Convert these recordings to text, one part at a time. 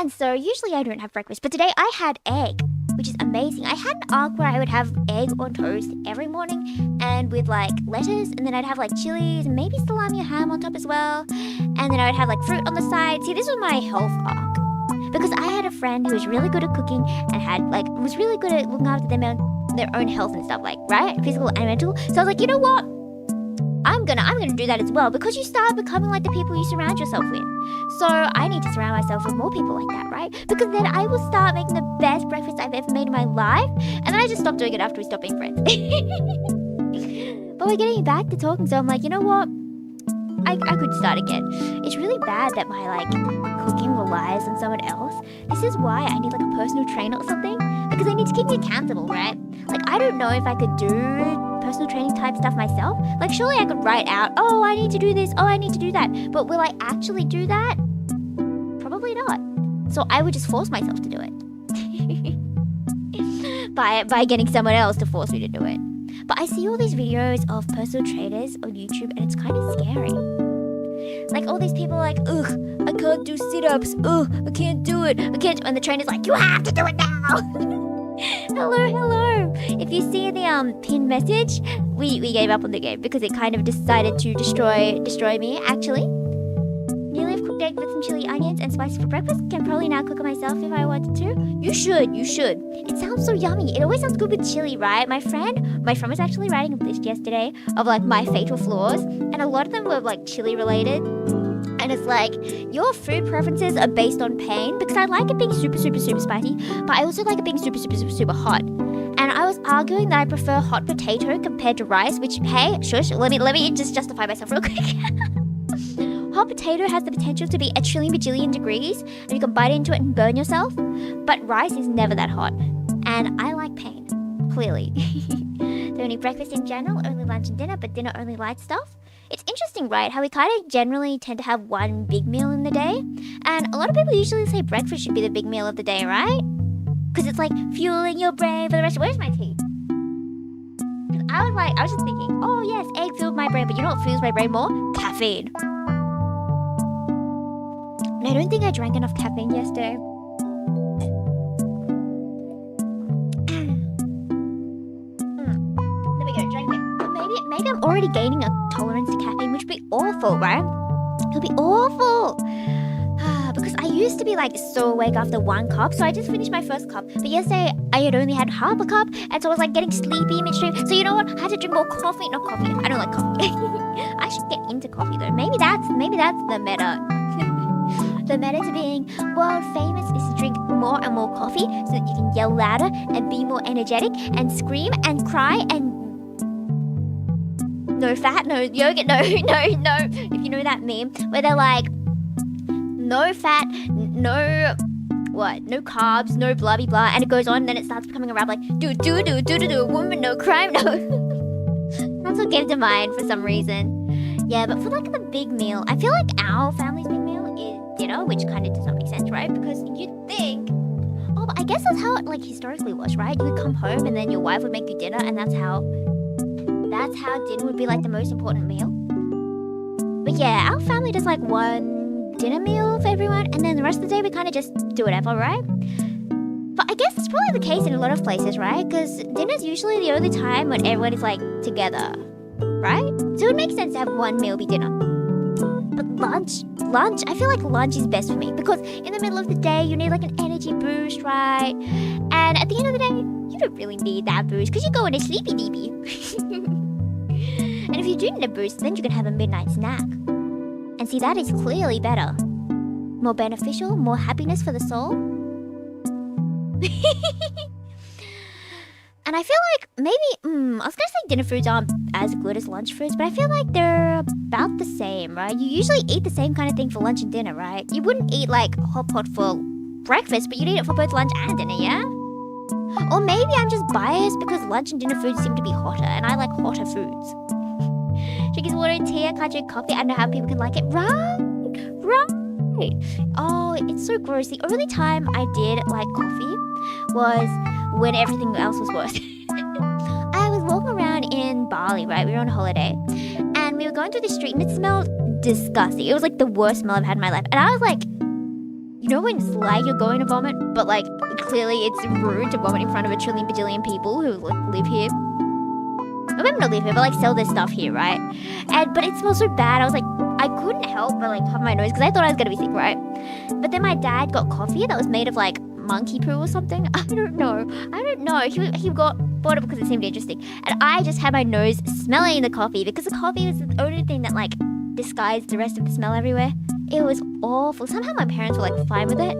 And so usually I don't have breakfast, but today I had egg, which is amazing. I had an arc where I would have egg on toast every morning and with like lettuce, and then I'd have like chilies and maybe salami or ham on top as well. And then I would have like fruit on the side. See, this was my health arc. Because I had a friend who was really good at cooking and was really good at looking after their own health and stuff, like, right? Physical and mental. So I was like, you know what? I'm gonna do that as well, because you start becoming like the people you surround yourself with. So I need to surround myself with more people like that, right? Because then I will start making the best breakfast I've ever made in my life, and then I just stopped doing it after we stopped being friends. But we're getting back to talking, so I'm like, you know what? I could start again. It's really bad that my like cooking relies on someone else. This is why I need like a personal trainer or something, because I need to keep me accountable, right? Like, I don't know if I could do personal training type stuff myself. Like, surely I could write out, oh, I need to do this, oh, I need to do that. But will I actually do that? Probably not. So I would just force myself to do it. by getting someone else to force me to do it. But I see all these videos of personal trainers on YouTube, and it's kind of scary. Like, all these people are like, ugh, I can't do sit-ups, ugh, I can't do it, I can't. And the trainer's like, you have to do it now. Hello. If you see the pinned message, we gave up on the game because it kind of decided to destroy me, actually. Nearly have cooked egg with some chili, onions, and spices for breakfast. Can probably now cook it myself if I wanted to. You should. It sounds so yummy. It always sounds good with chili, right? My friend was actually writing a list yesterday of like my fatal flaws, and a lot of them were like chili related. And it's like, your food preferences are based on pain, because I like it being super, super, super spicy, but I also like it being super, super, super, super hot. And I was arguing that I prefer hot potato compared to rice, which, hey, shush, let me just justify myself real quick. Hot potato has the potential to be a trillion bajillion degrees, and you can bite into it and burn yourself. But rice is never that hot. And I like pain, clearly. So only breakfast in general, only lunch and dinner, but dinner only light stuff. It's interesting, right, how we kind of generally tend to have one big meal in the day. And a lot of people usually say breakfast should be the big meal of the day, right? Because it's like fueling your brain for the rest. Where's my tea? I was just thinking, oh yes, egg fueled my brain, but you know what fuels my brain more? Caffeine. And I don't think I drank enough caffeine yesterday. There we go, drank it. Maybe I'm already gaining a tolerance to caffeine, which would be awful, right? It'll be awful. Because I used to be like so awake after one cup, so I just finished my first cup. But yesterday I had only had half a cup, and so I was like getting sleepy midstream. So you know what? I had to drink more coffee. Not coffee. I don't like coffee. I should get into coffee though. Maybe that's the meta. The meta to being world famous is to drink more and more coffee so that you can yell louder and be more energetic and scream and cry and no fat, no yogurt, no. If you know that meme where they're like, no fat, no carbs, no blah blah blah, and it goes on, and then it starts becoming a rap like do woman, no crime, no. That's what came to mind for some reason. Yeah, but for like the big meal, I feel like our family's big meal is dinner, which kind of does not make sense, right? Because you'd think, oh, but I guess that's how it like historically was, right? You would come home and then your wife would make you dinner, and that's how dinner would be like the most important meal. But yeah, our family does like one dinner meal for everyone, and then the rest of the day we kind of just do whatever, right? But I guess it's probably the case in a lot of places, right? Because dinner's usually the only time when everyone is like together, right? So it makes sense to have one meal be dinner. But lunch, I feel like lunch is best for me, because in the middle of the day you need like an energy boost, right? And at the end of the day, you don't really need that boost because you go in a sleepy deepy. And if you do need a boost, then you can have a midnight snack. And see, that is clearly better. More beneficial, more happiness for the soul. And I feel like maybe, I was gonna say dinner foods aren't as good as lunch foods, but I feel like they're about the same, right? You usually eat the same kind of thing for lunch and dinner, right? You wouldn't eat like hot pot for breakfast, but you'd eat it for both lunch and dinner, yeah? Or maybe I'm just biased because lunch and dinner foods seem to be hotter, and I like hotter foods. Drinking water and tea, I can't drink coffee. I don't know how people can like it. Right. Oh, it's so gross. The only time I did like coffee was when everything else was worse. I was walking around in Bali, right? We were on holiday, and we were going through the street, and it smelled disgusting. It was like the worst smell I've had in my life. And I was like, you know when it's like you're going to vomit, but like clearly it's rude to vomit in front of a trillion bajillion people who like live here. Or maybe not live here, but like sell their stuff here, right? But it smells so bad. I was like, I couldn't help but like cover my nose because I thought I was gonna be sick, right? But then my dad got coffee that was made of like monkey poo or something. I don't know. He bought it because it seemed interesting, and I just had my nose smelling the coffee because the coffee was the only thing that like disguised the rest of the smell everywhere. It was awful. Somehow my parents were like fine with it.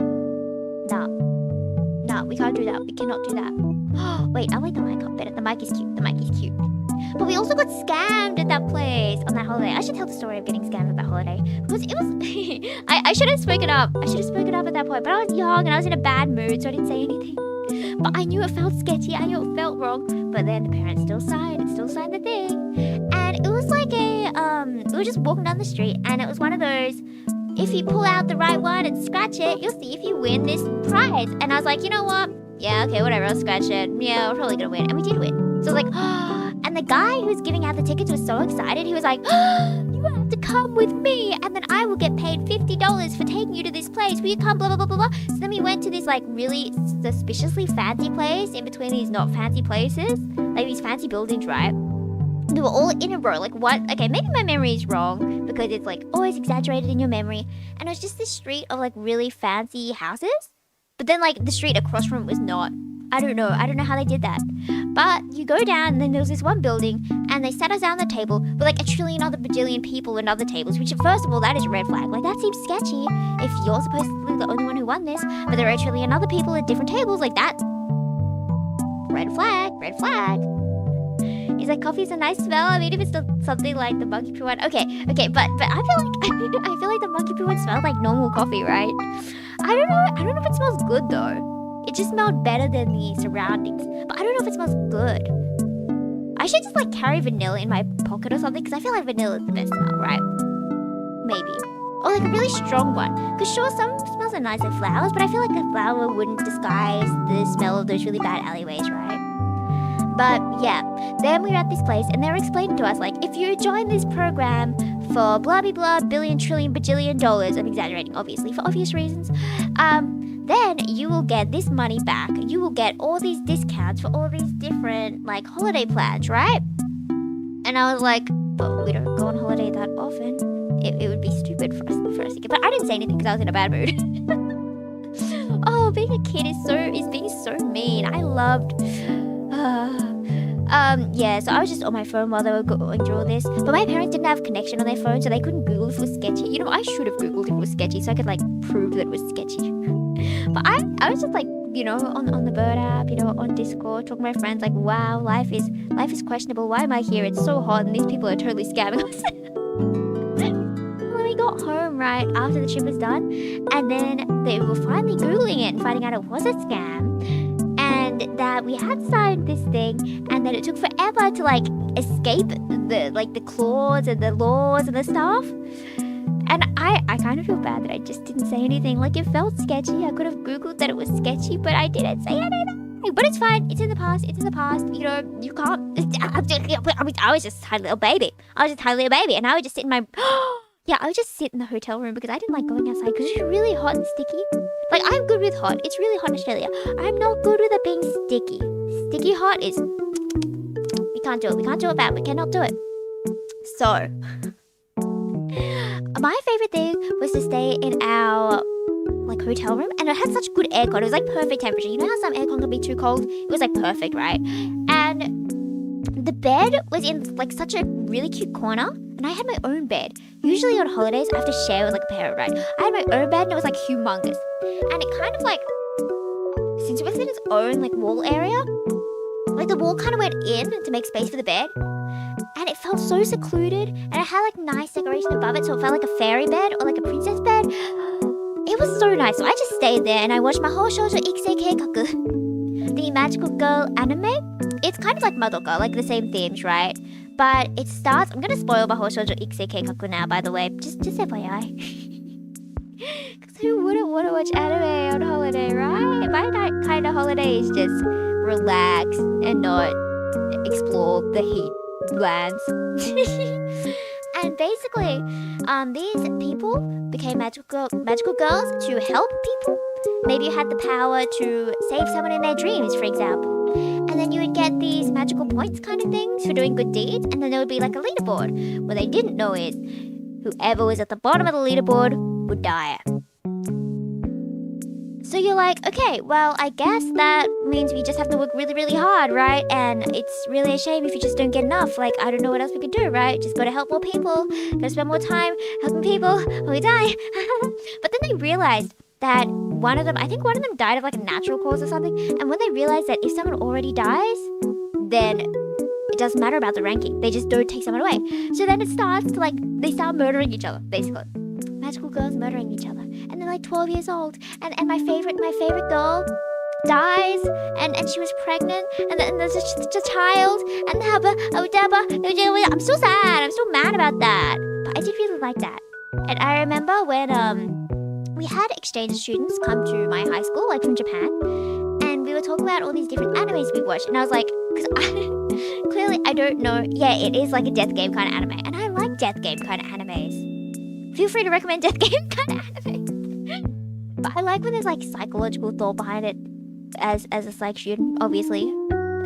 Nah, we can't do that. We cannot do that. Wait, I'll wake the mic up better. The mic is cute. But we also got scammed at that place on that holiday. I should tell the story of getting scammed at that holiday because it was. I should have spoken up. I should have spoken up at that point. But I was young and I was in a bad mood, so I didn't say anything. But I knew it felt sketchy. I knew it felt wrong. But then the parents still signed the thing, and it was like we were just walking down the street, and it was one of those. If you pull out the right one and scratch it, you'll see if you win this prize. And I was like, you know what? Yeah, okay, whatever. I'll scratch it. Yeah, we're probably gonna win. And we did win. So I was like, and the guy who was giving out the tickets was so excited. He was like, you have to come with me, and then I will get paid $50 for taking you to this place. Will you come? Blah, blah, blah, blah, blah. So then we went to this like really suspiciously fancy place in between these not fancy places. Like these fancy buildings, right? They were all in a row. Like what? Okay, maybe my memory is wrong because it's like always exaggerated in your memory. And it was just this street of like really fancy houses. But then like the street across from it was not. I don't know how they did that. But you go down and then there was this one building and they sat us down the table with like a trillion other bajillion people and other tables, which first of all, that is a red flag. Like that seems sketchy if you're supposed to be the only one who won this, but there are a trillion other people at different tables like that. Red flag. He's like, coffee's a nice smell. I mean, if it's something like the monkey poo one. Okay, but I feel like the monkey poo one smelled like normal coffee, right? I don't know if it smells good though. It just smelled better than the surroundings, but I don't know if it smells good. I should just like carry vanilla in my pocket or something because I feel like vanilla is the best smell, right? Maybe. Or like a really strong one. Because sure, some smells are nice like flowers, but I feel like a flower wouldn't disguise the smell of those really bad alleyways, right? But yeah, then we were at this place and they were explaining to us like, if you join this program for blah blah blah billion trillion bajillion dollars, I'm exaggerating obviously for obvious reasons, then you will get this money back. You will get all these discounts for all these different like holiday plans, right? And I was like, but we don't go on holiday that often. It would be stupid for us to get. But I didn't say anything because I was in a bad mood. Oh, being a kid is being so mean. I loved. Yeah, so I was just on my phone while they were going through all this. But my parents didn't have connection on their phone, so they couldn't Google if it was sketchy. You know, I should have Googled if it was sketchy so I could like prove that it was sketchy. But I was just like, you know, on the Bird app, you know, on Discord, talking to my friends like, wow, life is questionable. Why am I here? It's so hot and these people are totally scamming us. When we got home, right, after the trip was done, and then they were finally Googling it and finding out it was a scam. And that we had signed this thing and that it took forever to like escape the clause and the laws and the stuff. And I kind of feel bad that I just didn't say anything. Like it felt sketchy. I could have Googled that it was sketchy, but I didn't say anything. But it's fine. It's in the past. You know, you can't. I was just a tiny little baby. And I would just sit in my. Yeah, I would just sit in the hotel room because I didn't like going outside because it's really hot and sticky. Like, I'm good with hot. It's really hot in Australia. I'm not good with it being sticky. Sticky hot is... We can't do it. We can't do it bad. We cannot do it. So, my favorite thing was to stay in our, like, hotel room. And it had such good aircon. It was, like, perfect temperature. You know how some aircon can be too cold? It was, like, perfect, right? And the bed was in, like, such a really cute corner. And I had my own bed. Usually on holidays, I have to share with like a parent, right? I had my own bed and it was like humongous. And it kind of like, since it was in its own like wall area, like the wall kind of went in to make space for the bed. And it felt so secluded. And it had like nice decoration above it. So it felt like a fairy bed or like a princess bed. It was so nice. So I just stayed there and I watched Mahou Shoujo Ikusei Keikaku, the magical girl anime. It's kind of like Madoka, like the same themes, right? But it starts... I'm going to spoil Mahou Shoujo Ikusei Keikaku now, by the way. Just FYI. Because who wouldn't want to watch anime on holiday, right? My kind of holiday is just relax and not explore the heat lands. And basically, these people became magical girls to help people. Maybe you had the power to save someone in their dreams, for example. And then you would get these magical points kind of things for doing good deeds, and then there would be like a leaderboard. What they didn't know is whoever was at the bottom of the leaderboard would die. So you're like, okay, well, I guess that means we just have to work really, really hard, right? And it's really a shame if you just don't get enough. Like, I don't know what else we could do, right? Just gotta help more people, gotta spend more time helping people when we die. But then they realized that I think one of them died of like a natural cause or something. And when they realized that if someone already dies, then it doesn't matter about the ranking. They just don't take someone away. So then it starts to like, they start murdering each other, basically. Magical girls murdering each other. And they're like 12 years old. And my favorite girl dies, and she was pregnant, and then there's just a child, and I'm so sad. I'm so mad about that. But I did really like that. And I remember when we had exchange students come to my high school, like from Japan, and we were talking about all these different animes we watched, and I was like, because clearly I don't know. Yeah, it is like a death game kind of anime, and I like death game kind of animes. Feel free to recommend death game kind of anime. But I like when there's like psychological thought behind it as a psych student, obviously.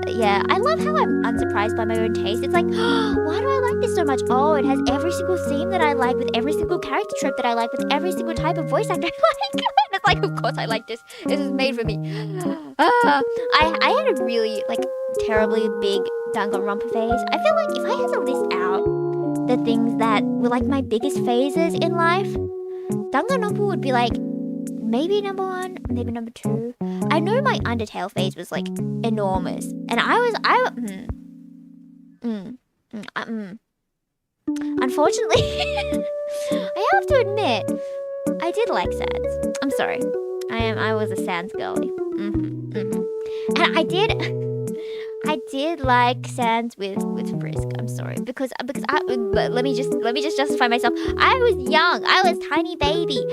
Yeah, I love how I'm unsurprised by my own taste. It's like, why do I like this so much? Oh, it has every single theme that I like, with every single character trope that I like, with every single type of voice actor I like. And it's like, of course I like this. This is made for me. I had a really like terribly big Danganronpa phase. I feel like if I had to list out the things that were like my biggest phases in life, Danganronpa would be like maybe number 1, maybe number 2. I know my Undertale phase was like enormous, and unfortunately, I have to admit, I did like Sans. I'm sorry, I was a Sans girly. And I did like Sans with Frisk. I'm sorry, because let me just justify myself. I was young. I was tiny baby,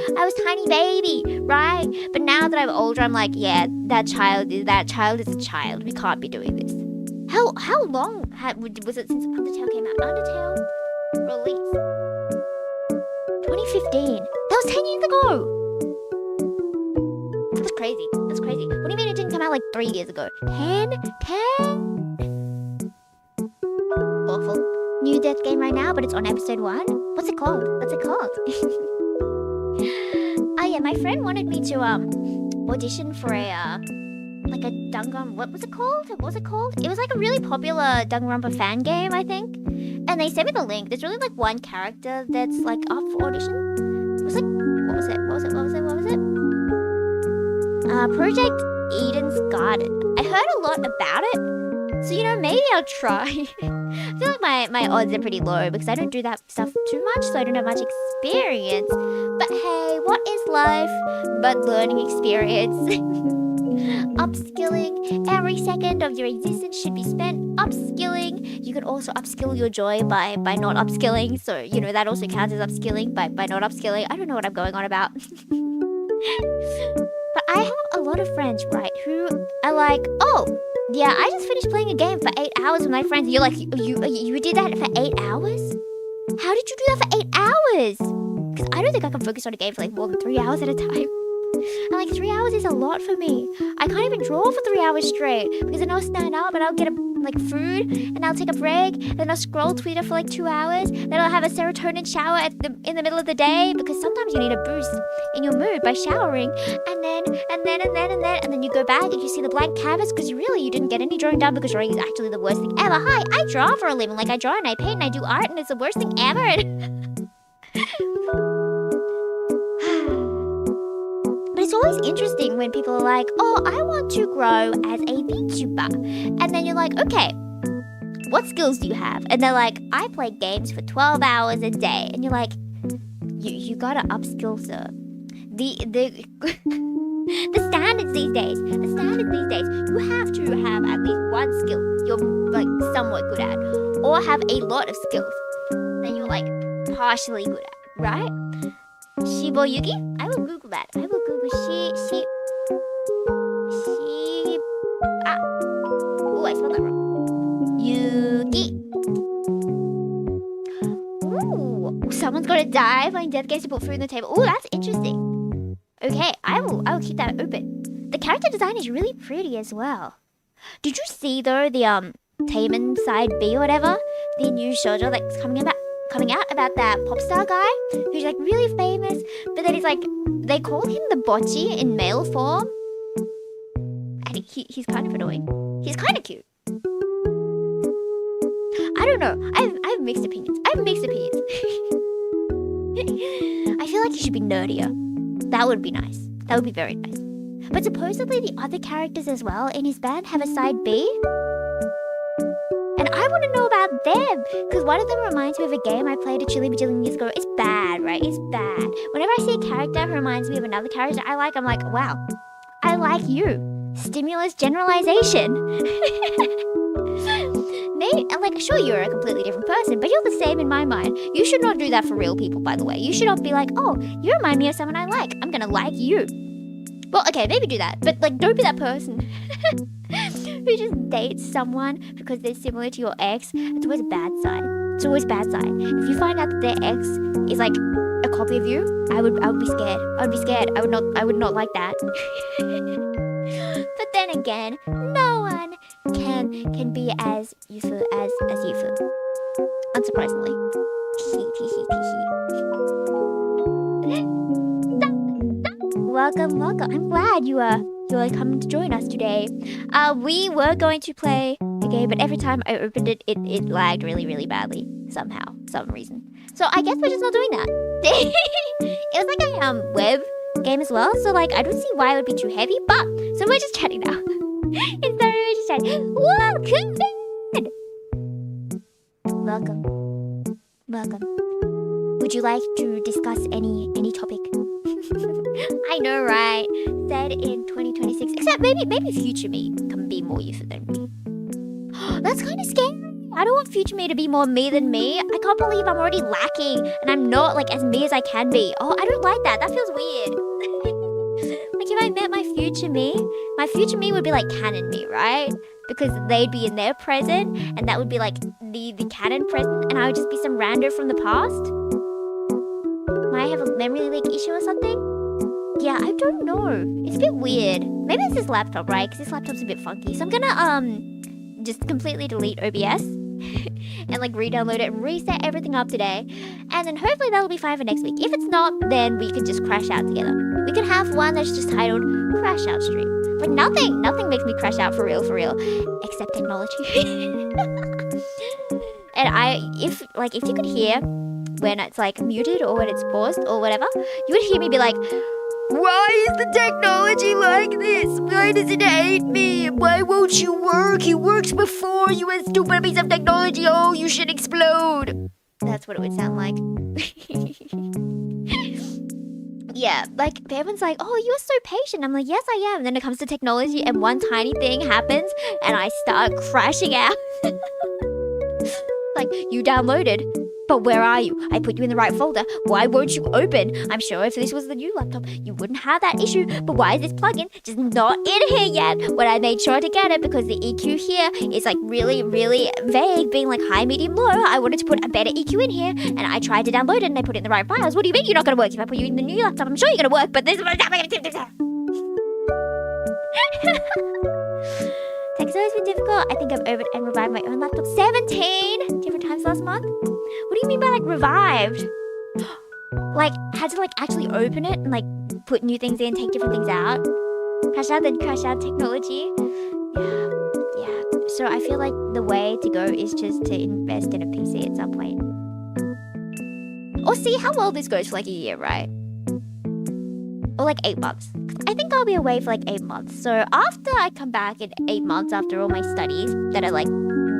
right? But now that I'm older, I'm like, yeah, that child is a child. We can't be doing this. How long was it since Undertale came out? Undertale release 2015. That was 10 years ago. That's crazy. What do you mean it didn't come out like 3 years ago? 10? Awful. New death game right now, but it's on episode 1. What's it called? Oh yeah, my friend wanted me to audition for a like a Danganronpa. What was it called? It was like a really popular Danganronpa fan game, I think. And they sent me the link. There's really like one character that's like up for audition. It was like, what was it? Project Eden's Garden. I heard a lot about it, so maybe I'll try. I feel like my odds are pretty low because I don't do that stuff too much, so I don't have much experience. But hey, what is life but learning experience? Upskilling. Every second of your existence should be spent upskilling. You can also upskill your joy by not upskilling, so that also counts as upskilling by not upskilling. I don't know what I'm going on about. But I have a lot of friends, right, who are like, oh, yeah, I just finished playing a game for 8 hours with my friends. You're like, you did that for 8 hours? How did you do that for 8 hours? Because I don't think I can focus on a game for like more than 3 hours at a time. And like 3 hours is a lot for me. I can't even draw for 3 hours straight because then I'll stand up and I'll get food and I'll take a break, then I'll scroll Twitter for like 2 hours, then I'll have a serotonin shower in the middle of the day because sometimes you need a boost in your mood by showering, and then you go back and you see the blank canvas because you didn't get any drawing done because drawing is actually the worst thing ever. Hi, I draw for a living. Like I draw and I paint and I do art and it's the worst thing ever. It's always interesting when people are like, oh, I want to grow as a VTuber. And then you're like, okay, what skills do you have? And they're like, I play games for 12 hours a day. And you're like, you gotta upskill, sir. The standards these days, you have to have at least one skill you're like somewhat good at, or have a lot of skills that you're like partially good at, right? Shiboyuki? I will Google that. Oh, I spelled that wrong. Yuki. Ooh, someone's got a die playing death games to put food on the table. Oh, that's interesting. Okay, I will keep that open. The character design is really pretty as well. Did you see though the Taman side B or whatever? The new shoujo that's coming out about that pop star guy who's like really famous, but then he's like, they call him the bocce in male form. And he's kind of annoying. He's kind of cute. I don't know. I have mixed opinions. I feel like he should be nerdier. That would be nice. That would be very nice. But supposedly the other characters as well in his band have a side B. And I want to know about them, because one of them reminds me of a game I played a bajillion years ago. It's bad, right? It's bad. Whenever I see a character who reminds me of another character I like, I'm like, wow, I like you. Stimulus generalization. Maybe, like, sure, you're a completely different person, but you're the same in my mind. You should not do that for real people, by the way. You should not be like, oh, you remind me of someone I like. I'm gonna like you. Well, okay, maybe do that, but like, don't be that person who just dates someone because they're similar to your ex. It's always a bad sign. It's always a bad sign. If you find out that their ex is like a copy of you, I would be scared. I would be scared. I would not like that. But then again, no one can be as Yufu as Yufu. Unsurprisingly. Welcome. I'm glad you are coming to join us today. We were going to play the game, but every time I opened it, it lagged really, really badly. Somehow, some reason. So I guess we're just not doing that. It was like a web game as well, so like I don't see why it would be too heavy, but so we're just chatting now. Instead we're just chatting. Welcome. Would you like to discuss any topic? I know, right? Said in 2026. Except maybe future me can be more Yufu than me. That's kind of scary. I don't want future me to be more me than me. I can't believe I'm already lacking and I'm not like as me as I can be. Oh, I don't like that. That feels weird. Like if I met my future me would be like canon me, right? Because they'd be in their present and that would be like the canon present and I would just be some rando from the past. Might have a memory leak issue or something? Yeah, I don't know. It's a bit weird. Maybe it's this laptop, right? Because this laptop's a bit funky. So I'm gonna just completely delete OBS and like re-download it and reset everything up today. And then hopefully that'll be fine for next week. If it's not, then we can just crash out together. We can have one that's just titled Crash Out Stream. Like nothing makes me crash out for real, except technology. And if you could hear when it's like muted or when it's paused or whatever, you would hear me be like, why is the technology like this? Why does it hate me? Why won't you work? It works before you, a stupid piece of technology. Oh, you should explode. That's what it would sound like. Yeah, like everyone's like, oh, you're so patient. I'm like, yes, I am. And then it comes to technology and one tiny thing happens and I start crashing out. Like, you downloaded. But where are you? I put you in the right folder. Why won't you open? I'm sure if this was the new laptop, you wouldn't have that issue. But why is this plugin just not in here yet? When I made sure to get it because the EQ here is like really, really vague, being like high, medium, low. I wanted to put a better EQ in here, and I tried to download it, and I put it in the right files. What do you mean you're not going to work? If I put you in the new laptop, I'm sure you're going to work. But this is Tech's always been difficult. I think I've opened and revived my own laptop 17 different times last month. What do you mean by like revived? Like had to like actually open it and like put new things in, take different things out. Crash out, then crash out technology. Yeah. So I feel like the way to go is just to invest in a PC at some point. Or see how well this goes for like a year, right? Or like 8 months. I think I'll be away for like 8 months. So after I come back in 8 months after all my studies that are like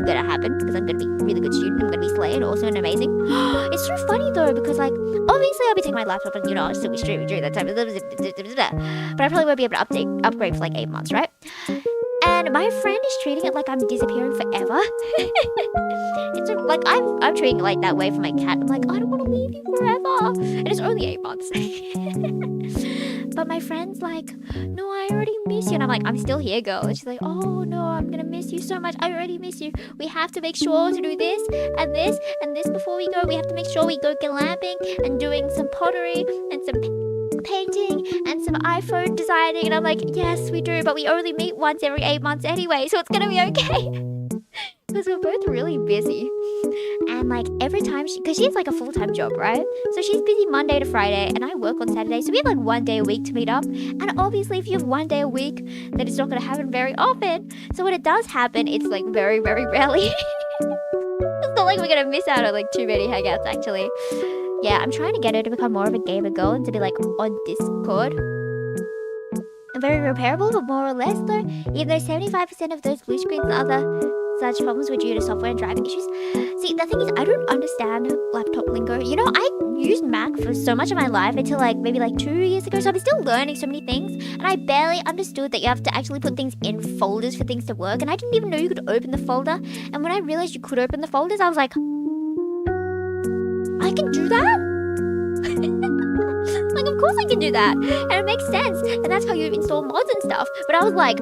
gonna happen, because I'm gonna be a really good student, I'm gonna be slaying, awesome and amazing. It's so funny though, because like obviously I'll be taking my laptop and I'll still be streaming during that time. But I probably won't be able to upgrade for like 8 months, right? And my friend is treating it like I'm disappearing forever. It's like I'm treating it like that way for my cat. I'm like, I don't want to leave you forever. And it's only 8 months. But my friend's like, no, I already miss you. And I'm like, I'm still here, girl. And she's like, oh no, I'm gonna miss you so much. I already miss you. We have to make sure to do this and this and this before we go. We have to make sure we go glamping and doing some pottery and some painting and some iPhone designing. And I'm like, yes, we do, but we only meet once every 8 months anyway, so it's gonna be okay. Because we're both really busy. And like every time because she has like a full-time job, right? So she's busy Monday to Friday and I work on Saturday. So we have like 1 day a week to meet up. And obviously if you have 1 day a week, then it's not going to happen very often. So when it does happen, it's like very, very rarely. It's not like we're going to miss out on like too many hangouts actually. Yeah, I'm trying to get her to become more of a gamer girl and to be like on Discord. Very repairable, but more or less though, even though 75% of those blue screens and other such problems were due to software and driving issues. See, the thing is, I don't understand laptop lingo. You know, I used Mac for so much of my life until like maybe like 2 years ago, so I'm still learning so many things, and I barely understood that you have to actually put things in folders for things to work, and I didn't even know you could open the folder, and when I realized you could open the folders, I was like, I can do that? Like, of course I can do that, and it makes sense, and that's how you install mods and stuff, but I was like,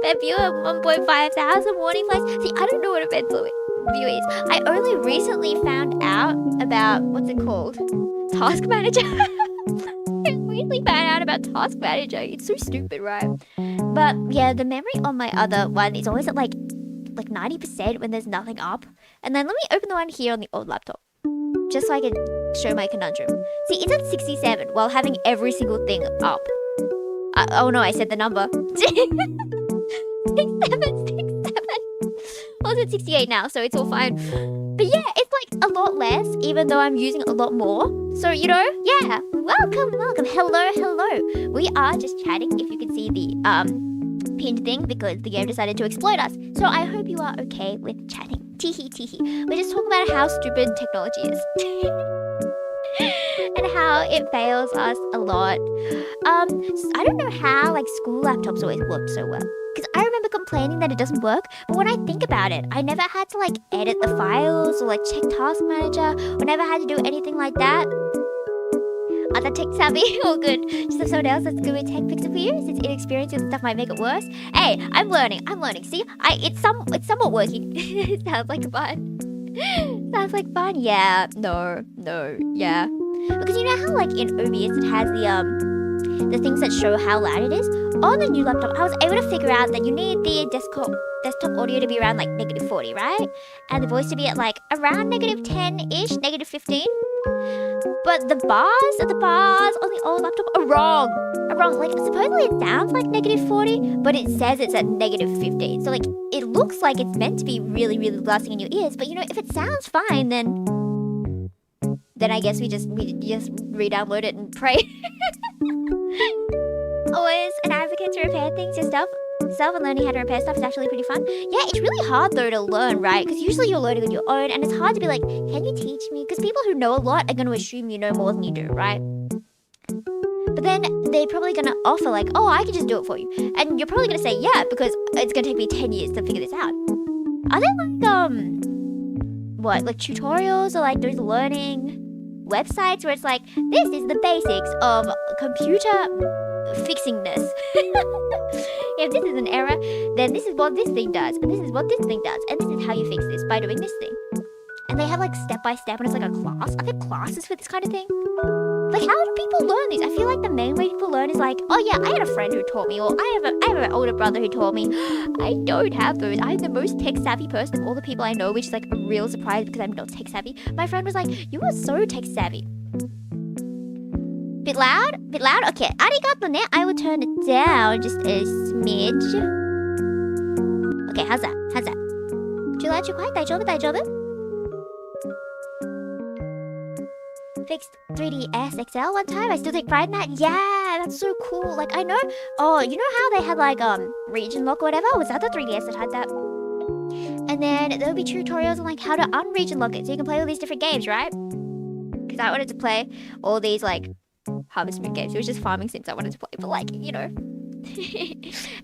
Bed viewer 1.5 thousand warning flags. See, I don't know what a bed view is. I only recently found out about, what's it called? Task Manager. I recently found out about Task Manager. It's so stupid, right? But yeah, the memory on my other one is always at like 90% when there's nothing up. And then let me open the one here on the old laptop, just so I can show my conundrum. See, it's at 67 while having every single thing up. Oh no, I said the number. 67. Well, it's at 68 now, so it's all fine. But yeah, it's like a lot less, even though I'm using a lot more. So, you know, yeah. Welcome. Hello. We are just chatting, if you can see the pinned thing, because the game decided to exploit us. So I hope you are okay with chatting. Teehee. We're just talking about how stupid technology is. And how it fails us a lot. I don't know how like school laptops always worked so well, because I remember complaining that it doesn't work, but when I think about it, I never had to like edit the files or like check Task Manager, or never had to do anything like that. Other tech savvy, all good. Just have someone else that's good with tech fix it for you, since inexperience with stuff might make it worse. Hey, I'm learning. See, it's somewhat working. It sounds like fun. Sounds like fun. Yeah. No. Yeah. Because you know how like in OBS it has the things that show how loud it is? On the new laptop, I was able to figure out that you need the desktop audio to be around like -40, right? And the voice to be at like around -10-ish, -15. But the bars on the old laptop are wrong. Like supposedly it sounds like -40, but it says it's at -15. So like it looks like it's meant to be really, really blasting in your ears. But you know, if it sounds fine, then I guess we just re-download it and pray. Always an advocate to repair things yourself and learning how to repair stuff is actually pretty fun. Yeah, it's really hard though to learn, right? Because usually you're learning on your own, and it's hard to be like, can you teach me? Because people who know a lot are going to assume you know more than you do, right? But then they're probably going to offer like, oh, I can just do it for you. And you're probably going to say, yeah, because it's going to take me 10 years to figure this out. Are there like tutorials or like those learning websites where it's like, this is the basics of computer fixingness. If this is an error, then this is what this thing does, and this is what this thing does, and this is how you fix this by doing this thing. And they have like step by step, and it's like a class. Are there classes for this kind of thing? Like, how do people learn this? I feel like the main way people learn is like, oh yeah, I had a friend who taught me, or I have an older brother who taught me. I don't have those. I'm the most tech savvy person of all the people I know, which is like a real surprise because I'm not tech savvy. My friend was like, you are so tech savvy. Bit loud? Okay, arigato ne. I will turn it down just a smidge. Okay, how's that? Too loud, too quiet? Daijoubu? Fixed 3DS XL one time. I still take pride in that. Yeah, that's so cool. Like, I know. Oh, you know how they had like region lock or whatever? Was that the 3DS that had that? And then there'll be tutorials on like how to unregion lock it, so you can play all these different games, right? Because I wanted to play all these like Harvest Moon games. It was just farming sims I wanted to play, but like, you know.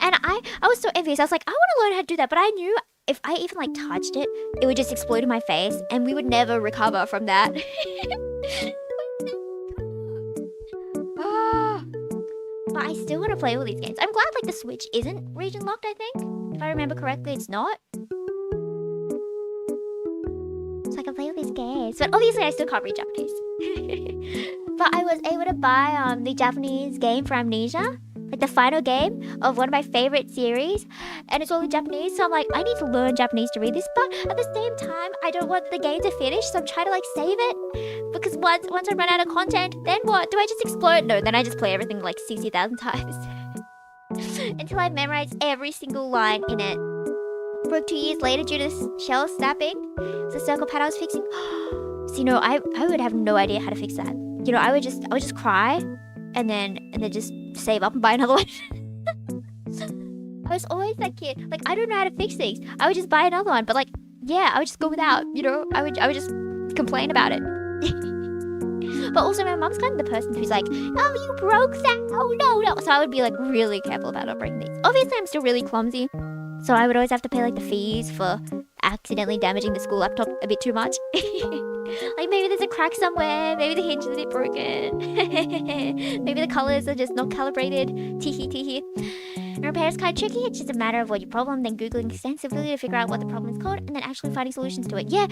And I was so envious. I was like, I want to learn how to do that, but I knew if I even like touched it, it would just explode in my face, and we would never recover from that. But I still want to play all these games. I'm glad like the Switch isn't region locked, I think. If I remember correctly, it's not. So I can play all these games. But obviously I still can't read Japanese. But I was able to buy the Japanese game for Amnesia. Like the final game of one of my favorite series, and it's all in Japanese, so I'm like, I need to learn Japanese to read this, but at the same time, I don't want the game to finish, so I'm trying to like save it, because once I run out of content, then what? Do I just explode? No, then I just play everything like 60,000 times. Until I memorize every single line in it. Broke 2 years later due to shell snapping. It's the circle pad I was fixing. So, I would have no idea how to fix that. I would just cry, and then just save up and buy another one. I was always that kid. Like, I don't know how to fix things. I would just buy another one. But like, yeah, I would just go without. I would just complain about it. But also, my mom's kind of the person who's like, oh, you broke that. Oh, no. So I would be like really careful about not breaking things. Obviously, I'm still really clumsy. So I would always have to pay like the fees for accidentally damaging the school laptop a bit too much. Like maybe there's a crack somewhere, maybe the hinge is a bit broken, maybe the colors are just not calibrated, teehee. And repair is kind of tricky. It's just a matter of what your problem, then Googling extensively to figure out what the problem is called, and then actually finding solutions to it. Yeah,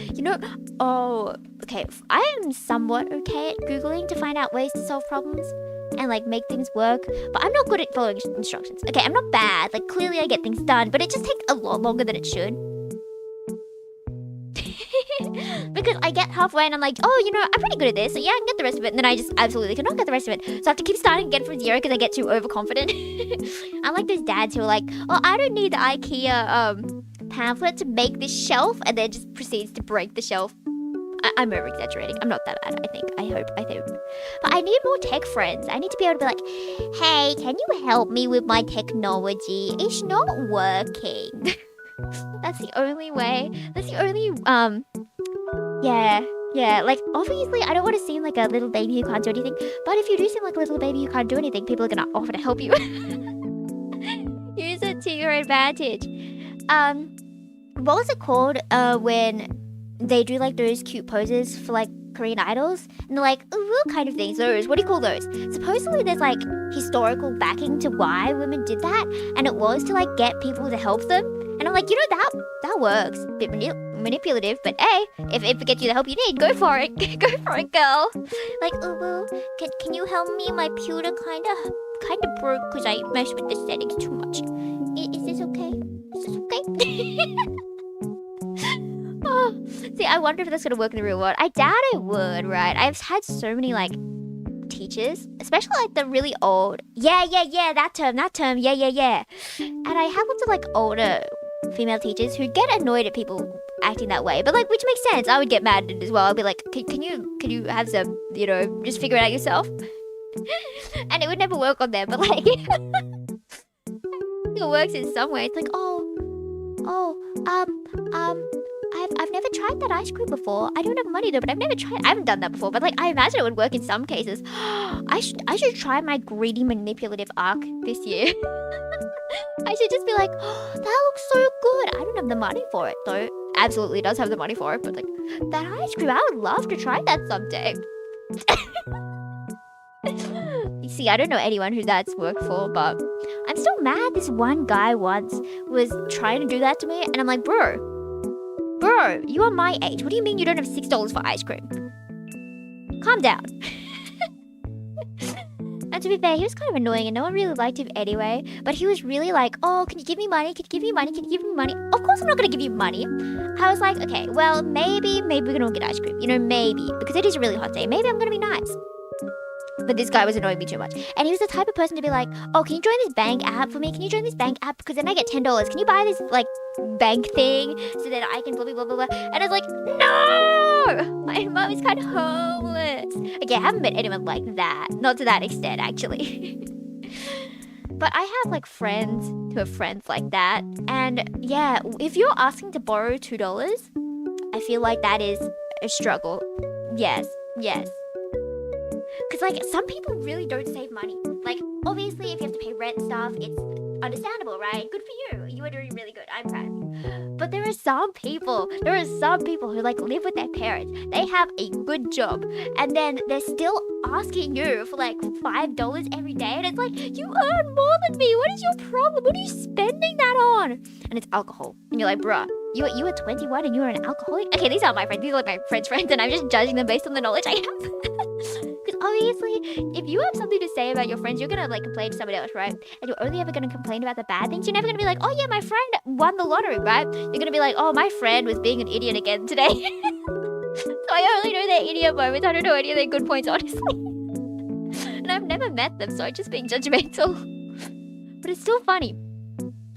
okay, I am somewhat okay at Googling to find out ways to solve problems and like make things work, but I'm not good at following instructions. Okay, I'm not bad, like clearly I get things done, but it just takes a lot longer than it should. Because I get halfway and I'm like, I'm pretty good at this, so yeah, I can get the rest of it, and then I just absolutely cannot get the rest of it, so I have to keep starting again from zero because I get too overconfident. I'm like those dads who are like, oh, I don't need the IKEA pamphlet to make this shelf, and then just proceeds to break the shelf. I'm over exaggerating. I'm not that bad, I think. I hope. But I need more tech friends. I need to be able to be like, hey, can you help me with my technology? It's not working. That's the only way. That's the only, yeah. Like, obviously, I don't want to seem like a little baby who can't do anything. But if you do seem like a little baby who can't do anything, people are going to offer to help you. Use it to your advantage. What was it called, when they do like those cute poses for like Korean idols, and they're like, ooh, what kind of things? Those, what do you call those? Supposedly there's like historical backing to why women did that, and it was to like get people to help them. And I'm like, that works. A bit manipulative, but hey, if it gets you the help you need, go for it. Go for it, girl. Like, ooh, can you help me? My pewter kind of broke because I messed with the settings too much. Is this okay? Is this okay? Oh, see, I wonder if that's gonna work in the real world. I doubt it would, right? I've had so many like teachers, especially like the really old. Yeah, that term. Yeah. And I have lots of like older female teachers who get annoyed at people acting that way, but like, which makes sense. I would get mad at it as well. I'd be like, can you have some, just figure it out yourself. And it would never work on them, but like, it works in some way. It's like, I've never tried that ice cream before. I don't have money though, but I've never tried. I haven't done that before, but like, I imagine it would work in some cases. I should try my greedy manipulative arc this year. I should just be like, oh, that looks so good. I don't have the money for it though. Absolutely does have the money for it, but like, that ice cream, I would love to try that someday. You see, I don't know anyone who that's worked for, but I'm still mad. This one guy once was trying to do that to me, and I'm like, bro, you are my age. What do you mean you don't have $6 for ice cream? Calm down. And to be fair, he was kind of annoying and no one really liked him anyway. But he was really like, oh, can you give me money? Can you give me money? Can you give me money? Of course I'm not going to give you money. I was like, okay, well, maybe we can all get ice cream. Maybe. Because it is a really hot day. Maybe I'm going to be nice. But this guy was annoying me too much. And he was the type of person to be like, oh, can you join this bank app for me? Can you join this bank app? Because then I get $10. Can you buy this, like, bank thing so that I can blah, blah, blah, blah, blah. And I was like, no! My mom is kind of homeless. Okay, I haven't met anyone like that. Not to that extent, actually. But I have, like, friends who have friends like that. And, yeah, if you're asking to borrow $2, I feel like that is a struggle. Yes. Because, like, some people really don't save money. Like, obviously, if you have to pay rent and stuff, it's understandable, right? Good for you. You are doing really good. I'm proud of you. But there are some people who like live with their parents. They have a good job, and then they're still asking you for like $5 every day, and it's like, you earn more than me. What is your problem? What are you spending that on? And it's alcohol, and you're like, bruh, you are 21 and you are an alcoholic? Okay, these aren't my friends. These are like my friends' friends, and I'm just judging them based on the knowledge I have. Because obviously, if you have something to say about your friends, you're gonna like complain to somebody else, right? And you're only ever gonna complain about the bad things. You're never gonna be like, oh yeah, my friend won the lottery, right? You're gonna be like, oh, my friend was being an idiot again today. So I only know their idiot moments. I don't know any of their good points, honestly. And I've never met them, so I'm just being judgmental. But it's still funny.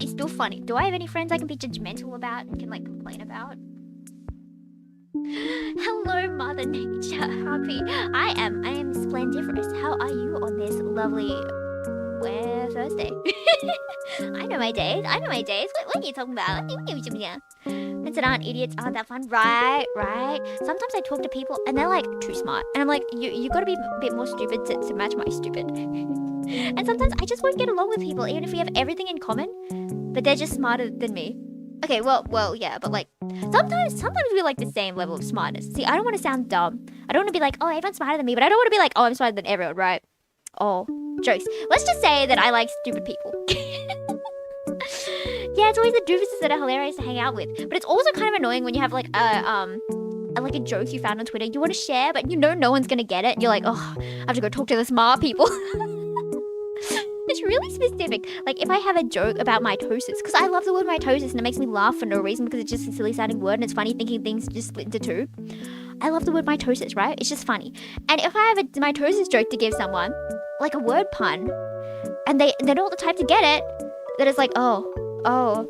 It's still funny. Do I have any friends I can be judgmental about and can like complain about? Hello, Mother Nature. Happy. I am splendiferous. How are you on this lovely Thursday? I know my days. What are you talking about? Friends that aren't idiots aren't that fun. Right. Sometimes I talk to people and they're like too smart. And I'm like, you gotta be a bit more stupid to match my stupid. And sometimes I just won't get along with people, even if we have everything in common, but they're just smarter than me. Okay, well, yeah, but like, sometimes we're like the same level of smartness. See, I don't want to sound dumb. I don't want to be like, oh, everyone's smarter than me, but I don't want to be like, oh, I'm smarter than everyone, right? Oh, jokes. Let's just say that I like stupid people. Yeah, it's always the doofuses that are hilarious to hang out with. But it's also kind of annoying when you have like a joke you found on Twitter you want to share, but you know no one's gonna get it. You're like, oh, I have to go talk to the smart people. It's really specific. Like if I have a joke about mitosis, because I love the word mitosis and it makes me laugh for no reason because it's just a silly sounding word and it's funny thinking things just split into two. I love the word mitosis, right? It's just funny. And if I have a mitosis joke to give someone, like a word pun, and they're not the type to get it, then it's like, oh,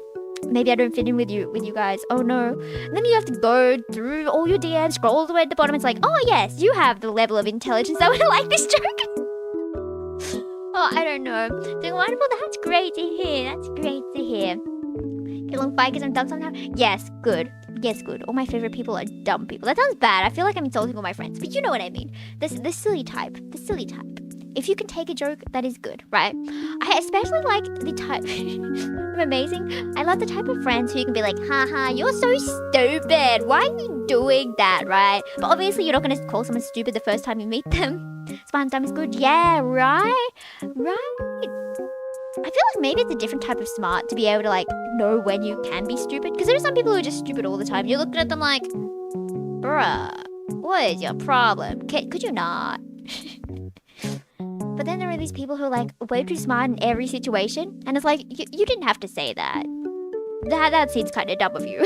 maybe I don't fit in with you guys. Oh no. And then you have to go through all your DMs, scroll all the way at the bottom. It's like, oh yes, you have the level of intelligence that would like this joke. Oh, I don't know. Doing wonderful. That's great to hear. Get along fine because I'm dumb sometimes. Yes, good. All my favorite people are dumb people. That sounds bad. I feel like I'm insulting all my friends, but you know what I mean. The silly type. If you can take a joke, that is good, right? I especially like the type. I'm amazing. I love the type of friends who you can be like, haha, you're so stupid. Why are you doing that, right? But obviously, you're not going to call someone stupid the first time you meet them. Smart time is good. Yeah, right. I feel like maybe it's a different type of smart to be able to like know when you can be stupid. Because there are some people who are just stupid all the time. You're looking at them like, bruh, what is your problem? Could you not? But then there are these people who are like way too smart in every situation. And it's like, you didn't have to say that. That seems kind of dumb of you.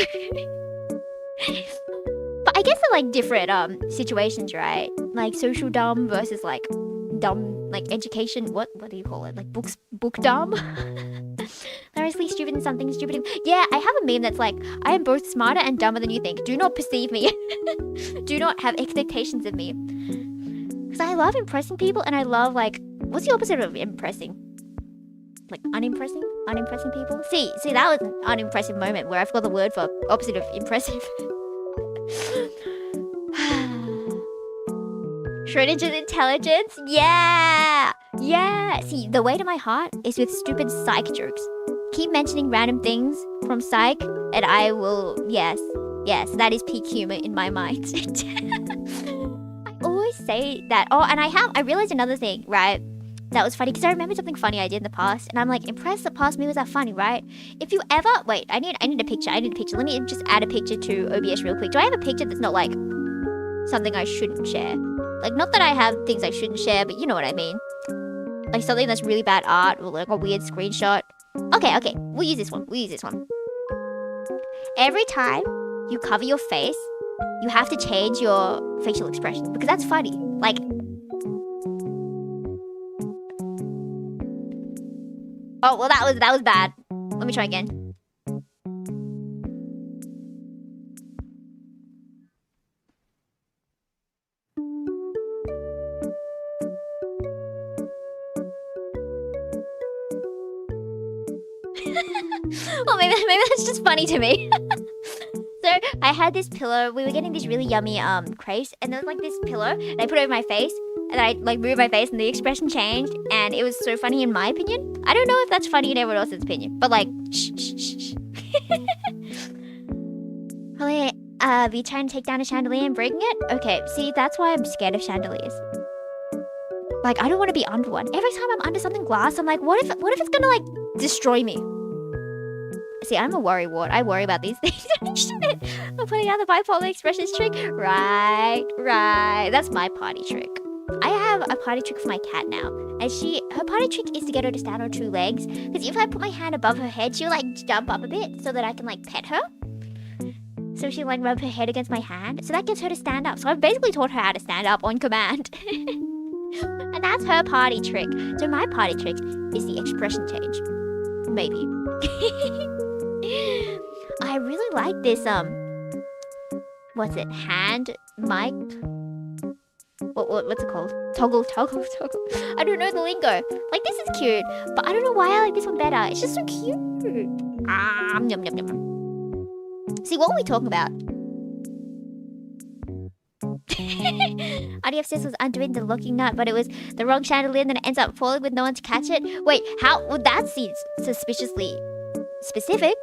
But I guess they're like different situations, right? Like social dumb versus like dumb, like education. What do you call it? Like book dumb? Hilariously stupid and something stupid. Yeah, I have a meme that's like, I am both smarter and dumber than you think. Do not perceive me. Do not have expectations of me. Because I love impressing people and I love like, what's the opposite of impressing? Like unimpressing people? See, that was an unimpressive moment where I forgot the word for opposite of impressive. Schrodinger's intelligence? Yeah! See, the way to my heart is with stupid psych jokes. Keep mentioning random things from psych and I will, yes, that is peak humor in my mind. I always say that. Oh, and I realized another thing, right? That was funny because I remember something funny I did in the past and I'm like, impressed the past me was that funny, right? If you ever, wait, I need a picture. Let me just add a picture to OBS real quick. Do I have a picture that's not like something I shouldn't share? Like, not that I have things I shouldn't share, but you know what I mean. Like something that's really bad art or like a weird screenshot. Okay, we'll use this one. Every time you cover your face, you have to change your facial expression because that's funny. Like, oh, well, that was bad. Let me try again. Well, maybe that's just funny to me. So I had this pillow. We were getting these really yummy crepes, and there was like this pillow, and I put it over my face. And I like moved my face and the expression changed, and it was so funny in my opinion. I don't know if that's funny in everyone else's opinion, but like, shh, shh, shh, shh. Probably be trying to take down a chandelier and breaking it? Okay, see, that's why I'm scared of chandeliers. Like, I don't want to be under one. Every time I'm under something glass, I'm like, what if it's gonna like destroy me? See, I'm a worry wart. I worry about these things. Shit. I'm putting out the bipolar expressions trick. Right. That's my party trick. I have a party trick for my cat now. And her party trick is to get her to stand on 2 legs. Because if I put my hand above her head, she'll like jump up a bit so that I can like pet her. So she'll like rub her head against my hand. So that gets her to stand up. So I've basically taught her how to stand up on command. And that's her party trick. So my party trick is the expression change. Maybe. I really like this, what's it? Hand mic? What's it called? Toggle. I don't know the lingo. Like, this is cute, but I don't know why I like this one better. It's just so cute. Yum, yum, yum. See, what were we talking about? IDF says was undoing the locking nut, but it was the wrong chandelier and then it ends up falling with no one to catch it. Wait, how? Well, that seems suspiciously specific.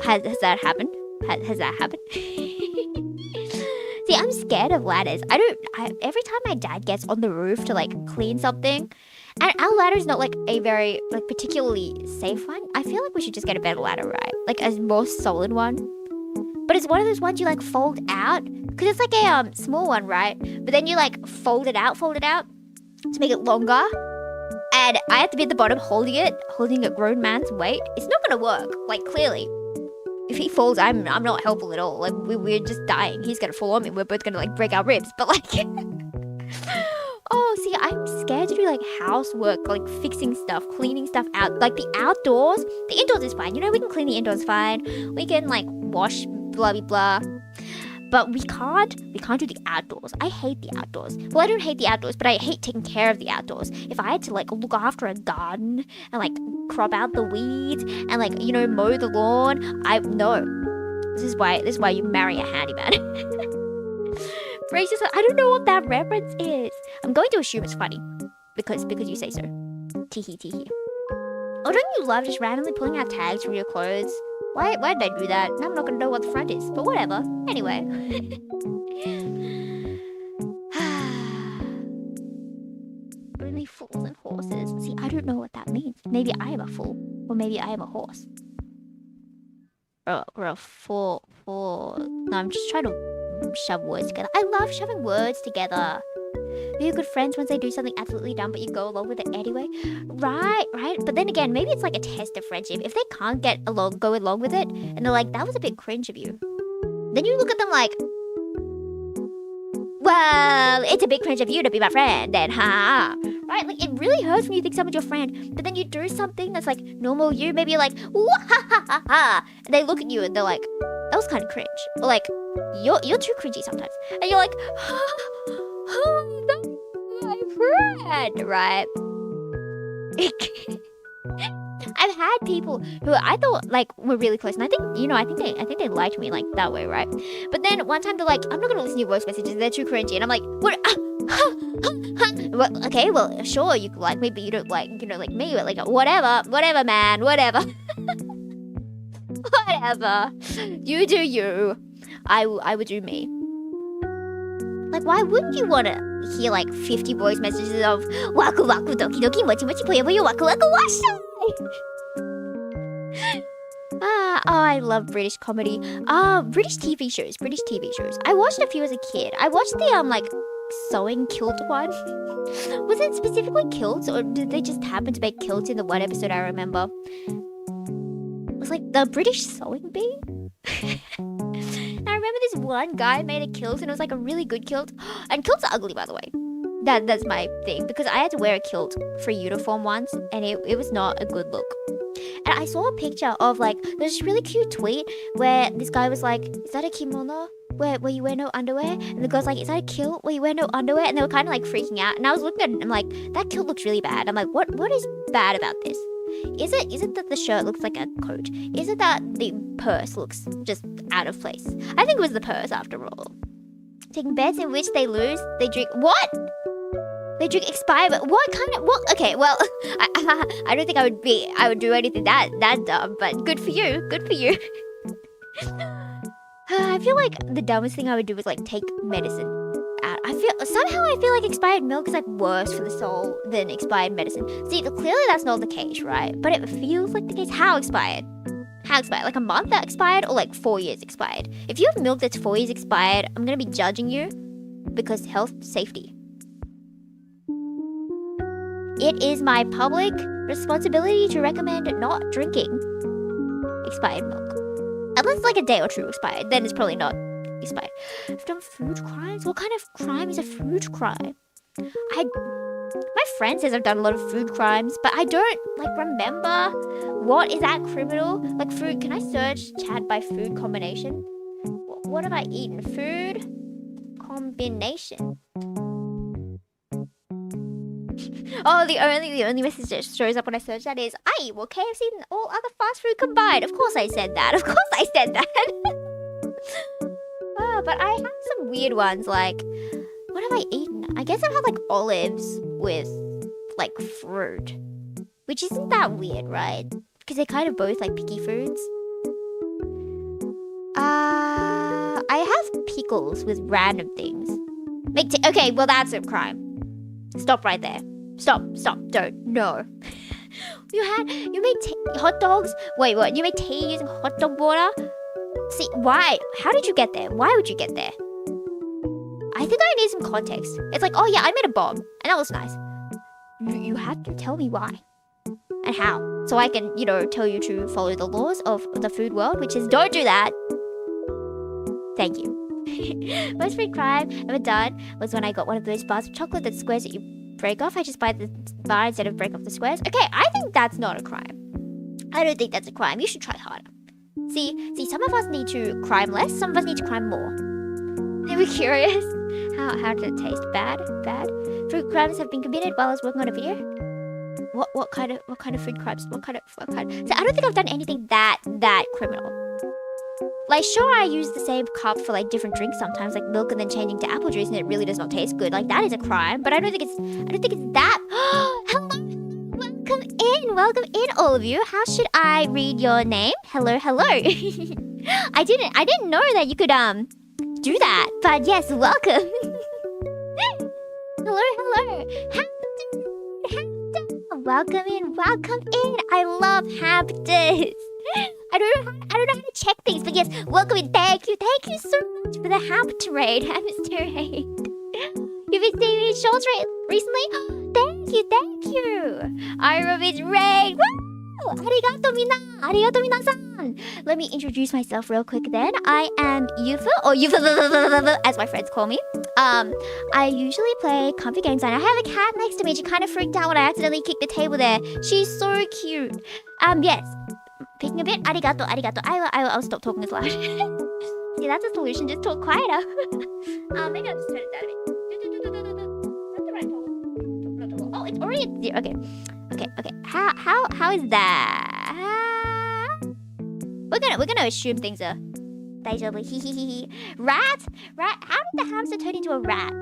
Has that happened? Has that happened? See, I'm scared of ladders. Every time my dad gets on the roof to like clean something, and our ladder is not like a very like particularly safe one. I feel like we should just get a better ladder, right? Like a more solid one. But it's one of those ones you like fold out, because it's like a small one, right? But then you like fold it out to make it longer. And I have to be at the bottom holding a grown man's weight. It's not gonna work. Like, clearly, if he falls, I'm not helpful at all. Like, we're just dying. He's gonna fall on me. We're both gonna like break our ribs. But like, oh, see, I'm scared to do like housework, like fixing stuff, cleaning stuff out. Like the outdoors, the indoors is fine. You know, we can clean the indoors fine. We can like wash, blah blah blah. But we can't do the outdoors. I hate the outdoors. Well, I don't hate the outdoors, but I hate taking care of the outdoors. If I had to like look after a garden and like crop out the weeds and like, you know, mow the lawn, no. This is why you marry a handyman. Brace yourself. I don't know what that reference is. I'm going to assume it's funny because you say so. Teehee teehee. Oh, don't you love just randomly pulling out tags from your clothes? Why did I do that? Now I'm not gonna know what the front is, but whatever. Anyway. Only fools and horses. See, I don't know what that means. Maybe I am a fool, or maybe I am a horse. Or a fool. No, I'm just trying to shove words together. I love shoving words together. You're good friends once they do something absolutely dumb, but you go along with it anyway. Right. But then again, maybe it's like a test of friendship. If they can't go along with it, and they're like, that was a bit cringe of you. Then you look at them like, well, it's a bit cringe of you to be my friend, then, ha. Right? Like, it really hurts when you think someone's your friend, but then you do something that's like normal you. Maybe you're like, wah-ha-ha-ha-ha. And they look at you and they're like, that was kind of cringe. Or like, you're too cringy sometimes. And you're like, that's my friend, right? I've had people who I thought like were really close, and I think they liked me like that way, right? But then one time they're like, I'm not gonna listen to your voice messages, they're too cringy, and I'm like, what? Well, okay, well, sure, you like me, but you don't like, you know, like me, but like whatever, man, whatever. Whatever, you do you. I would do me. Like, why wouldn't you want to hear like 50 voice messages of waku waku doki doki mochi mochi poyo poyo waku waku washai? Oh, I love British comedy. British TV shows. I watched a few as a kid. I watched the like sewing kilt one. Was it specifically kilts, or did they just happen to make kilts in the one episode I remember? It was like the British Sewing Bee. I remember this one guy made a kilt, and it was like a really good kilt. And kilts are ugly, by the way. That's my thing, because I had to wear a kilt for uniform once, and it was not a good look. And I saw a picture of like, there's this really cute tweet where this guy was like, is that a kimono where you wear no underwear? And the girl's like, is that a kilt where you wear no underwear? And they were kind of like freaking out. And I was looking at it and I'm like, that kilt looks really bad. I'm like, what is bad about this? Is it that the shirt looks like a coat? Is it that the purse looks just out of place? I think it was the purse after all. Taking bets in which they lose, they drink. What? They drink expired. What kind of? What? Okay, well, I don't think I would do anything that dumb. But good for you. Good for you. I feel like the dumbest thing I would do is like take medicine out. I feel like expired milk is like worse for the soul than expired medicine. See, clearly that's not the case, right? But it feels like the case. How expired? How expired? Like a month that expired, or like 4 years expired? If you have milk that's 4 years expired, I'm gonna be judging you because health safety. It is my public responsibility to recommend not drinking expired milk. Unless it's like a day or two expired, then it's probably not expired. I've done food crimes? What kind of crime is a food crime? My friend says I've done a lot of food crimes, but I don't like remember what is that criminal. Like food, can I search chat by food combination? What have I eaten? Food combination. Oh, the only message that shows up when I search that is, I eat more KFC than all other fast food combined. Of course I said that. Of course I said that. Oh, but I have some weird ones, like, what have I eaten? I guess I've had like olives with like fruit, which isn't that weird, right? Because they're kind of both like picky foods. I have pickles with random things. Okay, well that's a crime. Stop right there. Stop, don't, no. You made hot dogs? Wait, what? You made tea using hot dog water? See, why? How did you get there? Why would you get there? I think I need some context. It's like, oh yeah, I made a bomb, and that was nice. You have to tell me why. And how. So I can, tell you to follow the laws of the food world, which is don't do that. Thank you. Most food crime ever done was when I got one of those bars of chocolate that squares that you break off. I just buy the bar instead of break off the squares. Okay, I think that's not a crime. I don't think that's a crime. You should try harder. See, some of us need to crime less. Some of us need to crime more. Are we curious? How did it taste? Bad? Food crimes have been committed while I was working on a video. What kind of food crimes? What kind? So I don't think I've done anything that criminal. Like, sure, I use the same cup for like different drinks sometimes, like milk and then changing to apple juice, and it really does not taste good. Like that is a crime, but I don't think it's that. Hello, welcome in, all of you. How should I read your name? Hello. I didn't know that you could do that, but yes, welcome. Hello. Welcome in. I love hamsters. I don't know how to check things, but yes, welcome in. Thank you so much for the hamster raid. You've been seeing me shorts recently? Thank you. I love it raid. Woo! Arigato minasan. Let me introduce myself real quick then. I am Yufu, or Yufu, as my friends call me. I usually play comfy games, and I have a cat next to me. She kind of freaked out when I accidentally kicked the table there. She's so cute. Yes. Picking a bit, arigato. I'll stop talking as loud. See, that's a solution. Just talk quieter. Maybe I'll just turn it down a bit. That's the right tone. Oh, it's already at 0. Okay. How is that? We're gonna assume things are daijoubu. Rat. How did the hamster turn into a rat?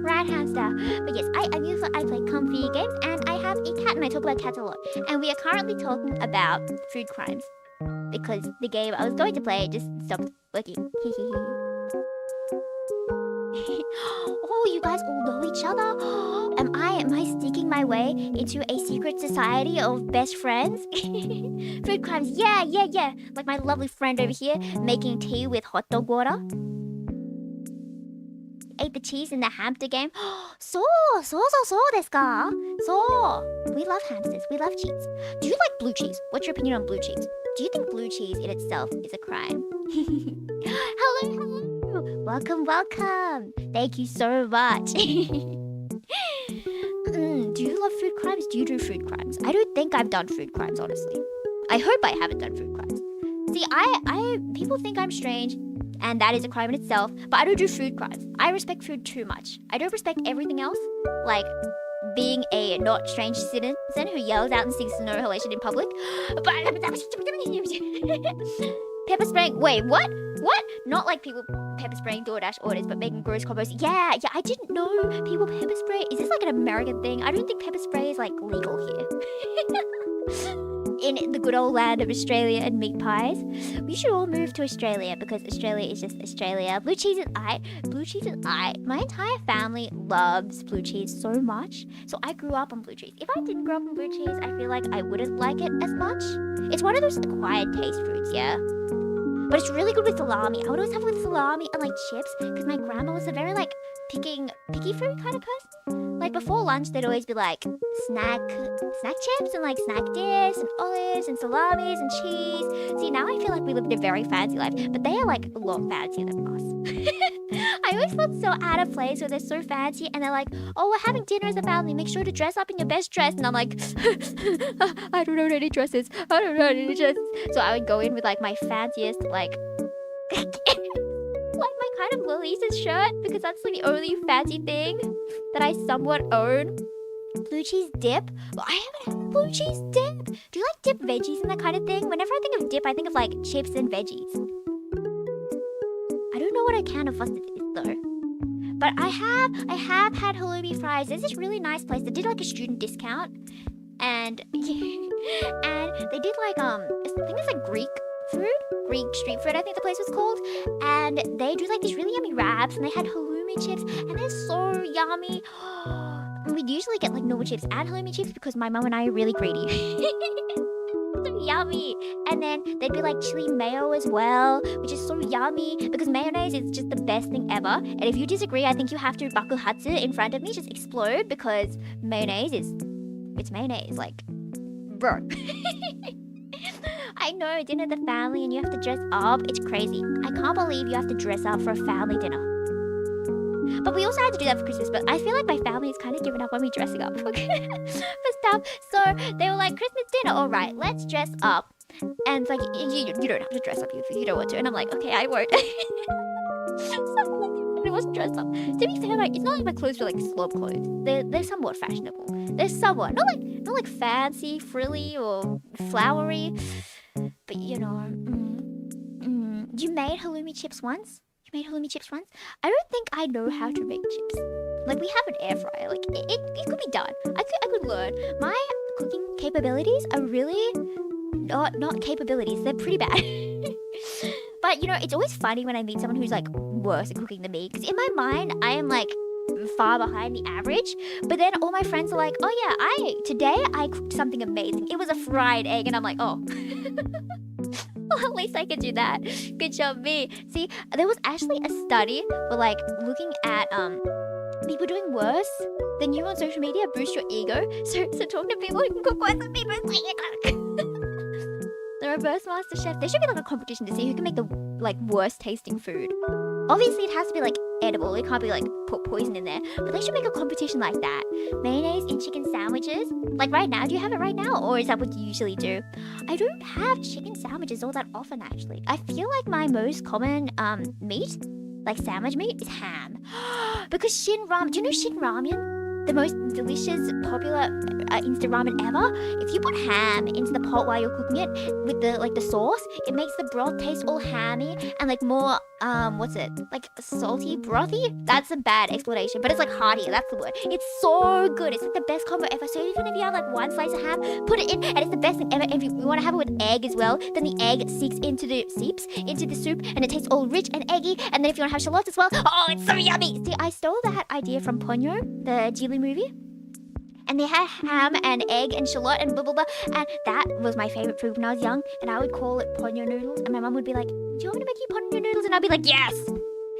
Rat hamster. But yes, I'm Yufu. I play comfy games, and I have a cat, and I talk about cats a lot. And we are currently talking about food crimes because the game I was going to play just stopped working. Oh, you guys all know each other? Am I sneaking my way into a secret society of best friends? Food crimes, yeah. Like my lovely friend over here making tea with hot dog water. Ate the cheese in the hamster game. So desu ka? So, we love hamsters. We love cheese. Do you like blue cheese? What's your opinion on blue cheese? Do you think blue cheese in itself is a crime? Hello. Welcome. Thank you so much. Do you love food crimes? Do you do food crimes? I don't think I've done food crimes, honestly. I hope I haven't done food crimes. See, people think I'm strange, and that is a crime in itself, but I don't do food crimes. I respect food too much. I don't respect everything else, like being a not strange citizen who yells out and sings no relation in public. Pepper spraying. Wait, what? What? Not like people pepper spraying DoorDash orders, but making gross combos. Yeah, I didn't know people pepper spray. Is this like an American thing? I don't think pepper spray is like legal here. In the good old land of Australia and meat pies. We should all move to Australia because Australia is just Australia. Blue cheese is aight. Blue cheese is aight. My entire family loves blue cheese so much. So I grew up on blue cheese. If I didn't grow up on blue cheese, I feel like I wouldn't like it as much. It's one of those acquired taste foods, yeah? But it's really good with salami. I would always have it with salami and like chips because my grandma was a very like picky food kind of person. Like before lunch, they'd always be like snack chips and like snack dips and olives and salamis and cheese. See, now I feel like we live in a very fancy life, but they are like a lot fancier than us. I always felt so out of place where they're so fancy and they're like, oh, we're having dinner as a family. Make sure to dress up in your best dress. And I'm like, I don't know any dresses. I don't know any dresses. So I would go in with like my fanciest like my kind of Lisa's shirt because that's like the only fancy thing that I somewhat own. Blue cheese dip? Well, I haven't had blue cheese dip. Do you like dip veggies and that kind of thing? Whenever I think of dip, I think of like chips and veggies. I don't know what a can of mustard is though. But I have had halloumi fries. There's this really nice place that did like a student discount. And and they did like I think it's like Greek street food, I think the place was called. And they do like these really yummy wraps and they had halloumi chips and they're so yummy. We'd usually get like normal chips and halloumi chips because my mum and I are really greedy. So yummy. And then there'd be like chili mayo as well, which is so yummy because mayonnaise is just the best thing ever. And if you disagree, I think you have to bakuhatsu in front of me, just explode because it's mayonnaise, like, bro. I know, dinner at the family and you have to dress up. It's crazy. I can't believe you have to dress up for a family dinner. But we also had to do that for Christmas. But I feel like my family has kind of given up on me dressing up for stuff. So they were like, Christmas dinner, all right, let's dress up. And it's like, you don't have to dress up if you don't want to. And I'm like, okay, I won't. So I wasn't dressed up. To be fair, like, it's not like my clothes were like slob clothes. They're somewhat fashionable. They're somewhat not like fancy, frilly, or flowery. But you know, you made halloumi chips once? You made halloumi chips once? I don't think I know how to make chips. Like, we have an air fryer. Like, it could be done. I could learn. My cooking capabilities are really not capabilities. They're pretty bad. But, you know, it's always funny when I meet someone who's, like, worse at cooking than me. Because in my mind, I am, like, far behind the average. But then all my friends are like, oh, yeah, today I cooked something amazing. It was a fried egg. And I'm like, oh. Well, at least I can do that. Good job, me. See, there was actually a study where, like, looking at people doing worse than you on social media boost your ego. So talking to people who can cook worse than me boosts my ego. The reverse master chef. There should be like a competition to see who can make the like worst tasting food. Obviously, it has to be like edible. It can't be like put poison in there. But they should make a competition like that. Mayonnaise in chicken sandwiches. Like right now, do you have it right now, or is that what you usually do? I don't have chicken sandwiches all that often actually. I feel like my most common meat, like sandwich meat, is ham. Because Shin Ramen. Do you know Shin Ramen? The most delicious, popular instant ramen ever. If you put ham into the pot while you're cooking it with the sauce, it makes the broth taste all hammy and like more like salty, brothy. That's a bad explanation, but it's like heartier. That's the word. It's so good. It's like the best combo ever. So even if you have like one slice of ham, put it in, and it's the best thing ever. And if you want to have it with egg as well, then the egg seeps into the soup, and it tastes all rich and eggy. And then if you want to have shallots as well, oh, it's so yummy. See, I stole that idea from Ponyo, the Ghibli movie. And they had ham and egg and shallot and blah blah blah. And that was my favorite food when I was young. And I would call it ponyo noodles. And my mum would be like, do you want me to make you ponyo noodles? And I'd be like, yes!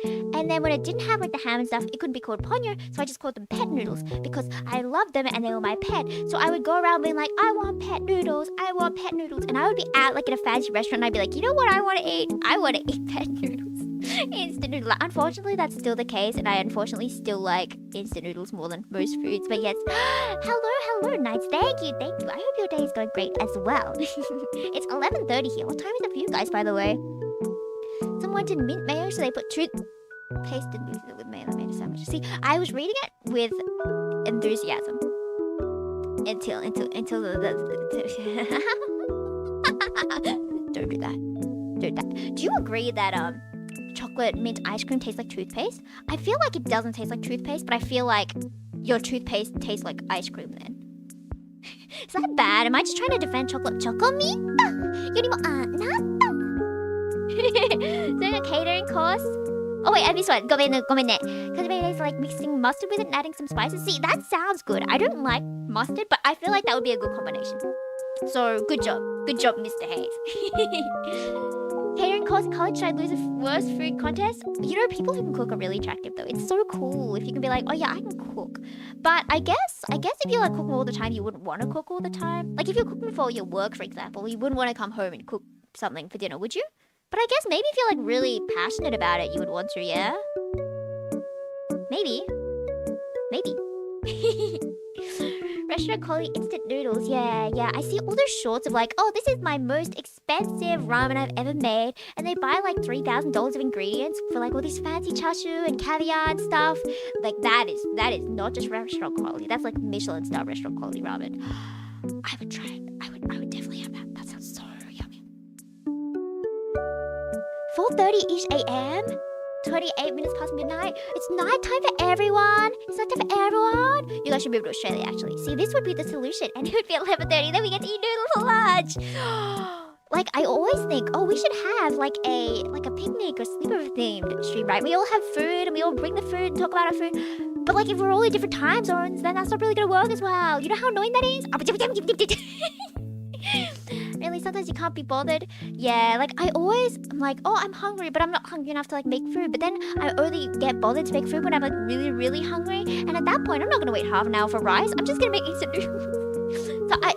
And then when it didn't have like the ham and stuff, it couldn't be called ponyo. So I just called them pet noodles because I loved them and they were my pet. So I would go around being like, I want pet noodles. I want pet noodles. And I would be at like in a fancy restaurant and I'd be like, you know what I want to eat? I want to eat pet noodles. Instant noodle. Unfortunately, that's still the case, and I unfortunately still like instant noodles more than most foods. But yes, hello, Knights. Thank you. I hope your day is going great as well. It's 11:30 here. What time is it for you guys, by the way? Someone did mint mayo, so they put toothpaste and mixed it with mayo and made a sandwich. See, I was reading it with enthusiasm until don't do that. Do you agree that chocolate mint ice cream tastes like toothpaste. I feel like it doesn't taste like toothpaste, but I feel like your toothpaste tastes like ice cream then. Is that bad? Am I just trying to defend chocolate? Chocolate? Is there a catering course? Oh wait, I missed one. Go in there. Because mayonnaise like mixing mustard with it and adding some spices. See, that sounds good. I don't like mustard, but I feel like that would be a good combination. So good job, Mr. Hayes. Catering course in college, should I lose a worst food contest? You know, people who can cook are really attractive though. It's so cool if you can be like, oh yeah, I can cook. But I guess if you're like cooking all the time, you wouldn't want to cook all the time. Like if you're cooking for your work, for example, you wouldn't want to come home and cook something for dinner, would you? But I guess maybe if you're like really passionate about it, you would want to, yeah? Maybe. Restaurant quality instant noodles, yeah. I see all those shorts of like, oh, this is my most expensive ramen I've ever made. And they buy like $3,000 of ingredients for like all this fancy chashu and caviar and stuff. Like that is not just restaurant quality. That's like Michelin star restaurant quality ramen. I would try it. I would definitely have that. That sounds so yummy. 4:30-ish a.m. 28 minutes past midnight. It's nighttime for everyone. It's nighttime for everyone. You guys should move to Australia, actually. See, this would be the solution. And it would be 11:30. Then we get to eat noodles for lunch. Like, I always think, oh, we should have like a picnic or sleepover themed stream, right? We all have food and we all bring the food and talk about our food. But like, if we're all in different time zones, then that's not really gonna work as well. You know how annoying that is? Really, sometimes you can't be bothered. Yeah, like I'm like, oh, I'm hungry, but I'm not hungry enough to like make food. But then I only get bothered to make food when I'm like really, really hungry. And at that point, I'm not gonna wait half an hour for rice. I'm just gonna make instant noodles.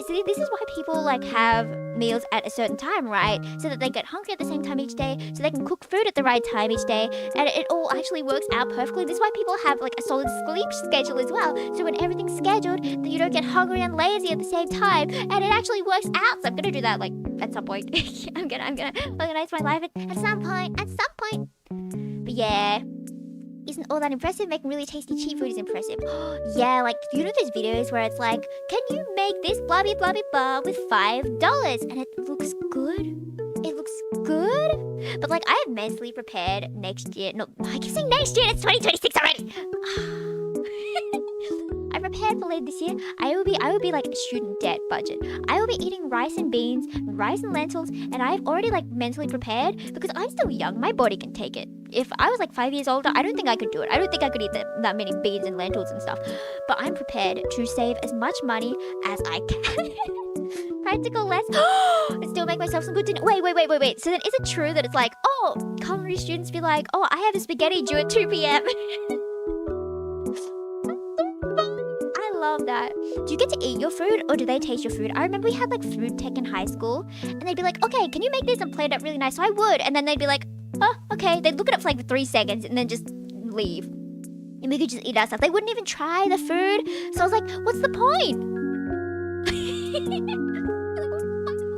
So this is why people like have meals at a certain time, right? So that they get hungry at the same time each day, so they can cook food at the right time each day, and it all actually works out perfectly. This is why people have like a solid sleep schedule as well. So when everything's scheduled, then you don't get hungry and lazy at the same time, and it actually works out. So I'm gonna do that like at some point. I'm gonna organize my life at some point. But yeah. Isn't all that impressive? Making really tasty cheap food is impressive. Yeah, like, you know those videos where it's like, can you make this blah blah blah blah with $5? And it looks good. But like, I have mentally prepared next year. No, I keep saying next year. It's 2026 already. I prepared for later this year. I will be like a student debt budget. I will be eating rice and beans, rice and lentils, and I've already like mentally prepared because I'm still young. My body can take it. If I was like 5 years older, I don't think I could do it. I don't think I could eat that many beans and lentils and stuff. But I'm prepared to save as much money as I can. Practical less. And still make myself some good dinner. Wait. So then is it true that it's like, oh, culinary students be like, oh, I have a spaghetti due at 2 p.m. I love that. Do you get to eat your food or do they taste your food? I remember we had like food tech in high school and they'd be like, okay, can you make this and play it up really nice? So I would. And then they'd be like, oh, okay. They'd look it up for like 3 seconds and then just leave. And we could just eat our stuff. They wouldn't even try the food. So I was like, what's the point?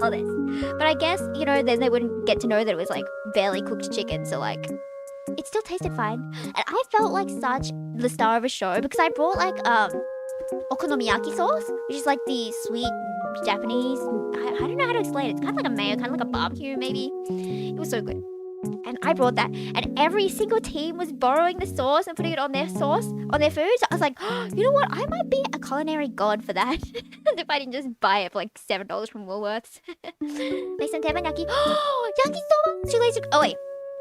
All this. But I guess, you know, then they wouldn't get to know that it was like barely cooked chicken. So like, it still tasted fine. And I felt like such the star of a show because I brought like okonomiyaki sauce, which is like the sweet Japanese. I don't know how to explain it. It's kind of like a mayo, kind of like a barbecue maybe. It was so good. And I brought that, and every single team was borrowing the sauce and putting it on their sauce, on their food. So I was like, oh, you know what? I might be a culinary god for that. If I didn't just buy it for like $7 from Woolworths. Make some teppanyaki. Oh, yakisoba! Oh wait.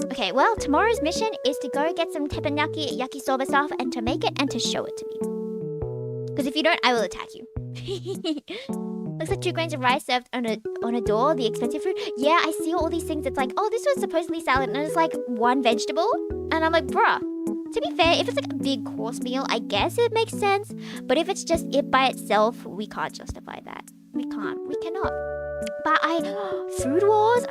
Okay, well, tomorrow's mission is to go get some teppanyaki yakisoba stuff and to make it and to show it to me. Because if you don't, I will attack you. Looks like 2 grains of rice served on a door, the expensive food. Yeah, I see all these things. It's like, oh, this was supposedly salad, and it's like 1 vegetable. And I'm like, bruh. To be fair, if it's like a big course meal, I guess it makes sense. But if it's just it by itself, we can't justify that. We cannot. But food wars,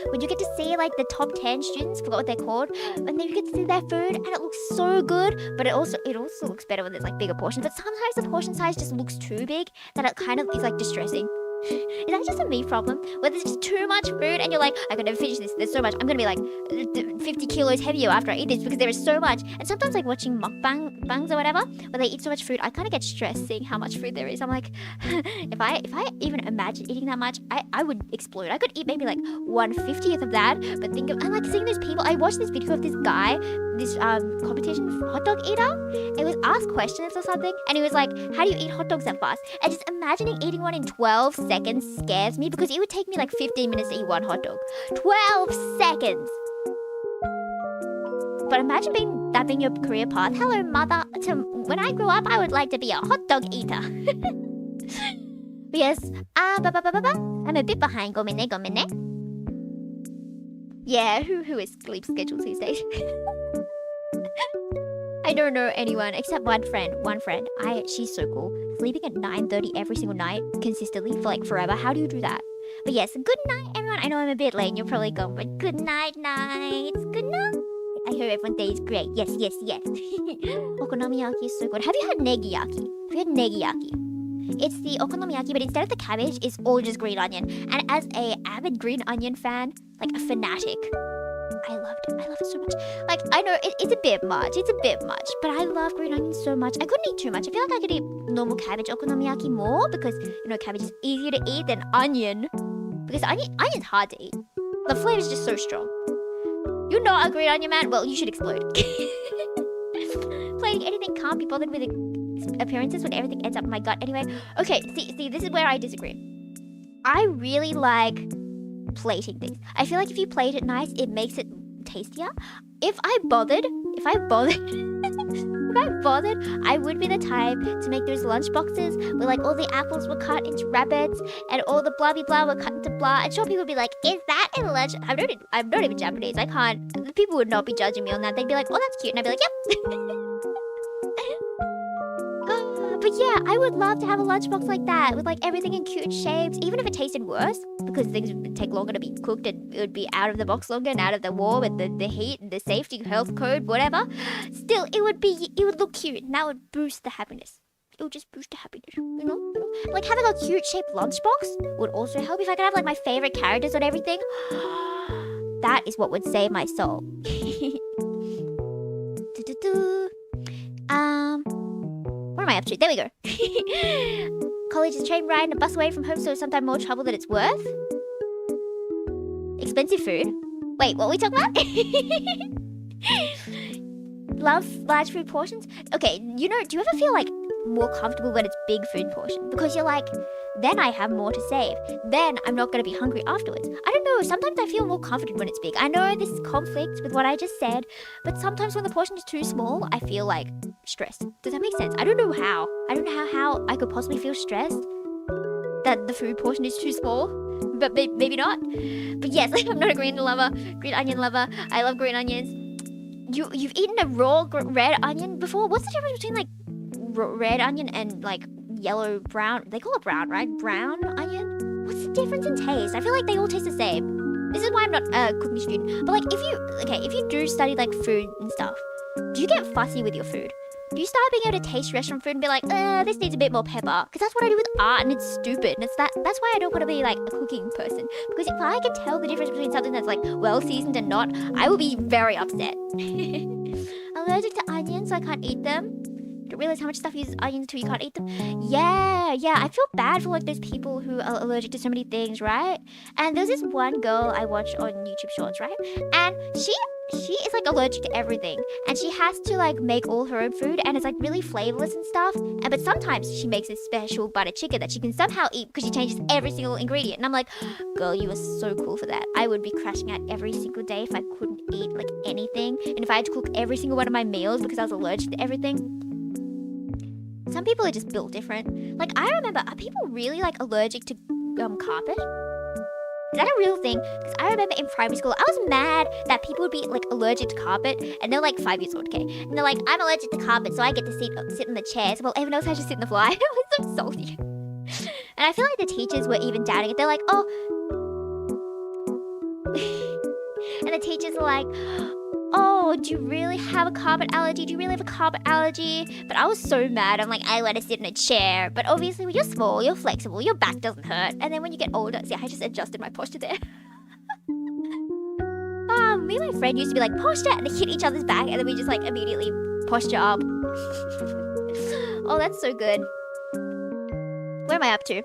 when you get to see like the top 10 students, forgot what they're called, and then you get to see their food and it looks so good, but it also looks better when there's like bigger portions. But sometimes the portion size just looks too big that it kind of is like distressing. Is that just a me problem? Where there's just too much food and you're like, I can never finish this. There's so much. I'm gonna be like 50 kilos heavier after I eat this because there is so much. And sometimes like watching mukbangs or whatever, where they eat so much food, I kind of get stressed seeing how much food there is. I'm like, if I even imagine eating that much, I would explode. I could eat maybe like 1/50th of that. But think of, I'm like seeing those people. I watched this video of this guy, this competition hot dog eater. It was asked questions or something, and he was like, how do you eat hot dogs that fast? And just imagining eating one in 12 seconds scares me because it would take me like 15 minutes to eat one hot dog. 12 seconds! But imagine that being your career path. Hello, mother. When I grow up, I would like to be a hot dog eater. But yes, I'm a bit behind. Go minute. Yeah, who is sleep scheduled these days? I don't know anyone except one friend. She's so cool. Sleeping at 9:30 every single night consistently for like forever. How do you do that? But yes, good night, everyone. I know I'm a bit late and you're probably gone, but good night, nights. Good night. I hope everyone's day is great. Yes. Okonomiyaki is so good. Have you had negiyaki? It's the okonomiyaki, but instead of the cabbage, it's all just green onion. And as a avid green onion fan, like a fanatic, I loved it. I love it so much. Like, I know it's a bit much, but I love green onions so much. I couldn't eat too much. I feel like I could eat normal cabbage okonomiyaki more because, you know, cabbage is easier to eat than onion. Because onion's hard to eat. The flavor is just so strong. You're not a green onion man? Well, you should explode. Plating anything, can't be bothered with appearances when everything ends up in my gut anyway. Okay, see, this is where I disagree. I really like plating things. I feel like if you plate it nice, it makes it tastier. If I bothered, I would be the type to make those lunch boxes where like all the apples were cut into rabbits and all the blah blah blah were cut into blah. And sure, people would be like, "Is that a lunch?" I'm not even Japanese. I can't. The people would not be judging me on that. They'd be like, "Oh, that's cute," and I'd be like, "Yep." But yeah, I would love to have a lunchbox like that with like everything in cute shapes, even if it tasted worse because things would take longer to be cooked and it would be out of the box longer and out of the war with the heat and the safety health code, whatever. Still, it would look cute and that would boost the happiness. It would just boost the happiness, you know? Like having a cute shaped lunchbox would also help if I could have like my favorite characters on everything. That is what would save my soul. What am I up to? There we go. College is a train ride and a bus away from home, so sometimes more trouble than it's worth. Expensive food. Wait, what are we talking about? Love large food portions. Okay, you know, do you ever feel like more comfortable when it's big food portion? Because you're like, then I have more to save. Then I'm not going to be hungry afterwards. I don't know, sometimes I feel more confident when it's big. I know this conflicts with what I just said, but sometimes when the portion is too small, I feel like stressed. Does that make sense? I don't know how. I don't know how I could possibly feel stressed that the food portion is too small, but maybe not. But yes, I'm not a green onion lover. I love green onions. You've eaten a raw red onion before? What's the difference between like red onion and like yellow brown? They call it brown, right? Brown onion? What's the difference in taste? I feel like they all taste the same. This is why I'm not a cooking student. But like if you do study like food and stuff, do you get fussy with your food? Do you start being able to taste restaurant food and be like, this needs a bit more pepper? Because that's what I do with art and it's stupid. And that's why I don't want to be like a cooking person. Because if I can tell the difference between something that's like well seasoned and not, I will be very upset. Allergic to onions, so I can't eat them. Don't realize how much stuff uses onions until you can't eat them. Yeah, I feel bad for like those people who are allergic to so many things, right? And there's this one girl I watch on YouTube Shorts, right? And she is like allergic to everything, and she has to like make all her own food, and it's like really flavorless and stuff. But sometimes she makes a special butter chicken that she can somehow eat because she changes every single ingredient. And I'm like, girl, you are so cool for that. I would be crashing out every single day if I couldn't eat like anything, and if I had to cook every single one of my meals because I was allergic to everything. Some people are just built different. Like I remember, are people really like allergic to carpet? Is that a real thing? Because I remember in primary school, I was mad that people would be like allergic to carpet, and they're like 5 years old, okay? And they're like, I'm allergic to carpet, so I get to sit in the chairs while everyone else has to sit in the floor. I was so salty. And I feel like the teachers were even doubting it. They're like, oh. And the teachers are like, oh, do you really have a carpet allergy? Do you really have a carpet allergy? But I was so mad. I'm like, I want to sit in a chair. But obviously, when you're small, you're flexible, your back doesn't hurt. And then when you get older, see, I just adjusted my posture there. Me and my friend used to be like, posture, and they hit each other's back, and then we just like immediately posture up. Oh, that's so good. Where am I up to?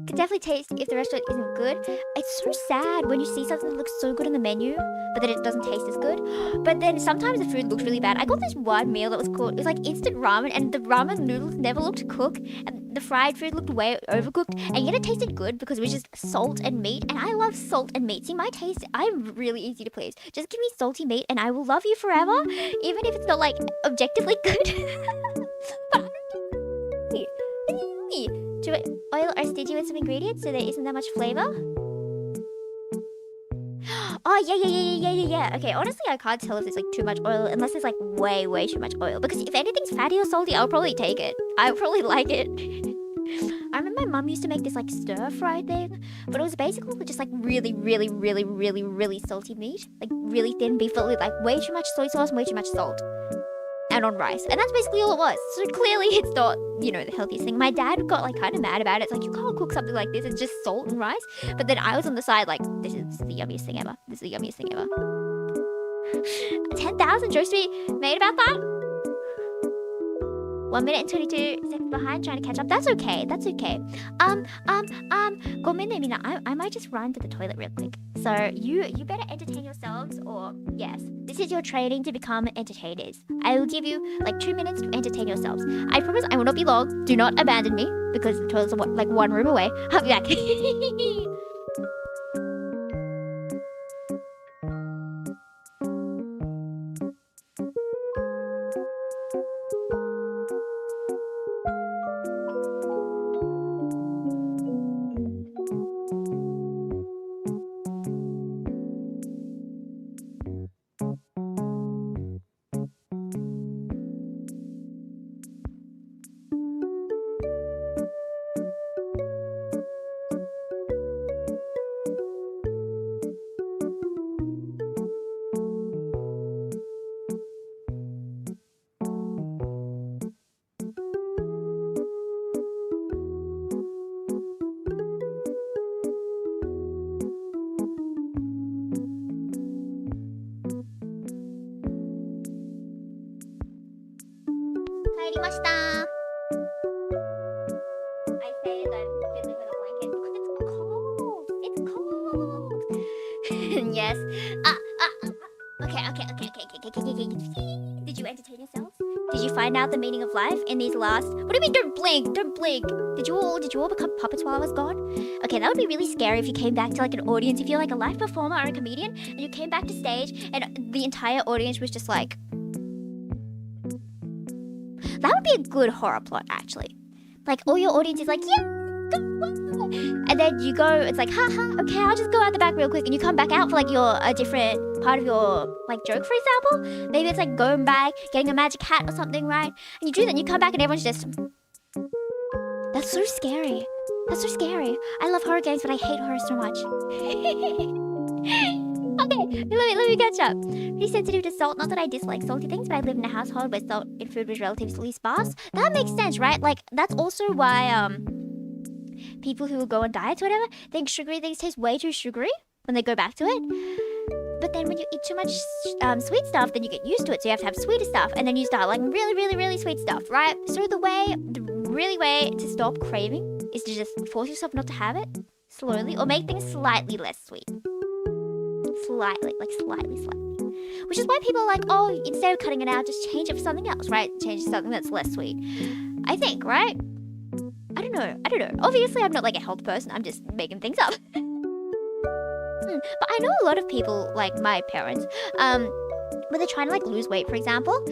Could definitely taste if the restaurant isn't good. It's so sad when you see something that looks so good on the menu, but then it doesn't taste as good. But then sometimes the food looks really bad. I got this one meal that was called, it was like instant ramen, and the ramen noodles never looked cooked, and the fried food looked way overcooked, and yet it tasted good because it was just salt and meat, and I love salt and meat. See, my taste, I'm really easy to please. Just give me salty meat and I will love you forever, even if it's not like objectively good. But do it oil or stingy with some ingredients so there isn't that much flavor? Oh, yeah. Okay, honestly, I can't tell if there's like too much oil unless there's like way too much oil. Because if anything's fatty or salty, I'll probably take it. I'll probably like it. I remember my mum used to make this like stir-fry thing, but it was basically just like really salty meat. Like really thin beef, but with like way too much soy sauce and way too much salt. And on rice. And that's basically all it was. So clearly it's not, you know, the healthiest thing. My dad got like kind of mad about it. It's like, you can't cook something like this. It's just salt and rice. But then I was on the side like, this is the yummiest thing ever. This is the yummiest thing ever. 10,000 jokes to be made about that? 1 minute and 22 seconds behind, trying to catch up. That's okay. That's okay. I might just run to the toilet real quick. So you better entertain yourselves, or yes, this is your training to become entertainers. I will give you like 2 minutes to entertain yourselves. I promise I will not be long. Do not abandon me because the toilets are like one room away. I'll be back. 帰りました。I say that I'm fiddling with a blanket because it's cold. It's cold. Yes. Okay. Did you entertain yourselves? Did you find out the meaning of life in these last... What do you mean don't blink? Don't blink. Did you all become puppets while I was gone? Okay, that would be really scary if you came back to like an audience. If you're like a live performer or a comedian and you came back to stage and the entire audience was just like... That would be a good horror plot, actually. Like, all your audience is like, yeah, good one. And then you go, it's like, haha, okay, I'll just go out the back real quick. And you come back out for, like, a different part of your, like, joke, for example. Maybe it's, like, going back, getting a magic hat or something, right? And you do that and you come back and everyone's just... That's so scary. That's so scary. I love horror games, but I hate horror so much. Okay, let me catch up. Pretty sensitive to salt. Not that I dislike salty things, but I live in a household where salt in food was relatively sparse. That makes sense, right? Like, that's also why people who go on diets or whatever think sugary things taste way too sugary when they go back to it. But then when you eat too much sweet stuff, then you get used to it. So you have to have sweeter stuff, and then you start like really sweet stuff, right? So the really way to stop craving is to just force yourself not to have it slowly, or make things slightly less sweet. Slightly. Which is why people are like, oh, instead of cutting it out, just change it for something else, right? Change it to something that's less sweet. I think, right? I don't know. Obviously, I'm not like a health person. I'm just making things up. But I know a lot of people, like my parents, when they're trying to like lose weight, for example,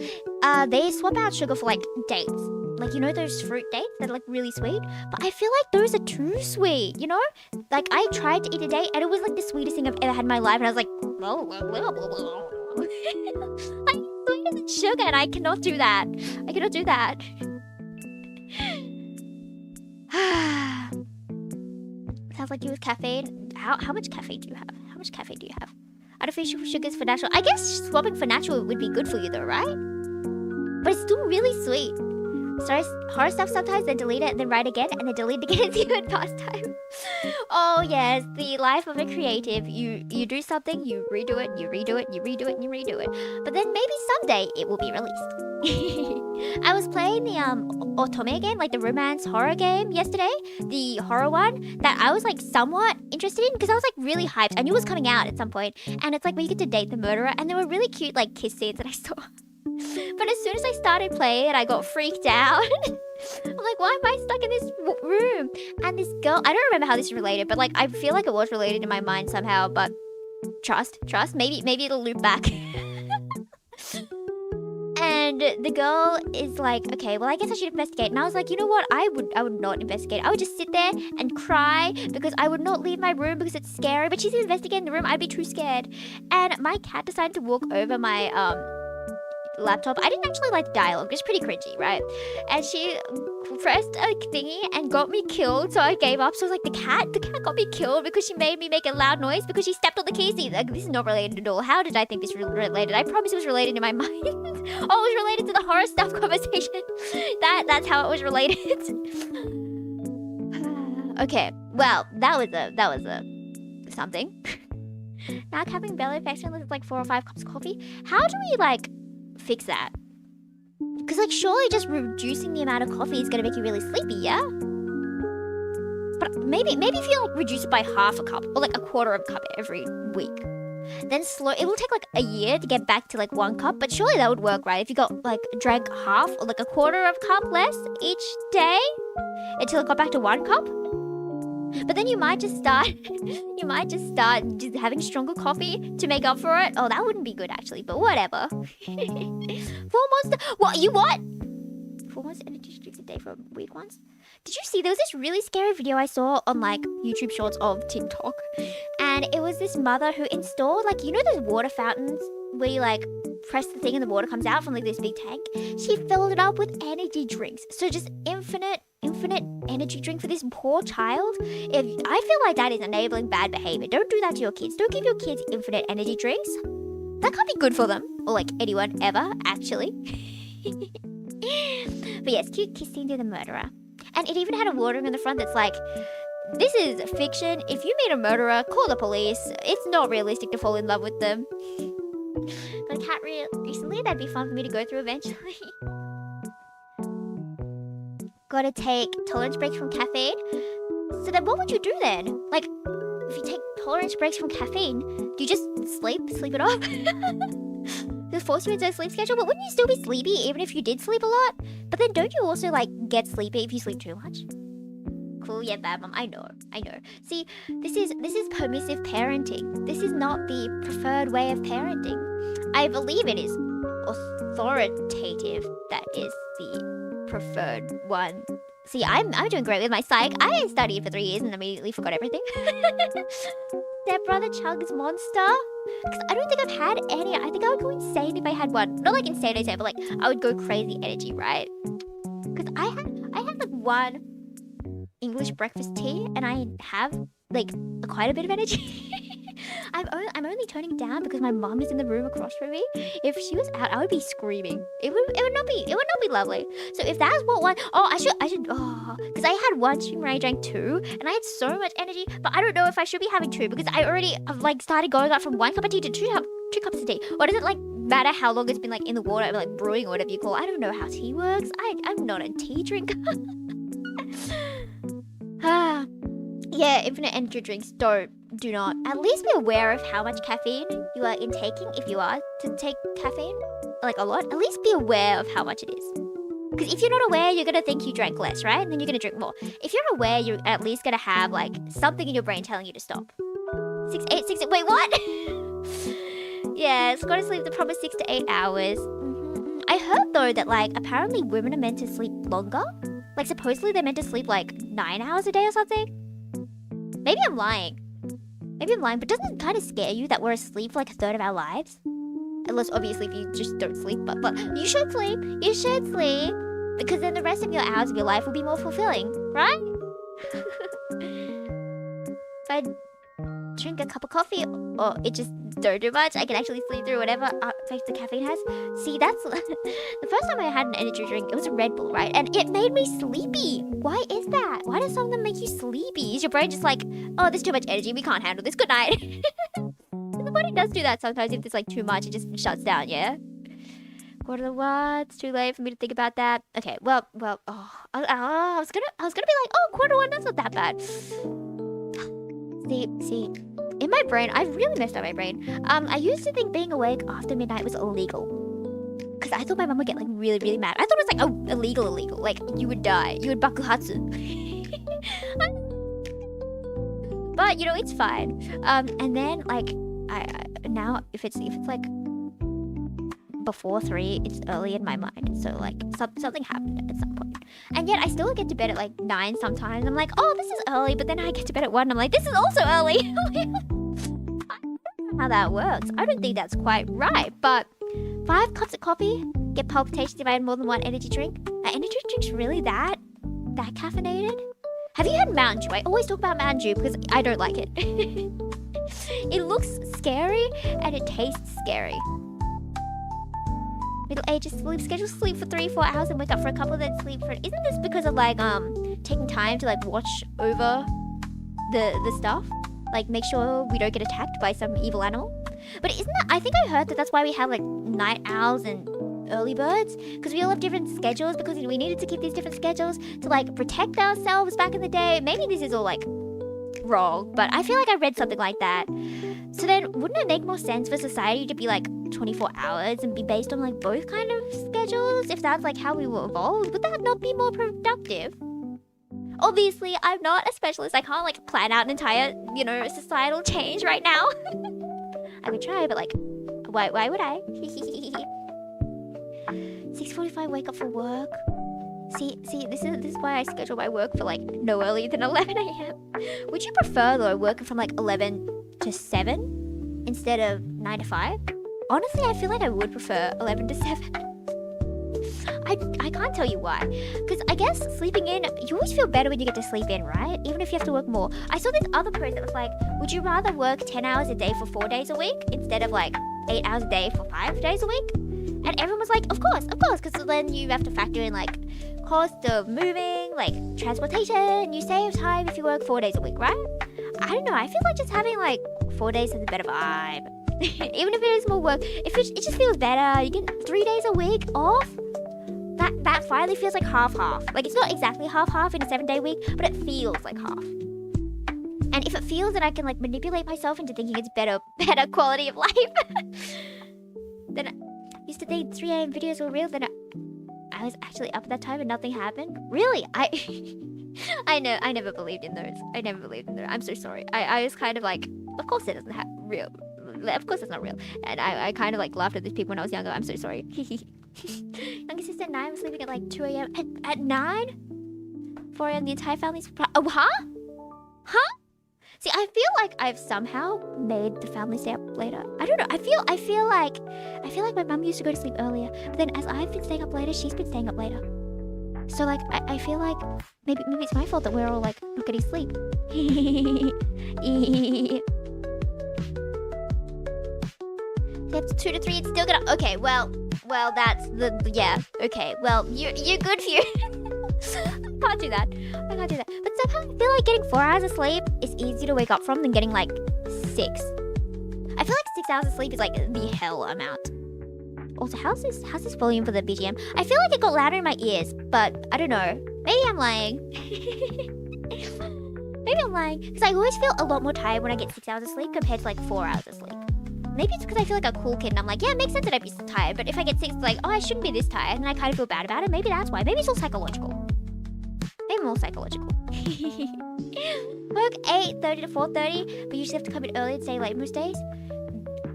they swap out sugar for like dates. Like, you know those fruit dates that are like really sweet? But I feel like those are too sweet, you know? Like, I tried to eat a date and it was like the sweetest thing I've ever had in my life. And I was like, like, sweet as sugar, and I cannot do that. Sounds like you with caffeine. How much caffeine do you have? I Artificial sugars for natural. I guess swapping for natural would be good for you though, right? But it's still really sweet. Start horror stuff sometimes, then delete it, and then write again, and then delete it again. It's even pastime. Oh yes, the life of a creative. You do something, you redo it, you redo it, you redo it, and you redo it. But then maybe someday it will be released. I was playing the Otome game, like the romance horror game yesterday, the horror one that I was like somewhat interested in because I was like really hyped. I knew it was coming out at some point, and it's like where you get to date the murderer, and there were really cute like kiss scenes that I saw. But as soon as I started playing it, I got freaked out. I'm like, why am I stuck in this room? And this girl, I don't remember how this is related, but like I feel like it was related in my mind somehow. But trust, maybe it'll loop back. And the girl is like, okay, well I guess I should investigate. And I was like, you know what? I would not investigate. I would just sit there and cry because I would not leave my room because it's scary. But she's investigating the room. I'd be too scared. And my cat decided to walk over my laptop. I didn't actually like the dialogue. It's pretty cringy, right? And she pressed a thingy and got me killed, so I gave up. So I was like, the cat got me killed because she made me make a loud noise because she stepped on the key seat. Like, this is not related at all. How did I think this was related? I promise it was related in my mind. Oh, it was related to the horror stuff conversation. That's how it was related. Okay, well, that was a something. Now having belly affection with like 4 or 5 cups of coffee. How do we like fix that? Because like surely just reducing the amount of coffee is gonna make you really sleepy, yeah? But maybe if you like reduce it by half a cup or like a quarter of a cup every week, then it will take like a year to get back to like 1 cup. But surely that would work, right? If you got like drank half or like a quarter of a cup less each day until it got back to 1 cup. But then you might just start just having stronger coffee to make up for it. Oh, that wouldn't be good actually, but whatever. 4 months. What? You what? 4 months energy drinks a day for a week once. Did you see? There was this really scary video I saw on like YouTube Shorts of TikTok, and it was this mother who installed like, you know those water fountains where you like press the thing and the water comes out from like this big tank. She filled it up with energy drinks. So just infinite energy drink for this poor child. I feel like that is enabling bad behavior. Don't do that to your kids. Don't give your kids infinite energy drinks. That can't be good for them, or like anyone ever, actually. But yes, cute kissing to the murderer. And it even had a warning on the front that's like, this is fiction. If you meet a murderer, call the police. It's not realistic to fall in love with them. Got a cat recently. That'd be fun for me to go through eventually. Gotta take tolerance breaks from caffeine. So then what would you do then? Like, if you take tolerance breaks from caffeine, do you just sleep it off? Just force you into a sleep schedule? But wouldn't you still be sleepy even if you did sleep a lot? But then don't you also like get sleepy if you sleep too much? Cool, yeah, bad mom. I know. See, this is permissive parenting. This is not the preferred way of parenting. I believe it is authoritative that is the preferred one. See, I'm doing great with my psych. I studied for 3 years and immediately forgot everything. Their brother Chug's monster. Because I don't think I've had any. I think I would go insane if I had one. Not like insane, but like I would go crazy energy, right? Because I had like one English breakfast tea and I have like quite a bit of energy. I'm only toning it down because my mom is in the room across from me. If she was out, I would be screaming. It would not be lovely. So if that's what one, I should because I had one stream where I drank 2 and I had so much energy, but I don't know if I should be having 2 because I already have like started going up from 1 cup of tea to 2 cups of tea. Or does it like matter how long it's been like in the water, like brewing or whatever you call it? I don't know how tea works. I'm not a tea drinker. Yeah, infinite energy drinks do not. At least be aware of how much caffeine you are intaking if you are to take caffeine, like a lot. At least be aware of how much it is. Because if you're not aware, you're going to think you drank less, right? And then you're going to drink more. If you're aware, you're at least going to have like something in your brain telling you to stop. 6, 8, 6, 8, wait, what? Yeah, it's got to sleep the proper 6 to 8 hours. I heard though that like apparently women are meant to sleep longer. Like supposedly they're meant to sleep like 9 hours a day or something. Maybe I'm lying, but doesn't it kind of scare you that we're asleep for like 1/3 of our lives? Unless obviously if you just don't sleep, but you should sleep. You should sleep. Because then the rest of your hours of your life will be more fulfilling, right? But drink a cup of coffee or it just don't do much, I can actually sleep through whatever effect the caffeine has. See, that's the first time I had an energy drink, it was a Red Bull, right? And it made me sleepy. Why is that? Why does some of them make you sleepy? Is your brain just like, oh, there's too much energy, we can't handle this, good night? The body does do that sometimes. If there's like too much, it just shuts down, yeah? What are the words? Too late for me to think about that. Okay, well, I was gonna be like, oh, quarter one, that's not that bad. See, in my brain, I've really messed up my brain. I used to think being awake after midnight was illegal. Because I thought my mum would get like really, really mad. I thought it was like, oh, illegal. Like, you would die. You would bakuhatsu. But, you know, it's fine. And then, like, now, if it's like before 3, it's early in my mind. So, like, something happened at some point. And yet, I still get to bed at, like, 9 sometimes. I'm like, oh, this is early. But then I get to bed at 1. And I'm like, this is also early. I don't know how that works. I don't think that's quite right. But 5 cups of coffee, get palpitations if I had more than 1 energy drink. Are energy drinks really that caffeinated? Have you had Mountain Dew? I always talk about Mountain Dew because I don't like it. It looks scary and it tastes scary. Middle ages sleep schedule, sleep for 3-4 hours and wake up for a couple, then sleep for. Isn't this because of like taking time to like watch over the stuff? Like make sure we don't get attacked by some evil animal? But isn't that, I think I heard that that's why we have like night owls and early birds, because we all have different schedules, because we needed to keep these different schedules to like protect ourselves back in the day. Maybe this is all like wrong, but I feel like I read something like that. So then wouldn't it make more sense for society to be like 24 hours and be based on like both kind of schedules? If that's like how we were evolved, would that not be more productive? Obviously, I'm not a specialist. I can't like plan out an entire, you know, societal change right now. I could try, but like, why would I? 6:45 wake up for work. See, this is why I schedule my work for like no earlier than 11 a.m. Would you prefer though working from like 11 to 7 instead of 9 to 5? Honestly, I feel like I would prefer 11 to 7. I can't tell you why. Because I guess sleeping in, you always feel better when you get to sleep in, right? Even if you have to work more. I saw this other post that was like, would you rather work 10 hours a day for 4 days a week instead of like 8 hours a day for 5 days a week? And everyone was like, of course, because then you have to factor in like cost of moving, like transportation. You save time if you work 4 days a week, right? I don't know. I feel like just having like 4 days has a better vibe. Even if it is more work, it just feels better. You get 3 days a week off. That finally feels like half-half. Like it's not exactly half-half in a 7-day week, but it feels like half. And if it feels that I can like manipulate myself into thinking it's better quality of life, then I used to think 3 a.m. videos were real. Then I was actually up at that time and nothing happened. Really, I never believed in those. I'm so sorry. I was kind of like, of course it doesn't have real. Of course it's not real. And I kind of like laughed at these people when I was younger. I'm so sorry. Younger sister at 9 was sleeping at like 2 a.m. At 9? 4 a.m. the entire family's... Oh, huh? See, I feel like I've somehow made the family stay up later. I don't know. I feel like my mum used to go to sleep earlier, but then as I've been staying up later, she's been staying up later. So like I feel like maybe it's my fault that we're all like not getting sleep. That's 2 to 3. It's still gonna. Okay, well, that's yeah. Okay, well, you're good for you. I can't do that. But somehow I feel like getting 4 hours of sleep is easier to wake up from than getting like 6. I feel like 6 hours of sleep is like the hell amount. Also, how's this volume for the BGM? I feel like it got louder in my ears, but I don't know. Maybe I'm lying. Because I always feel a lot more tired when I get 6 hours of sleep compared to like 4 hours of sleep. Maybe it's because I feel like a cool kid and I'm like, yeah, it makes sense that I'd be so tired. But if I get 6, it's like, oh, I shouldn't be this tired. And I kind of feel bad about it. Maybe that's why. Maybe it's all psychological. Maybe more psychological. Work 8:30 to 4:30, but usually have to come in early and stay late most days.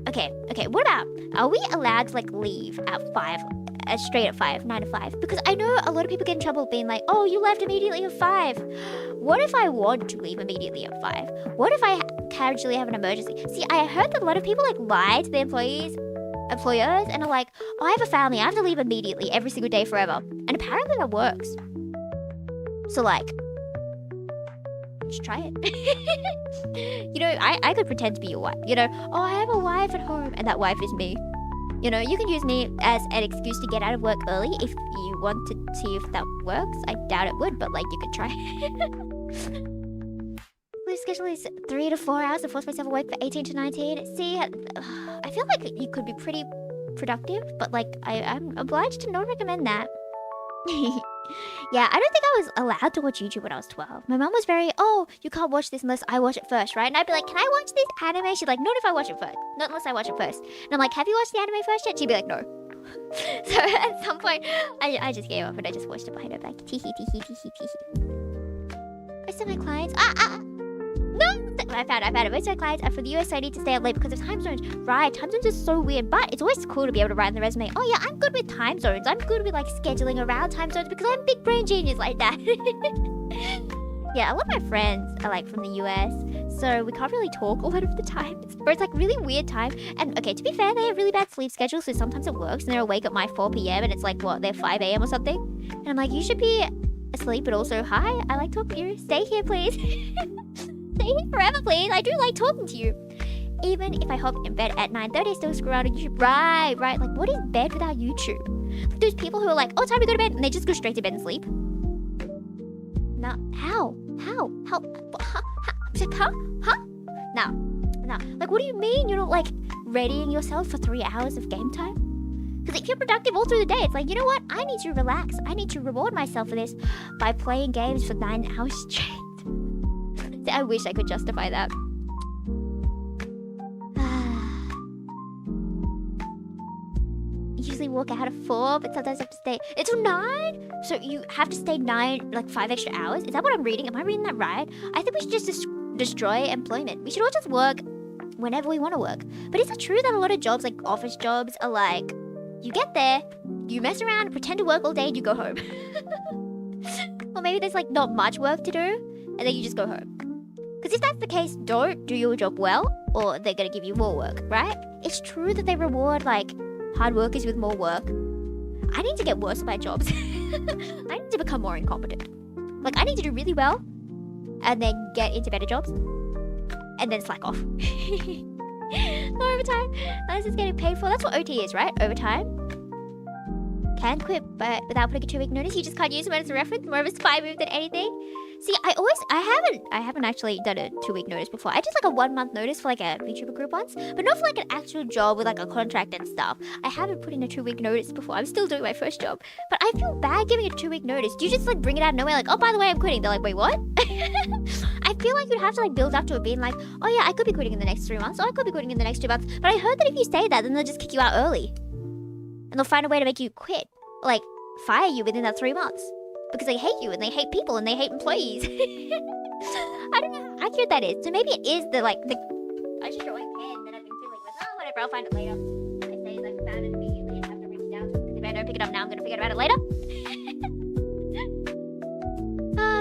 Okay, what about, are we allowed to like leave at 5, straight at 5, 9 to 5? Because I know a lot of people get in trouble being like, oh, you left immediately at 5. What if I want to leave immediately at 5? What if I casually have an emergency? See, I heard that a lot of people like lie to their employers and are like, oh, I have a family, I have to leave immediately every single day forever. And apparently that works. So like, just try it. You know, I could pretend to be your wife. You know, oh, I have a wife at home, and that wife is me. You know, you can use me as an excuse to get out of work early if you want to see if that works. I doubt it would, but like you could try. Sleep schedule is 3 to 4 hours to force myself awake for 18 to 19. See, I feel like you could be pretty productive, but like I'm obliged to not recommend that. Yeah, I don't think I was allowed to watch YouTube when I was 12. My mum was very, oh, you can't watch this unless I watch it first, right? And I'd be like, can I watch this anime? She'd like, not if I watch it first. Not unless I watch it first. And I'm like, have you watched the anime first yet? She'd be like, no. So at some point, I just gave up and I just watched it behind her back. Teehee, teehee, teehee, teehee. Most of my clients... No! I found it. Most of my clients are from the US, so I need to stay up late because of time zones. Right, time zones are so weird, but it's always cool to be able to write in the resume, oh yeah, I'm good with time zones. I'm good with like scheduling around time zones because I'm a big brain genius like that. Yeah, a lot of my friends are like from the US, so we can't really talk a lot of the time. Or it's like really weird time. And okay, to be fair, they have really bad sleep schedules, so sometimes it works and they're awake at my 4 p.m. and it's like, what, they're 5 a.m. or something? And I'm like, you should be asleep, but also, hi, I like talking to you. Stay here, please. Stay here forever, please. I do like talking to you. Even if I hop in bed at 9:30, I still screw out on YouTube. Right. Like, what is bed without YouTube? Like, those people who are like, oh, time to go to bed, and they just go straight to bed and sleep. No, how? Huh? No. Like, what do you mean you're not, like, readying yourself for 3 hours of game time? Because if you're productive all through the day, it's like, you know what? I need to relax. I need to reward myself for this by playing games for 9 hours straight. I wish I could justify that. Usually walk out at 4, but sometimes I have to stay until 9. So you have to stay 9, like 5 extra hours. Is that what I'm reading? Am I reading that right? I think we should just destroy employment. We should all just work whenever we want to work. But is it true that a lot of jobs, like office jobs, are like, you get there, you mess around, pretend to work all day, and you go home? Or maybe there's like not much work to do, and then you just go home. Because if that's the case, don't do your job well, or they're going to give you more work, right? It's true that they reward, like, hard workers with more work. I need to get worse at my jobs. I need to become more incompetent. Like, I need to do really well, and then get into better jobs, and then slack off. No overtime, unless it's getting paid for. That's what OT is, right? Overtime. Can quit, but without putting a 2-week notice, you just can't use it when it's a reference. More of a spy move than anything. See, I haven't actually done a 2-week notice before. I did like a 1-month notice for like a VTuber group once, but not for like an actual job with like a contract and stuff. I haven't put in a 2-week notice before. I'm still doing my first job, but I feel bad giving a 2-week notice. Do you just like bring it out of nowhere, like, oh, by the way, I'm quitting? They're like, wait, what? I feel like you'd have to like build up to it being like, oh yeah, I could be quitting in the next 3 months, or I could be quitting in the next 2 months. But I heard that if you say that, then they'll just kick you out early. And they'll find a way to make you quit. Or, like, fire you within that 3 months. Because they hate you, and they hate people, and they hate employees. I don't know how accurate that is. So maybe it is the, like, the... I should show my pen that I've been feeling with. Oh, whatever, I'll find it later. I say like found it immediately and have to reach it down. Because if I don't pick it up now, I'm going to forget about it later.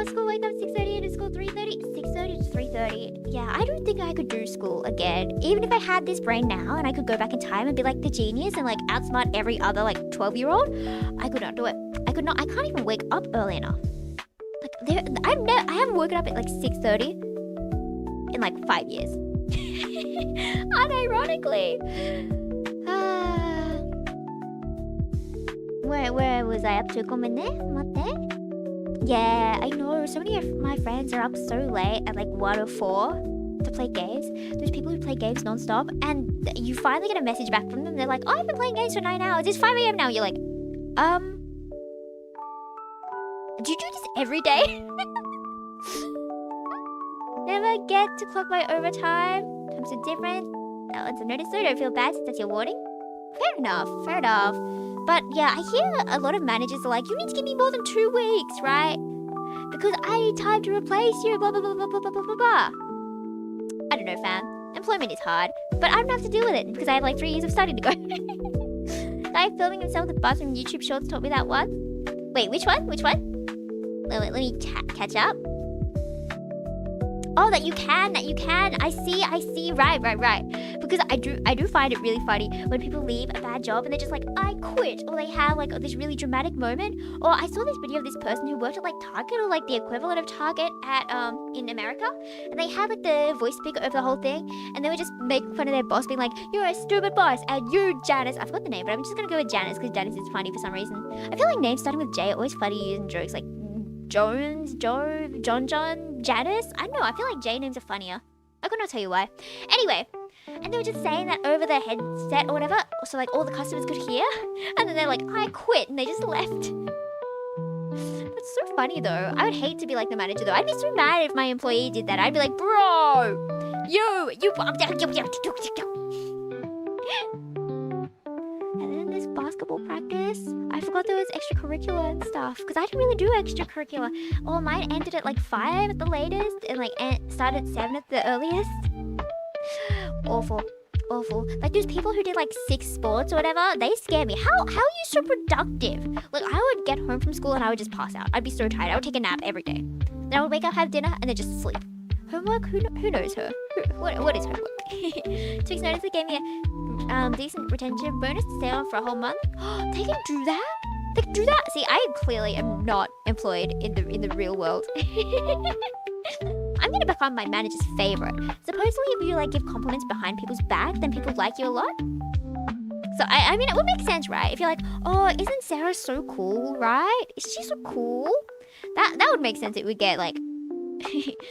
School wake up 6:30 and to school 3:30. 6:30 to 3:30. Yeah, I don't think I could do school again. Even if I had this brain now and I could go back in time and be like the genius and like outsmart every other like 12-year-old, I could not do it. I can't even wake up early enough. Like I haven't woken up at like 6:30 in like 5 years. Unironically. Where was I up to? Yeah, I know. So many of my friends are up so late at like 1 or 4 to play games. There's people who play games non-stop, and you finally get a message back from them. They're like, oh, I've been playing games for 9 hours. It's 5 a.m. now. You're like, do you do this every day? Never get to clock my overtime. Times are different. That one's a notice, so don't feel bad since that's your warning. Fair enough. But yeah, I hear a lot of managers are like, you need to give me more than 2 weeks, right? Because I need time to replace you, blah, blah, blah, blah, blah, blah, blah, blah. I don't know, fam. Employment is hard, but I don't have to deal with it because I have like 3 years of study to go. The guy filming himself with the bus from YouTube Shorts taught me that one. Wait, which one? Let me catch up. Oh, that you can. I see. Right. Because I do find it really funny when people leave a bad job and they're just like, I quit, or they have like this really dramatic moment. Or I saw this video of this person who worked at like Target, or like the equivalent of Target at in America, and they had like the voice speaker over the whole thing, and they were just making fun of their boss, being like, you're a stupid boss, and you, Janice. I forgot the name, but I'm just gonna go with Janice because Janice is funny for some reason. I feel like names starting with J are always funny using jokes, like Jones, Joe, John, Janice. I don't know, I feel like J names are funnier. I could not tell you why. Anyway, and they were just saying that over their headset or whatever, so like all the customers could hear, and then they're like, I quit, and they just left. That's so funny though. I would hate to be like the manager though. I'd be so mad if my employee did that. I'd be like, bro, you. And then this basketball practice, I forgot there was extracurricular and stuff, because I didn't really do extracurricular. Well, mine ended at like 5 at the latest, and like started at 7 at the earliest. Awful. Like those people who did like 6 sports or whatever, they scare me. How are you so productive? Like I would get home from school and I would just pass out. I'd be so tired. I would take a nap every day. Then I would wake up, have dinner, and then just sleep. Homework? Who knows her? What is homework? 2 weeks notice, they gave me a decent retention bonus to stay on for a whole month. They can do that? They can do that? See, I clearly am not employed in the real world. I'm gonna become my manager's favorite. Supposedly, if you like give compliments behind people's back, then people like you a lot. So I mean, it would make sense, right? If you're like, oh, isn't Sarah so cool, right? Is she so cool? That would make sense. It would get like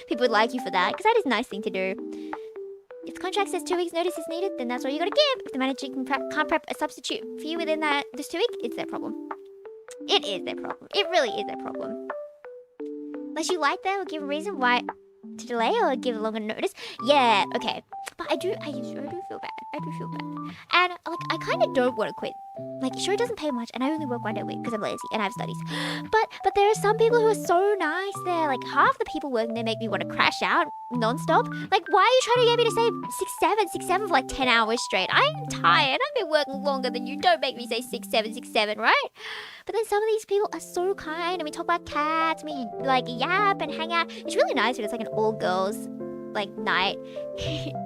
people would like you for that, because that is a nice thing to do. If the contract says 2 weeks notice is needed, then that's all you gotta give. If the manager can't prep a substitute for you within those 2 weeks, it's their problem. It is their problem. It really is their problem. Unless you like them or give a reason why to delay or give a longer notice. Yeah, okay. But I do feel bad. And like I kind of don't want to quit. Like sure, it doesn't pay much, and I only work 1 day a week because I'm lazy and I have studies. But there are some people who are so nice there. Like half the people working there make me want to crash out non-stop. Like why are you trying to get me to say 6 7 for like 10 hours straight? I'm tired. I've been working longer than you. Don't make me say 6 7, right? But then some of these people are so kind, and we talk about cats, and we like yap and hang out. It's really nice when it's like an all girls like night.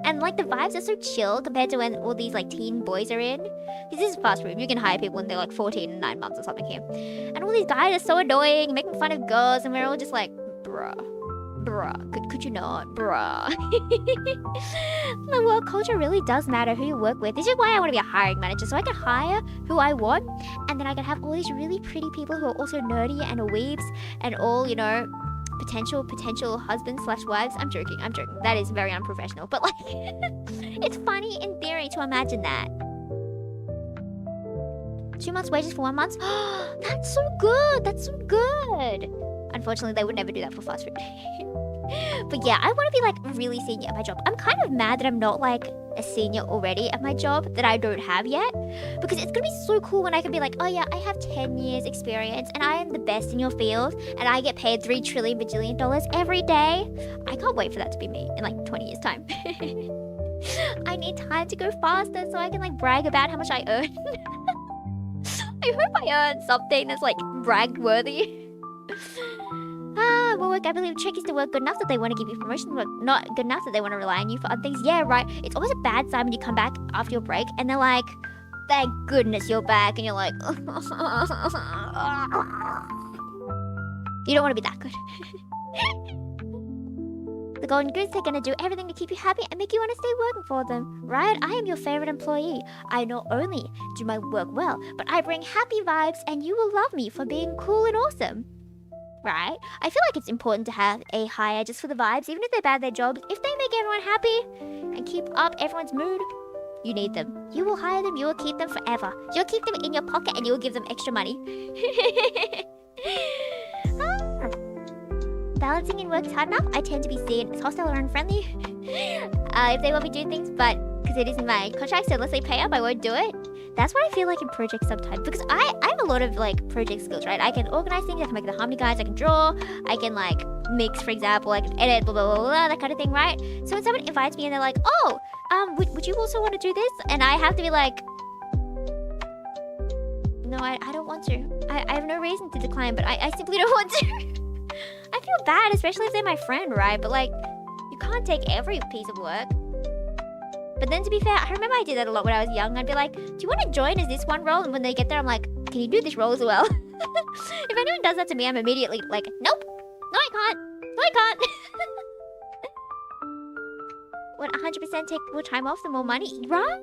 And like the vibes are so chill compared to when all these like teen boys are in. Because this is fast food. You can hire people when they're like 14 and 9 months or something here. And all these guys are so annoying, making fun of girls, and we're all just like, bruh, could you not, bruh. The work culture really does matter who you work with. This is why I want to be a hiring manager, so I can hire who I want, and then I can have all these really pretty people who are also nerdy and weebs and all, you know, potential husbands/wives. I'm joking. That is very unprofessional, but like it's funny in theory to imagine that. 2 months wages for 1 month. That's so good. Unfortunately, they would never do that for fast food. But yeah, I want to be like really senior at my job. I'm kind of mad that I'm not like a senior already at my job that I don't have yet, because it's gonna be so cool when I can be like, oh yeah, I have 10 years experience and I am the best in your field and I get paid $3 trillion bajillion every day. I can't wait for that to be me in like 20 years time. I need time to go faster so I can like brag about how much I earn. I hope I earn something that's like brag worthy. Work, I believe the trick is to work good enough that they want to give you promotion, but not good enough that they want to rely on you for other things. Yeah, right. It's always a bad sign when you come back after your break and they're like, thank goodness you're back, and you're like, you don't want to be that good. The Golden Goose, they're going to do everything to keep you happy and make you want to stay working for them, right? I am your favorite employee. I not only do my work well, but I bring happy vibes, and you will love me for being cool and awesome. Right? I feel like it's important to have a hire just for the vibes, even if they're bad at their jobs. If they make everyone happy and keep up everyone's mood, you need them. You will hire them, you will keep them forever. You'll keep them in your pocket and you will give them extra money. Balancing in work is hard enough. I tend to be seen as hostile or unfriendly. If they want me to do things, but because it isn't my contract, so unless they pay up, I won't do it. That's what I feel like in projects sometimes, because I have a lot of like project skills, right? I can organize things, I can make the harmony guides, I can draw, I can like mix, for example, I can edit, blah, blah, blah, blah, that kind of thing, right? So when someone invites me and they're like, oh, would you also want to do this? And I have to be like, no, I don't want to. I have no reason to decline, but I simply don't want to. I feel bad, especially if they're my friend, right? But like, you can't take every piece of work. But then to be fair, I remember I did that a lot when I was young. I'd be like, do you want to join as this one role? And when they get there, I'm like, can you do this role as well? If anyone does that to me, I'm immediately like, nope. No, I can't. No, I can't. Would 100% take more time off, the more money. Right.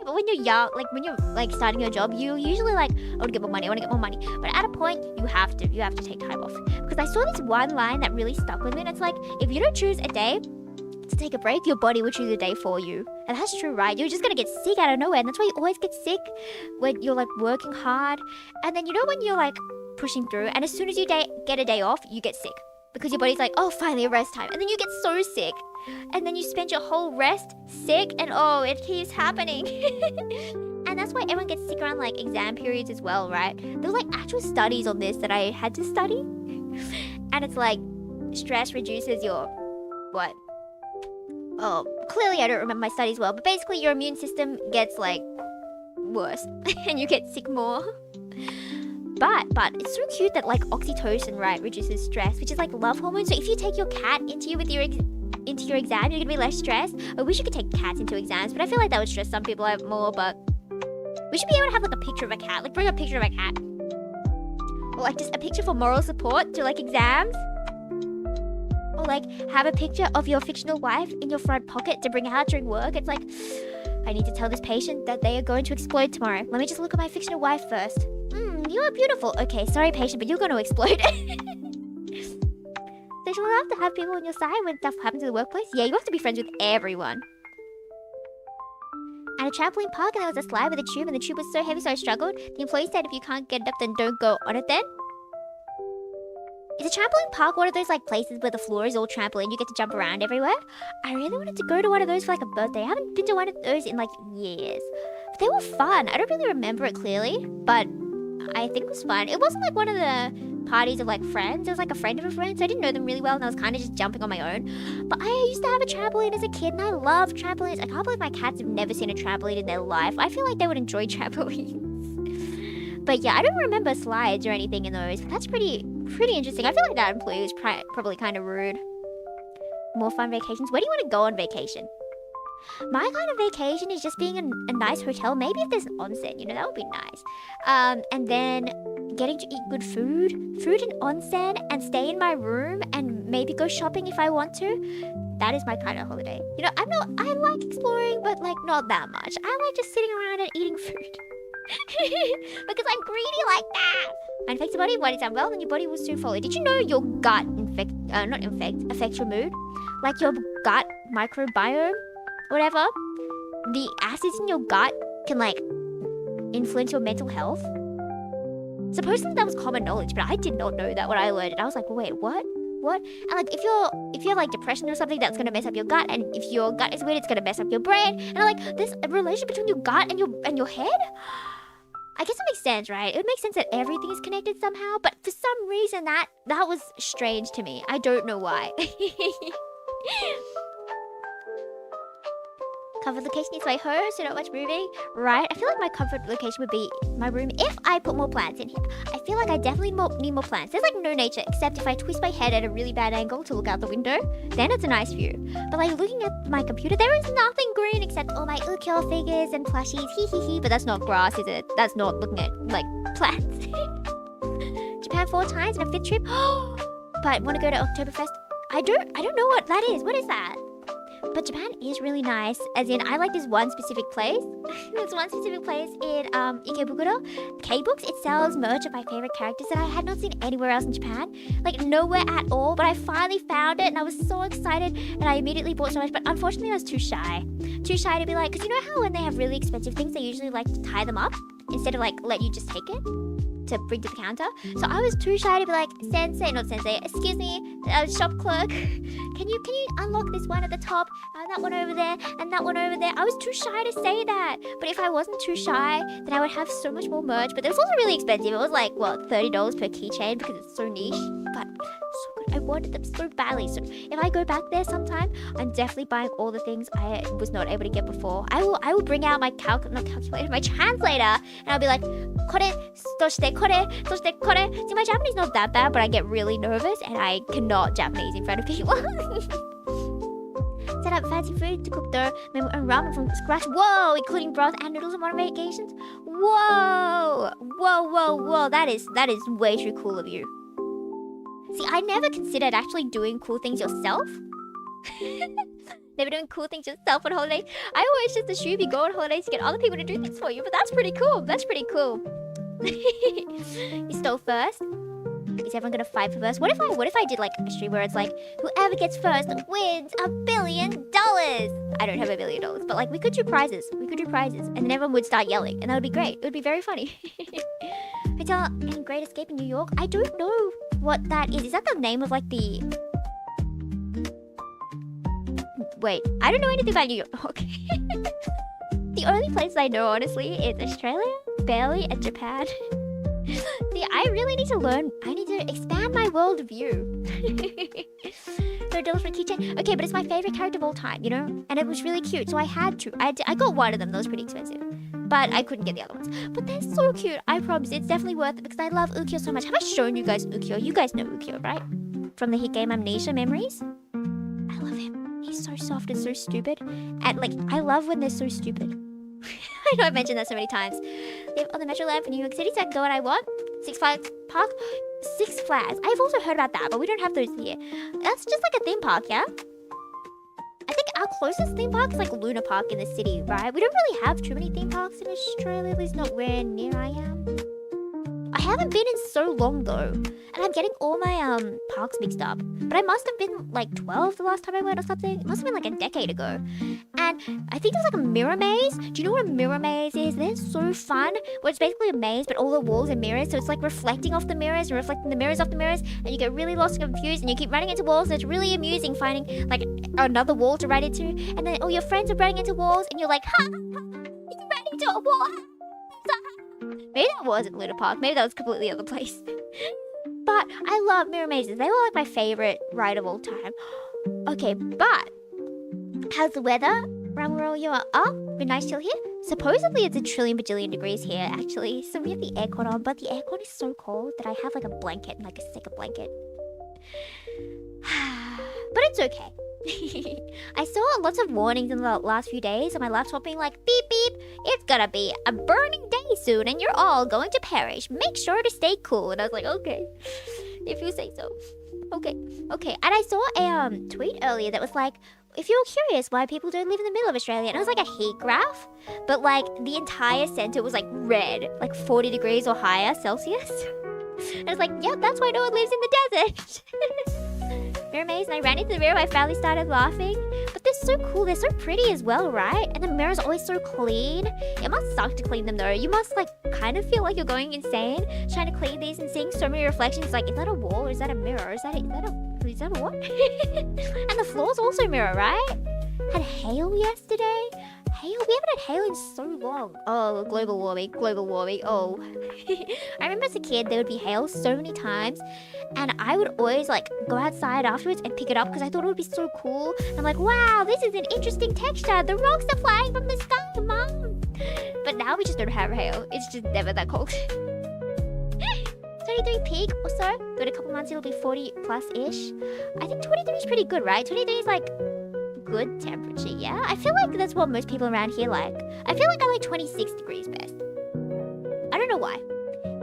But when you're young, like when you're like starting your job, you usually like, I want to get more money. I want to get more money. But at a point, you have to take time off. Because I saw this one line that really stuck with me. And it's like, if you don't choose a day to take a break, your body will choose a day for you. And that's true, right? You're just gonna get sick out of nowhere. And that's why you always get sick when you're like working hard. And then you know when you're like pushing through, and as soon as you get a day off, you get sick. Because your body's like, oh, finally a rest time. And then you get so sick. And then you spend your whole rest sick, and oh, it keeps happening. And that's why everyone gets sick around like exam periods as well, right? There were like actual studies on this that I had to study. And it's like, stress reduces your, what? Oh, clearly I don't remember my studies well, but basically your immune system gets like worse and you get sick more. But it's so cute that like oxytocin, right, reduces stress, which is like love hormone. So if you take your cat into you with your exam, you're gonna be less stressed. I wish you could take cats into exams, but I feel like that would stress some people out more. But we should be able to have like a picture of a cat, like bring a picture of a cat, or like just a picture for moral support to like exams. Or like have a picture of your fictional wife in your front pocket to bring out during work. It's like, I need to tell this patient that they are going to explode tomorrow. Let me just look at my fictional wife first. You are beautiful. Okay, sorry patient, but you're going to explode. So you'll have to have people on your side when stuff happens in the workplace. Yeah, you have to be friends with everyone. At a trampoline park, and there was a slide with a tube, and the tube was so heavy so I struggled. The employee said if you can't get it up, then don't go on it then. Is a trampoline park one of those like places where the floor is all trampoline, you get to jump around everywhere? I really wanted to go to one of those for like a birthday. I haven't been to one of those in like years. But they were fun. I don't really remember it clearly, but I think it was fun. It wasn't like one of the parties of like friends. It was like a friend of a friend, so I didn't know them really well and I was kind of just jumping on my own. But I used to have a trampoline as a kid and I love trampolines. I can't believe my cats have never seen a trampoline in their life. I feel like they would enjoy trampolines. But yeah, I don't remember slides or anything in those. But that's pretty interesting. I feel like that employee was probably kind of rude. More fun vacations. Where do you want to go on vacation? My kind of vacation is just being in a nice hotel. Maybe if there's an onsen, you know, that would be nice. And then getting to eat good food and onsen, and stay in my room and maybe go shopping if I want to. That is my kind of holiday. You know, I like exploring, but like not that much. I like just sitting around and eating food. Because I'm greedy like that. Infect your body, what is unwell, then your body will soon follow. Did you know your gut affects your mood? Like your gut microbiome, whatever. The acids in your gut can like influence your mental health. Supposedly that was common knowledge, but I did not know that when I learned it. I was like, wait, what? And like if you have like depression or something, that's gonna mess up your gut, and if your gut is weird, it's gonna mess up your brain. And I'm like, there's a relation between your gut and your head. I guess it makes sense, right? It would make sense that everything is connected somehow, but for some reason that was strange to me. I don't know why. Comfort location is my home, so not much moving. Right? I feel like my comfort location would be my room if I put more plants in here. I feel like I definitely need more plants. There's like no nature, except if I twist my head at a really bad angle to look out the window, then it's a nice view. But like looking at my computer, there is nothing green except all my ukiyo figures and plushies. Hee. But that's not grass, is it? That's not looking at like plants. Japan 4 times in a 5th trip. But want to go to Oktoberfest? I don't know what that is. What is that? But Japan is really nice, as in I like this one specific place. There's one specific place in Ikebukuro. K-Books, it sells merch of my favorite characters that I had not seen anywhere else in Japan. Like nowhere at all, but I finally found it and I was so excited and I immediately bought so much, but unfortunately I was too shy. Too shy to be like, because you know how when they have really expensive things, they usually like to tie them up instead of like let you just take it to bring to the counter. So I was too shy to be like, not sensei, excuse me, shop clerk, can you unlock this one at the top, that one over there, and that one over there. I was too shy to say that. But if I wasn't too shy, then I would have so much more merch. But it was also really expensive. It was like, what, $30 per keychain because it's so niche. But so good. I wanted them so badly. So if I go back there sometime, I'm definitely buying all the things I was not able to get before. I will bring out my my translator, and I'll be like, kore, toshite, kore. See, my Japanese is not that bad, but I get really nervous and I cannot Japanese in front of people. Set up fancy food to cook dough, make my own ramen from scratch. Whoa, including broth and noodles on one of my occasions. Whoa, whoa, whoa, whoa. That is way too cool of you. See, I never considered actually doing cool things yourself. Never doing cool things yourself on holidays. I always just assume you go on holidays to get other people to do things for you, but that's pretty cool. That's pretty cool. You stole first. Is everyone gonna fight for first? What if I did like a stream where it's like whoever gets first wins $1 billion? I don't have $1 billion, but like we could do prizes. And then everyone would start yelling, and that would be great. It would be very funny. Hotel and Great Escape in New York. I don't know what that is. Is that the name of like the? Wait, I don't know anything about New York. The only place I know, honestly, is Australia, Bali, and Japan. See, I really need to learn. I need to expand my world view. $30 for a keychain. Okay, but it's my favorite character of all time, you know? And it was really cute, so I had to. I got one of them. That was pretty expensive. But I couldn't get the other ones. But they're so cute. I promise. It's definitely worth it because I love Ukyo so much. Have I shown you guys Ukyo? You guys know Ukyo, right? From the hit game Amnesia Memories. I love him. He's so soft and so stupid. And like, I love when they're so stupid. I know I've mentioned that so many times. Live on the Metro line for New York City, so I can go when I want. Six Flags Park. Six Flags. I've also heard about that, but we don't have those here. That's just like a theme park, yeah? I think our closest theme park is like Luna Park in the city, right? We don't really have too many theme parks in Australia, at least not where near I am. I haven't been in so long though, and I'm getting all my parks mixed up. But I must have been like 12 the last time I went or something. It must have been like a decade ago. And I think there's like a mirror maze. Do you know what a mirror maze is? They're so fun. Well, it's basically a maze, but all the walls are mirrors, so it's like reflecting off the mirrors and reflecting the mirrors off the mirrors, and you get really lost and confused, and you keep running into walls. And it's really amusing finding like another wall to run into, and then all your friends are running into walls, and you're like, ha! You ran into a wall. Maybe that wasn't Luna Park. Maybe that was completely other place. But I love mirror mazes. They were like my favorite ride of all time. Okay, but how's the weather around where you are? Been nice chill here. Supposedly it's a trillion bajillion degrees here, actually. So we have the aircon on, but the aircon is so cold that I have like a blanket and like a second blanket. But it's okay. I saw lots of warnings in the last few days on my laptop being like, beep beep, it's gonna be a burning day soon and you're all going to perish. Make sure to stay cool. And I was like, okay, if you say so. Okay. And I saw a tweet earlier that was like, if you're curious why people don't live in the middle of Australia, and it was like a heat graph, but like the entire center was like red, like 40 degrees or higher Celsius. And I was like, yep, that's why no one lives in the desert. Mirror maze, and I ran into the mirror. I finally started laughing. But they're so cool. They're so pretty as well, right? And the mirror's always so clean. It must suck to clean them though. You must like kind of feel like you're going insane trying to clean these and seeing so many reflections. Like, is that a wall or is that a mirror? Is that a what? And the floor's also mirror, right? Had hail yesterday. Hail? We haven't had hail in so long. Oh, global warming. Oh. I remember as a kid, there would be hail so many times. And I would always like go outside afterwards and pick it up because I thought it would be so cool. And I'm like, wow, this is an interesting texture. The rocks are flying from the sky, Mom. But now we just don't have hail. It's just never that cold. 23 peak or so. But in a couple months it'll be 40 plus-ish. I think 23 is pretty good, right? 23 is like good temperature, yeah? I feel like that's what most people around here like. I feel like I like 26 degrees best. I don't know why.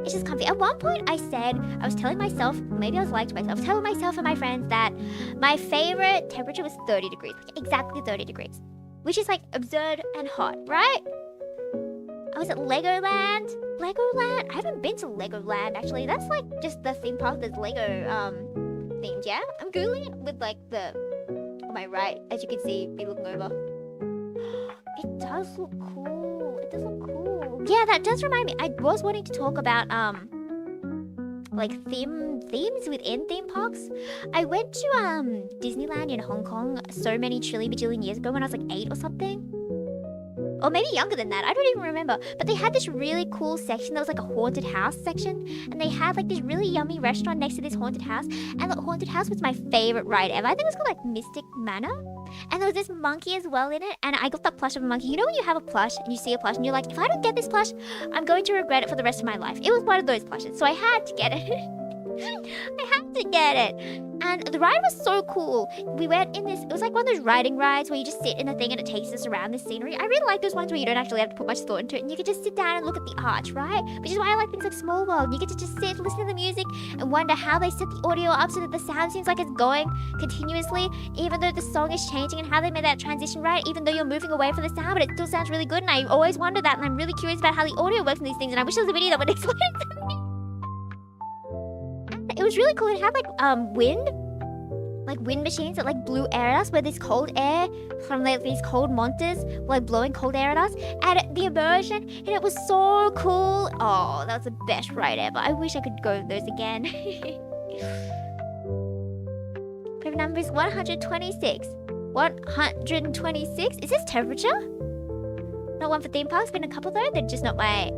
It's just comfy. At one point I was telling myself, maybe I was lying to myself, telling myself and my friends that my favorite temperature was 30 degrees. Like exactly 30 degrees. Which is like absurd and hot, right? I was at Legoland. I haven't been to Legoland actually. That's like just the theme park that's Lego themed, yeah? I'm Googling it with like the on my right, as you can see, me looking over. It does look cool. Yeah, that does remind me. I was wanting to talk about like themes within theme parks. I went to Disneyland in Hong Kong so many trillion bajillion years ago when I was like 8 or something. Or maybe younger than that, I don't even remember. But they had this really cool section that was like a haunted house section. And they had like this really yummy restaurant next to this haunted house. And the haunted house was my favorite ride ever. I think it was called like Mystic Manor. And there was this monkey as well in it. And I got the plush of a monkey. You know when you have a plush and you see a plush and you're like, if I don't get this plush, I'm going to regret it for the rest of my life. It was one of those plushes. So I had to get it. I had to get it. And the ride was so cool. We went in this, it was like one of those riding rides where you just sit in a thing and it takes us around the scenery. I really like those ones where you don't actually have to put much thought into it and you can just sit down and look at the arch, right? Which is why I like things like Small World. You get to just sit, listen to the music and wonder how they set the audio up so that the sound seems like it's going continuously, even though the song is changing, and how they made that transition right, even though you're moving away from the sound, but it still sounds really good. And I always wonder that, and I'm really curious about how the audio works in these things, and I wish there was a video that would explain it to me. It was really cool. It had wind machines that like blew air at us, where this cold air from like these cold monsters were like blowing cold air at us, and the immersion, and it was so cool. Oh, that was the best ride ever. I wish I could go those again. Favorite number is 126. 126? Is this temperature? Not one for theme parks, been a couple though. They're just not bad,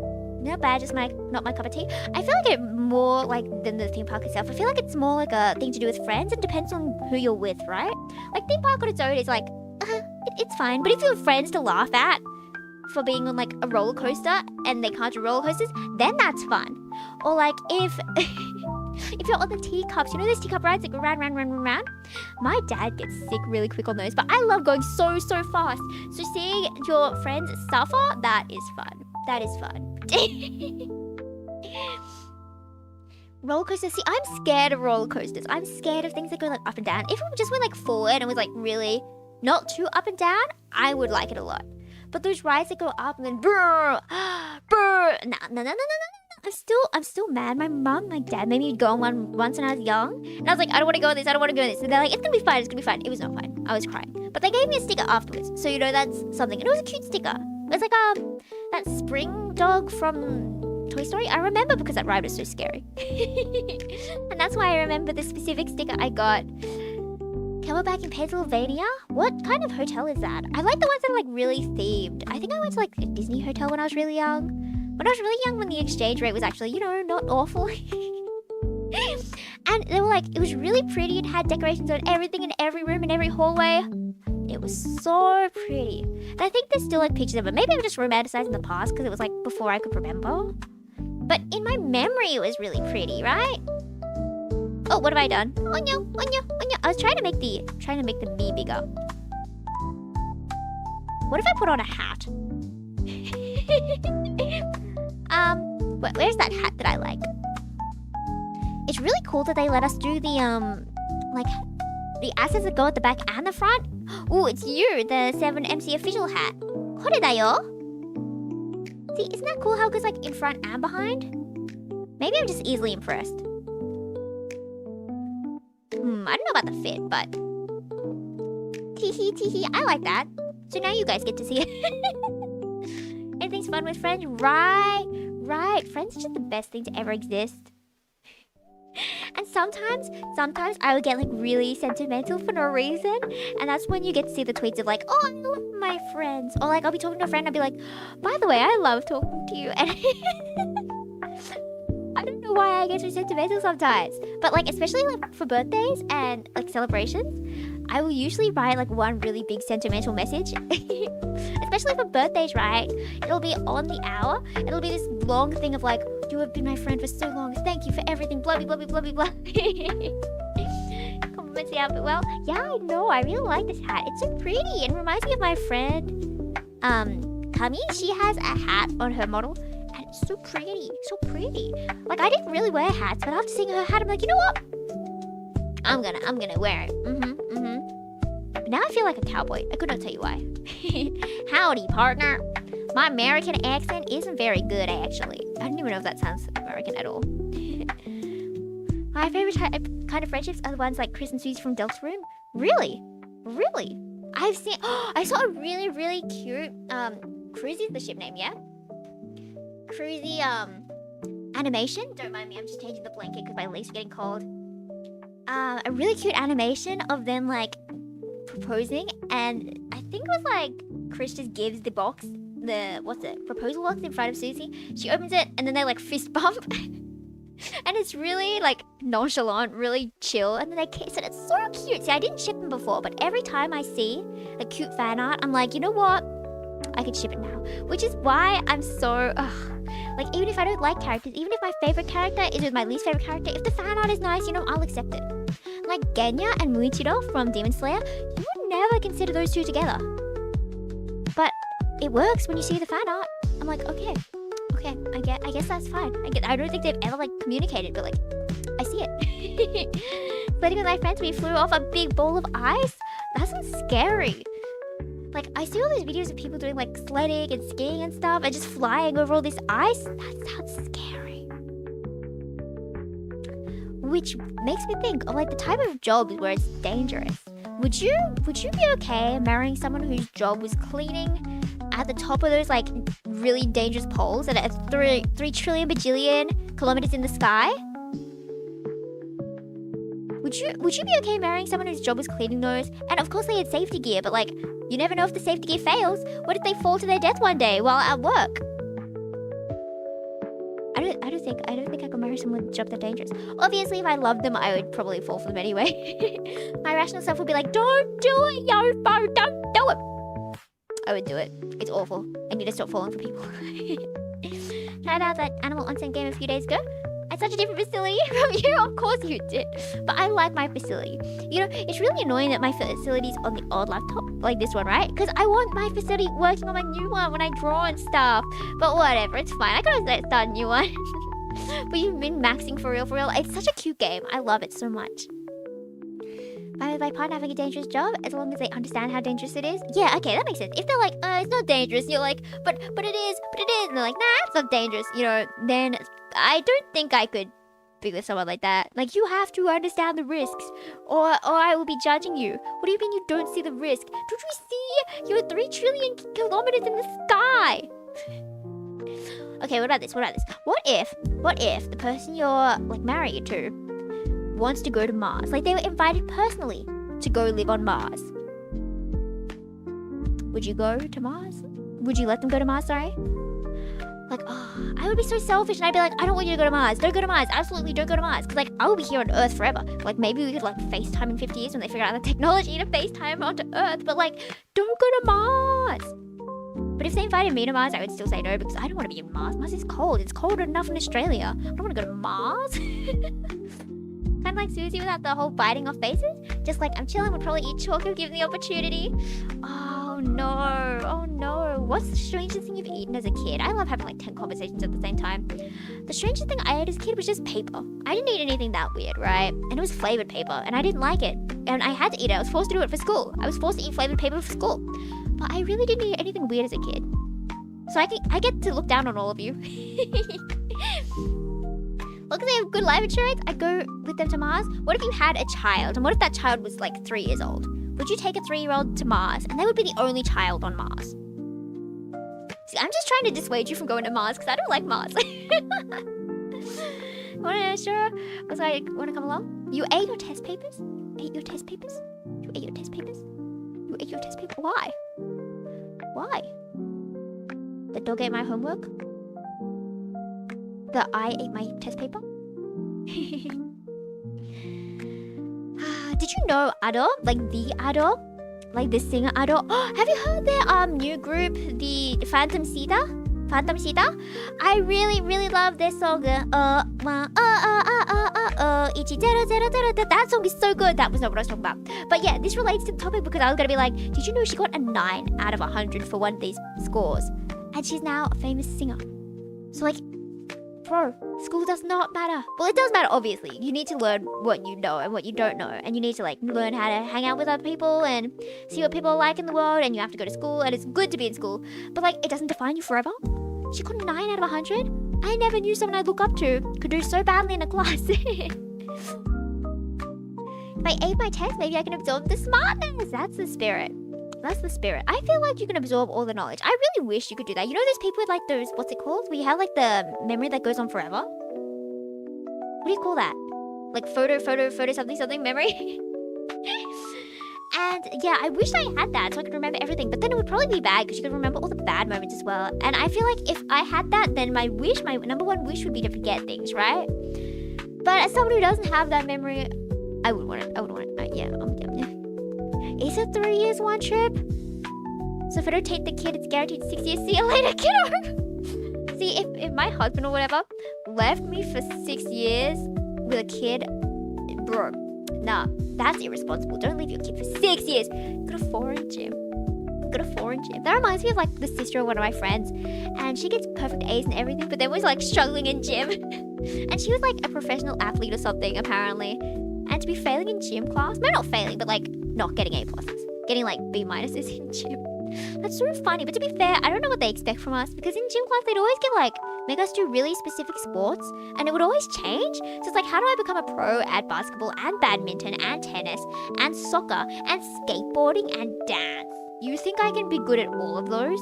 just not my cup of tea. I feel like it more like than the theme park itself. I feel like it's more like a thing to do with friends. It depends on who you're with, right? Like theme park on its own is like, it's fine. But if you have friends to laugh at for being on like a roller coaster and they can't do roller coasters, then that's fun. Or like if you're on the teacups, you know those teacup rides that go round. My dad gets sick really quick on those, but I love going so fast. So seeing your friends suffer, that is fun. That is fun. Roller coasters. See, I'm scared of roller coasters. I'm scared of things that go like up and down. If it just went like forward and was like really not too up and down, I would like it a lot. But those rides that go up and then brr, no. I'm still mad. My mum, my dad made me go on one once when I was young, and I was like, I don't want to go on this. I don't want to go on this. And they're like, it's gonna be fine. It's gonna be fine. It was not fine. I was crying. But they gave me a sticker afterwards, so you know that's something. And it was a cute sticker. It was like that spring dog from Toy Story. I remember because that ride was so scary. And that's why I remember the specific sticker I got. Camelback in Pennsylvania? What kind of hotel is that? I like the ones that are like really themed. I think I went to like a Disney hotel when I was really young. When I was really young, when the exchange rate was actually, you know, not awful. And they were like, it was really pretty. It had decorations on everything in every room and every hallway. It was so pretty. And I think there's still like pictures of it. Maybe I'm just romanticizing the past because it was like before I could remember. But in my memory, it was really pretty, right? Oh, what have I done? Onyo. I was trying to make the me bigger. What if I put on a hat? Where's that hat that I like? It's really cool that they let us do the like the assets that go at the back and the front. Ooh, it's you, the 7MC official hat. Horedayo. See, isn't that cool how it goes like in front and behind? Maybe I'm just easily impressed. I don't know about the fit, but teehee, I like that. So now you guys get to see it. Anything's fun with friends? Right. Friends are just the best thing to ever exist. And sometimes I would get like really sentimental for no reason, and that's when you get to see the tweets of like, oh, I love my friends, or like I'll be talking to a friend and I'll be like, by the way, I love talking to you, and I don't know why I get so sentimental sometimes, but like especially like for birthdays and like celebrations, I will usually write like one really big sentimental message. Especially for birthdays, right? It'll be on the hour. It'll be this long thing of like, you have been my friend for so long. Thank you for everything. Blah, blah, blah, blah, blah, blah. Compliments the outfit well. Yeah, I know. I really like this hat. It's so pretty. It reminds me of my friend, Kami. She has a hat on her model. And it's so pretty. So pretty. Like, I didn't really wear hats, but after seeing her hat, I'm like, you know what? I'm gonna wear it. But now I feel like a cowboy. I could not tell you why. Howdy, partner. My American accent isn't very good, actually. I don't even know if that sounds American at all. My favorite kind of friendships are the ones like Chris and Susie from Delp's Room. Really? I saw a really cute, Cruzy's the ship name, yeah? Cruzy, animation. Don't mind me, I'm just changing the blanket because my legs are getting cold. A really cute animation of them, like, proposing, and I think it was like Chris just gives the box, proposal box in front of Susie. She opens it and then they like fist bump. And it's really like nonchalant, really chill, and then they kiss and it's so cute. See, I didn't ship them before, but every time I see a cute fan art, I'm like, you know what? I could ship it now. Which is why I'm so Like, even if I don't like characters, even if my favorite character is with my least favorite character, if the fan art is nice, you know, I'll accept it. Like Genya and Muichiro from Demon Slayer, you would never consider those two together. But it works when you see the fan art. I'm like, okay, I guess that's fine. I don't think they've ever like communicated, but like, I see it. Sledding with my friends, we flew off a big ball of ice. That sounds scary. Like, I see all these videos of people doing like sledding and skiing and stuff and just flying over all this ice. That sounds scary. Which makes me think of like the type of jobs where it's dangerous. Would you be okay marrying someone whose job was cleaning at the top of those like really dangerous poles that are 3 trillion bajillion kilometers in the sky? Would you be okay marrying someone whose job was cleaning those? And of course they had safety gear, but like, you never know if the safety gear fails. What if they fall to their death one day while at work? I don't think I could marry someone with a job that dangerous. Obviously, if I loved them, I would probably fall for them anyway. My rational self would be like, don't do it, Yofo, don't do it. I would do it. It's awful. I need to stop falling for people. Tried out that Animal Onsen game a few days ago. At such a different facility from you. Of course you did. But I like my facility. You know, it's really annoying that my facility's on the old laptop, like this one, right? Because I want my facility working on my new one when I draw and stuff. But whatever, it's fine. I gotta start a new one. But you've been maxing for real, for real. It's such a cute game. I love it so much. My partner having a dangerous job, as long as they understand how dangerous it is. Yeah, okay, that makes sense. If they're like, it's not dangerous, you're like, but it is, and they're like, nah, it's not dangerous, you know, then I don't think I could be with someone like that. Like, you have to understand the risks, or I will be judging you. What do you mean you don't see the risk? Don't you see? You're 3 trillion kilometers in the sky. Okay, what about this? What if the person you're like married to wants to go to Mars? Like, they were invited personally to go live on Mars. Would you go to Mars? Would you let them go to Mars, sorry? Like, oh, I would be so selfish and I'd be like, I don't want you to go to Mars. Don't go to Mars. Absolutely don't go to Mars. Because, like, I will be here on Earth forever. Like, maybe we could, like, FaceTime in 50 years when they figure out the technology to FaceTime onto Earth. But, like, don't go to Mars. But if they invited me to Mars, I would still say no because I don't want to be in Mars. Mars is cold. It's cold enough in Australia. I don't want to go to Mars. Kind of like Susie without the whole biting off faces. Just like, I'm chilling, would probably eat chalk if given the opportunity. Oh no. What's the strangest thing you've eaten as a kid? I love having like 10 conversations at the same time. The strangest thing I ate as a kid was just paper. I didn't eat anything that weird, right? And it was flavored paper and I didn't like it. And I had to eat it. I was forced to do it for school. I was forced to eat flavored paper for school. But I really didn't eat anything weird as a kid. So I get to look down on all of you. Look, they have good life insurance. I go with them to Mars. What if you had a child? And what if that child was like 3 years old? Would you take a 3-year-old to Mars? And they would be the only child on Mars. See, I'm just trying to dissuade you from going to Mars because I don't like Mars. Wanna sure? Was like, wanna come along? You ate your test papers? Ate your test papers? You ate your test papers? You ate your test paper? Why? Why? The dog ate my homework? The I ate my test paper? Did you know Ado? Like the Ado? Like the singer Ado? Have you heard their new group, the Phantom Sita? I really, really love their song. That song is so good. That was not what I was talking about. But yeah, this relates to the topic because I was gonna be like, did you know she got a 9 out of 100 for one of these scores? And she's now a famous singer. So like, bro, school does not matter. Well, it does matter, obviously. You need to learn what you know and what you don't know. And you need to, like, learn how to hang out with other people and see what people are like in the world. And you have to go to school. And it's good to be in school. But, like, it doesn't define you forever. She got a 9 out of 100. I never knew someone I look up to could do so badly in a class. If I ate my test, maybe I can absorb the smartness. That's the spirit. That's the spirit. I feel like you can absorb all the knowledge. I really wish you could do that. You know those people with like those, what's it called? Where you have like the memory that goes on forever? What do you call that? Like photo something memory? And yeah, I wish I had that so I could remember everything. But then it would probably be bad because you could remember all the bad moments as well. And I feel like if I had that, then my number one wish would be to forget things, right? But as someone who doesn't have that memory, I would want it. Yeah. Is it 3 years, one trip? So if I don't take the kid, it's guaranteed 6 years. See you later, kiddo. See, if my husband or whatever left me for 6 years with a kid, bro, nah, that's irresponsible. Don't leave your kid for 6 years. Got a foreign gym. That reminds me of like the sister of one of my friends, and she gets perfect A's and everything, but then was like struggling in gym. And she was like a professional athlete or something apparently, and to be failing in gym class, maybe not failing, but like not getting A pluses, getting like B minuses in gym. That's sort of funny, but to be fair, I don't know what they expect from us, because in gym class they'd always get like make us do really specific sports, and it would always change. So it's like, how do I become a pro at basketball and badminton and tennis and soccer and skateboarding and dance? You think I can be good at all of those?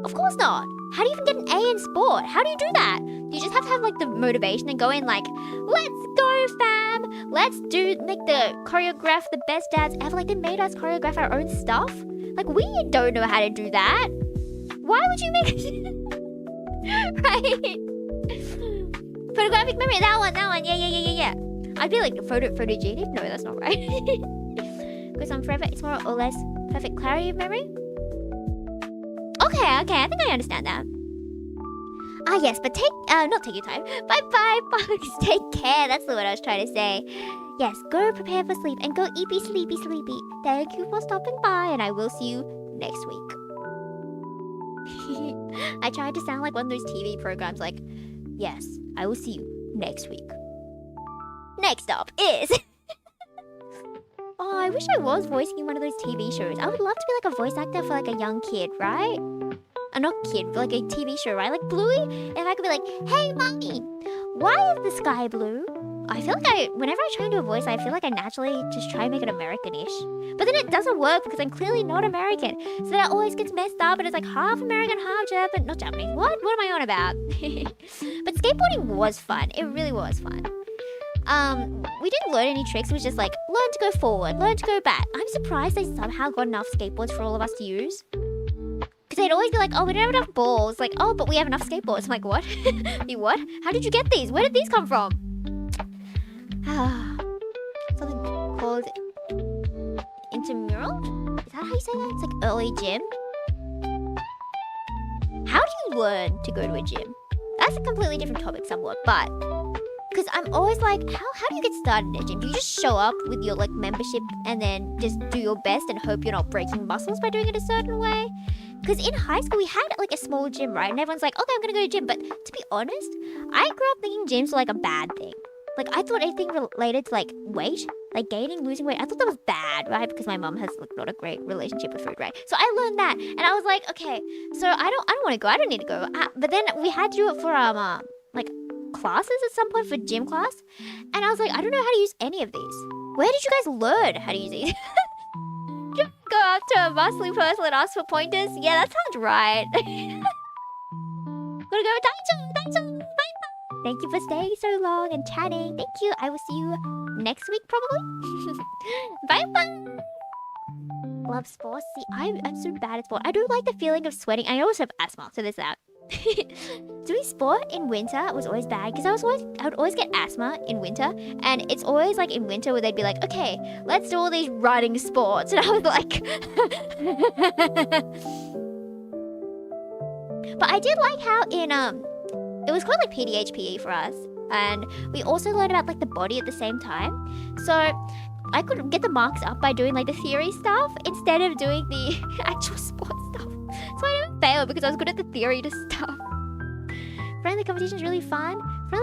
Of course not. How do you even get an A in sport? How do you do that? You just have to have like the motivation and go in like, let's go fam, let's make the choreograph the best dance ever. Like they made us choreograph our own stuff. Like we don't know how to do that. Why would you make it? Right? Photographic memory, that one, yeah. I'd be like photogenic. No, that's not right. Because I'm forever, it's more or less perfect clarity of memory. Okay, I think I understand that. Ah, yes, but not take your time. Bye, bugs. Take care. That's the word I was trying to say. Yes, go prepare for sleep and go eepy sleepy. Thank you for stopping by, and I will see you next week. I tried to sound like one of those TV programs, like, yes, I will see you next week. Next up is... Oh, I wish I was voicing one of those TV shows. I would love to be like a voice actor for like a young kid, right? Not kid, but like a TV show, right? Like Bluey. If I could be like, hey, mommy, why is the sky blue? I feel like whenever I try and do a voice, I feel like I naturally just try and make it American-ish. But then it doesn't work because I'm clearly not American. So then it always gets messed up and it's like half American, half Japanese. Not Japanese. What am I on about? But skateboarding was fun. It really was fun. We didn't learn any tricks. It was just like, learn to go forward, learn to go back. I'm surprised they somehow got enough skateboards for all of us to use. Because they'd always be like, oh, we don't have enough balls. Like, oh, but we have enough skateboards. I'm like, what? You what? How did you get these? Where did these come from? Something called intramural? Is that how you say that? It's like early gym. How do you learn to go to a gym? That's a completely different topic somewhat, but... Because I'm always like, how do you get started in a gym? Do you just show up with your like membership and then just do your best and hope you're not breaking muscles by doing it a certain way? Because in high school we had like a small gym, right? And everyone's like, okay, I'm gonna go to gym. But to be honest, I grew up thinking gyms were like a bad thing. Like I thought anything related to like weight, like gaining, losing weight, I thought that was bad, right? Because my mom has like not a great relationship with food, right? So I learned that, and I was like, okay, so I don't want to go. I don't need to go. But then we had to do it for like classes at some point for gym class, and I was like, I don't know how to use any of these. Where did you guys learn how to use these? Just go up to a muscly person and ask for pointers? Yeah, that sounds right. Gotta go. Bye. Thank you for staying so long and chatting. Thank you. I will see you next week probably. Bye. Love sports. See, I'm so bad at sport. I don't like the feeling of sweating. I also have asthma, so there's that. Doing sport in winter was always bad because I would always get asthma in winter, and it's always like in winter where they'd be like, okay, let's do all these running sports, and I was like but I did like how in it was called like PDHPE for us, and we also learned about like the body at the same time, so I could get the marks up by doing like the theory stuff instead of doing the actual sport stuff. So I didn't fail because I was good at the theory to stuff. Friendly competition's really fun. I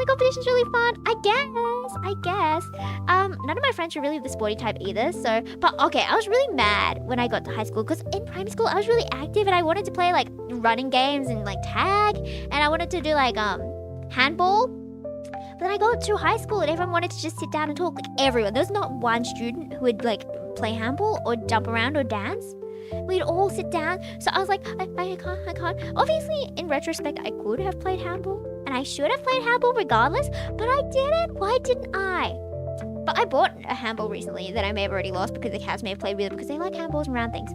guess. None of my friends were really the sporty type either. So, but okay, I was really mad when I got to high school because in primary school I was really active and I wanted to play like running games and like tag, and I wanted to do like handball. But then I got to high school and everyone wanted to just sit down and talk. Like everyone. There was not one student who would like play handball or jump around or dance. We'd all sit down. So I was like, I can't. Obviously, in retrospect, I could have played handball. And I should have played handball regardless. But I didn't. Why didn't I? But I bought a handball recently that I may have already lost because the cats may have played with it because they like handballs and round things.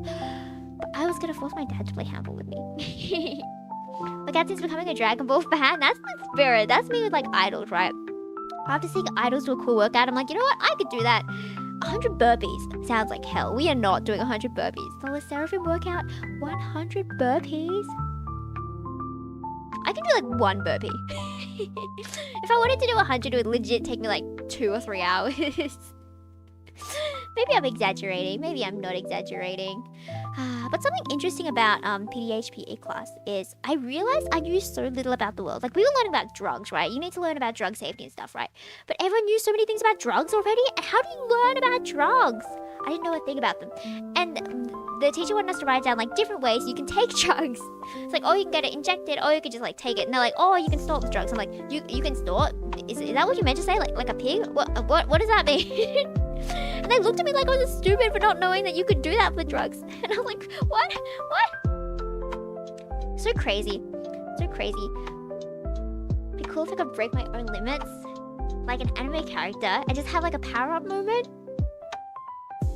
But I was going to force my dad to play handball with me. My Captain's becoming a Dragon Ball fan. That's the spirit. That's me with like idols, right? After seeing idols do a cool workout, I'm like, you know what? I could do that. 100 burpees sounds like hell. We are not doing 100 burpees. The Seraphim workout, 100 burpees. I can do like 1 burpee. If I wanted to do 100, it would legit take me like 2 or 3 hours. Maybe I'm exaggerating. Maybe I'm not exaggerating. But something interesting about PDHPE class is I realized I knew so little about the world. Like, we were learning about drugs, right? You need to learn about drug safety and stuff, right? But everyone knew so many things about drugs already. How do you learn about drugs? I didn't know a thing about them. And the teacher wanted us to write down like different ways you can take drugs. It's like, oh, you can get it injected, or you can just like take it. And they're like, oh, you can snort the drugs. I'm like, you can snort? Is that what you meant to say? Like a pig? What does that mean? And they looked at me like I was stupid for not knowing that you could do that with drugs. And I was like, what? So crazy. So crazy. It'd be cool if I could break my own limits, like an anime character, and just have like a power-up moment.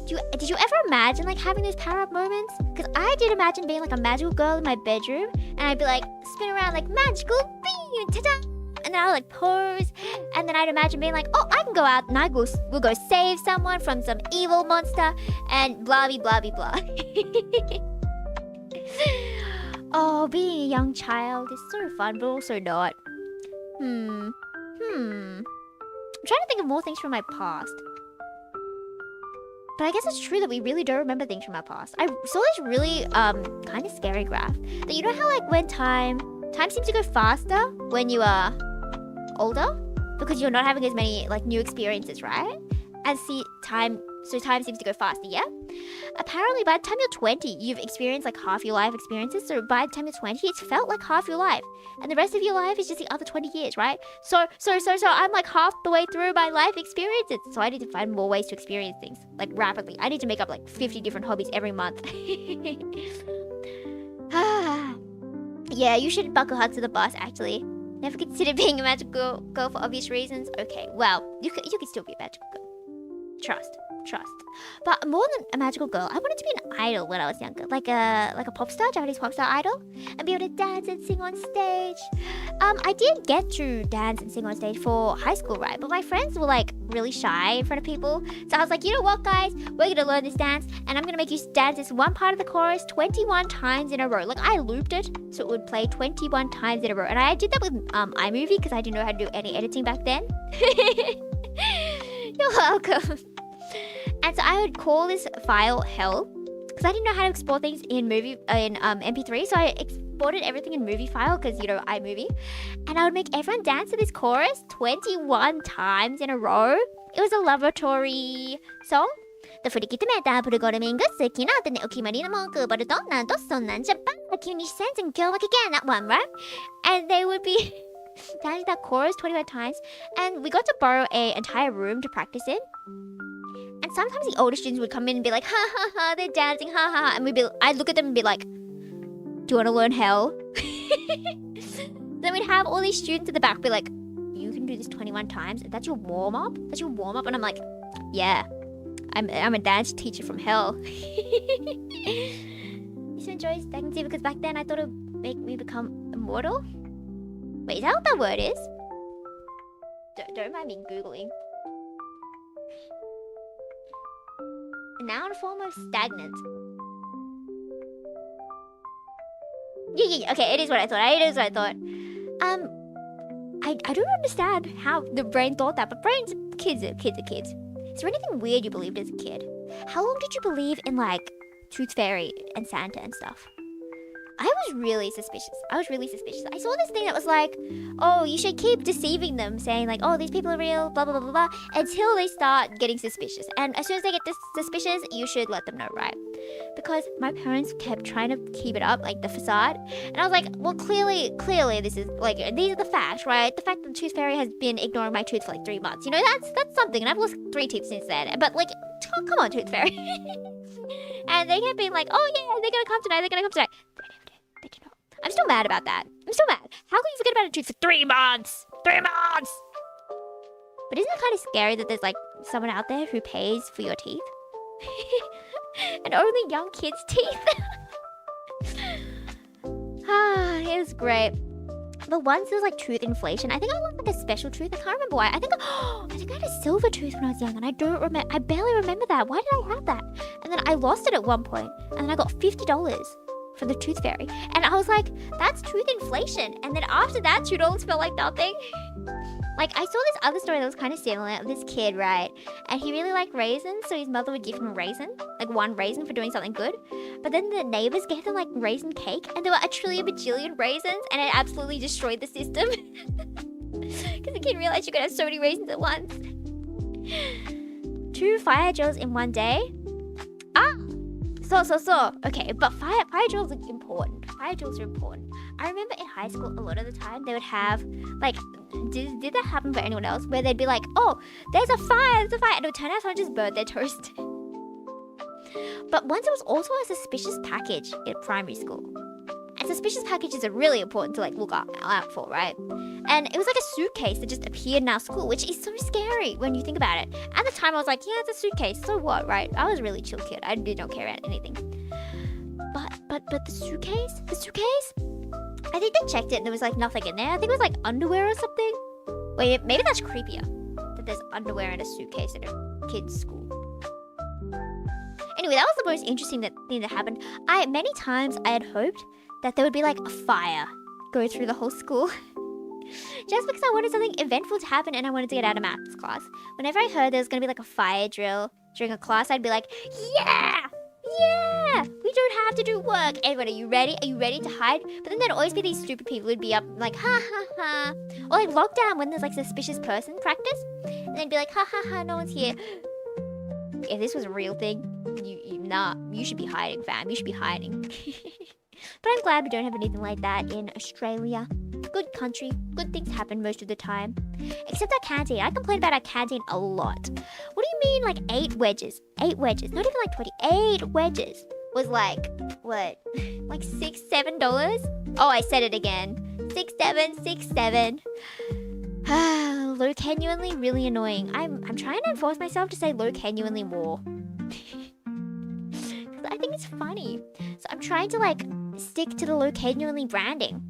Did you ever imagine like having those power-up moments? Because I did imagine being like a magical girl in my bedroom, and I'd be like spin around like magical beam, ta-da! And then I would like pose, and then I'd imagine being like, oh, I can go out and we'll go save someone from some evil monster, and blah blah blah blah. Oh, being a young child is so fun, but also not. I'm trying to think of more things from my past. But I guess it's true that we really don't remember things from our past. I saw this really kind of scary graph. That you know how like when time seems to go faster when you are older? Because you're not having as many like new experiences, right? And time seems to go faster, yeah? Apparently by the time you're 20, you've experienced like half your life experiences. So by the time you're 20, it's felt like half your life. And the rest of your life is just the other 20 years, right? So I'm like half the way through my life experiences. So I need to find more ways to experience things, like rapidly. I need to make up like 50 different hobbies every month. Yeah, you should buckle hard to the bus, actually. Never considered being a magical girl for obvious reasons. Okay, well, you could still be a magical girl. Trust. But more than a magical girl, I wanted to be an idol when I was younger, like a pop star, Japanese pop star idol, and be able to dance and sing on stage. I did get to dance and sing on stage for high school, right? But my friends were like really shy in front of people, so I was like, you know what, guys, we're gonna learn this dance, and I'm gonna make you dance this one part of the chorus 21 times in a row. Like I looped it so it would play 21 times in a row, and I did that with iMovie because I didn't know how to do any editing back then. You're welcome. And so I would call this file hell because I didn't know how to export things in MP3, so I exported everything in movie file because, you know, iMovie. And I would make everyone dance to this chorus 21 times in a row. It was a laboratory song. The furikitameeta purugorominga suki na ate ne okimari no monku but don't nan to sonnan japan kuni sense and kill like again, that one, right? And they would be dancing that chorus 21 times, and we got to borrow an entire room to practice in. And sometimes the older students would come in and be like, ha ha ha, they're dancing, ha ha ha. And I'd look at them and be like, do you want to learn hell? Then we'd have all these students at the back be like, you can do this 21 times? That's your warm-up? That's your warm-up? And I'm like, yeah, I'm a dance teacher from hell. I used to enjoy stagnancy because back then I thought it would make me become immortal. Wait, is that what that word is? Don't mind me Googling. A noun form of stagnant. Yeah, okay, it is what I thought. I don't understand how the brain thought that, but kids are kids. Is there anything weird you believed as a kid? How long did you believe in, like, Tooth Fairy and Santa and stuff? I was really suspicious. I saw this thing that was like, oh, you should keep deceiving them, saying like, oh, these people are real, blah, blah, blah, blah, blah, until they start getting suspicious. And as soon as they get suspicious, you should let them know, right? Because my parents kept trying to keep it up, like the facade. And I was like, well, clearly, this is like, these are the facts, right? The fact that the Tooth Fairy has been ignoring my tooth for like 3 months. You know, that's something. And I've lost 3 teeth since then. But like, come on, Tooth Fairy. And they kept being like, oh yeah, they're gonna come tonight. They did not. I'm still mad about that. I'm still mad. How can you forget about a tooth for 3 months? 3 months! But isn't it kind of scary that there's like someone out there who pays for your teeth? And only young kids' teeth? It was great. But once there was like tooth inflation, I think I got like a special tooth. I can't remember why. I think I had a silver tooth when I was young, and I barely remember that. Why did I have that? And then I lost it at one point, and then I got $50 from the tooth fairy. And I was like, that's tooth inflation. And then after that, $2 felt like nothing. Like, I saw this other story that was kind of similar of this kid, right? And he really liked raisins, so his mother would give him a raisin, like one raisin for doing something good. But then the neighbors gave them like raisin cake, and there were a trillion bajillion raisins, and it absolutely destroyed the system. Because the kid realized you could have so many raisins at once. 2 fire drills in one day. So. Okay, but fire drills are important. Fire drills are important. I remember in high school, a lot of the time, they would have, like, did that happen for anyone else? Where they'd be like, oh, there's a fire. And it would turn out someone just burned their toast. But once it was also a suspicious package in primary school. And suspicious packages are really important to, like, look out for, right? And it was like a suitcase that just appeared in our school, which is so scary when you think about it. At the time, I was like, yeah, it's a suitcase. So what, right? I was a really chill kid. I did not care about anything. But the suitcase? I think they checked it and there was, like, nothing in there. I think it was, like, underwear or something. Wait, maybe that's creepier. That there's underwear in a suitcase at a kid's school. Anyway, that was the most interesting thing that happened. Many times I had hoped that there would be like a fire go through the whole school. Just because I wanted something eventful to happen and I wanted to get out of maths class. Whenever I heard there was going to be like a fire drill during a class, I'd be like, yeah, we don't have to do work. Everyone, are you ready? Are you ready to hide? But then there'd always be these stupid people who'd be up like, ha ha ha. Or like lockdown when there's like suspicious person practice. And they'd be like, ha ha ha, no one's here. If this was a real thing, you should be hiding, fam. You should be hiding. But I'm glad we don't have anything like that in Australia. Good country. Good things happen most of the time. Except our canteen. I complain about our canteen a lot. What do you mean, like 8 wedges? 8 wedges. Not even like 20. 8 wedges was like, what? Like $6, $7? Oh, I said it again. 6, 7, 6, 7. Low genuinely really annoying. I'm trying to force myself to say low genuinely more. I think it's funny. So I'm trying to like stick to the low genuinely branding.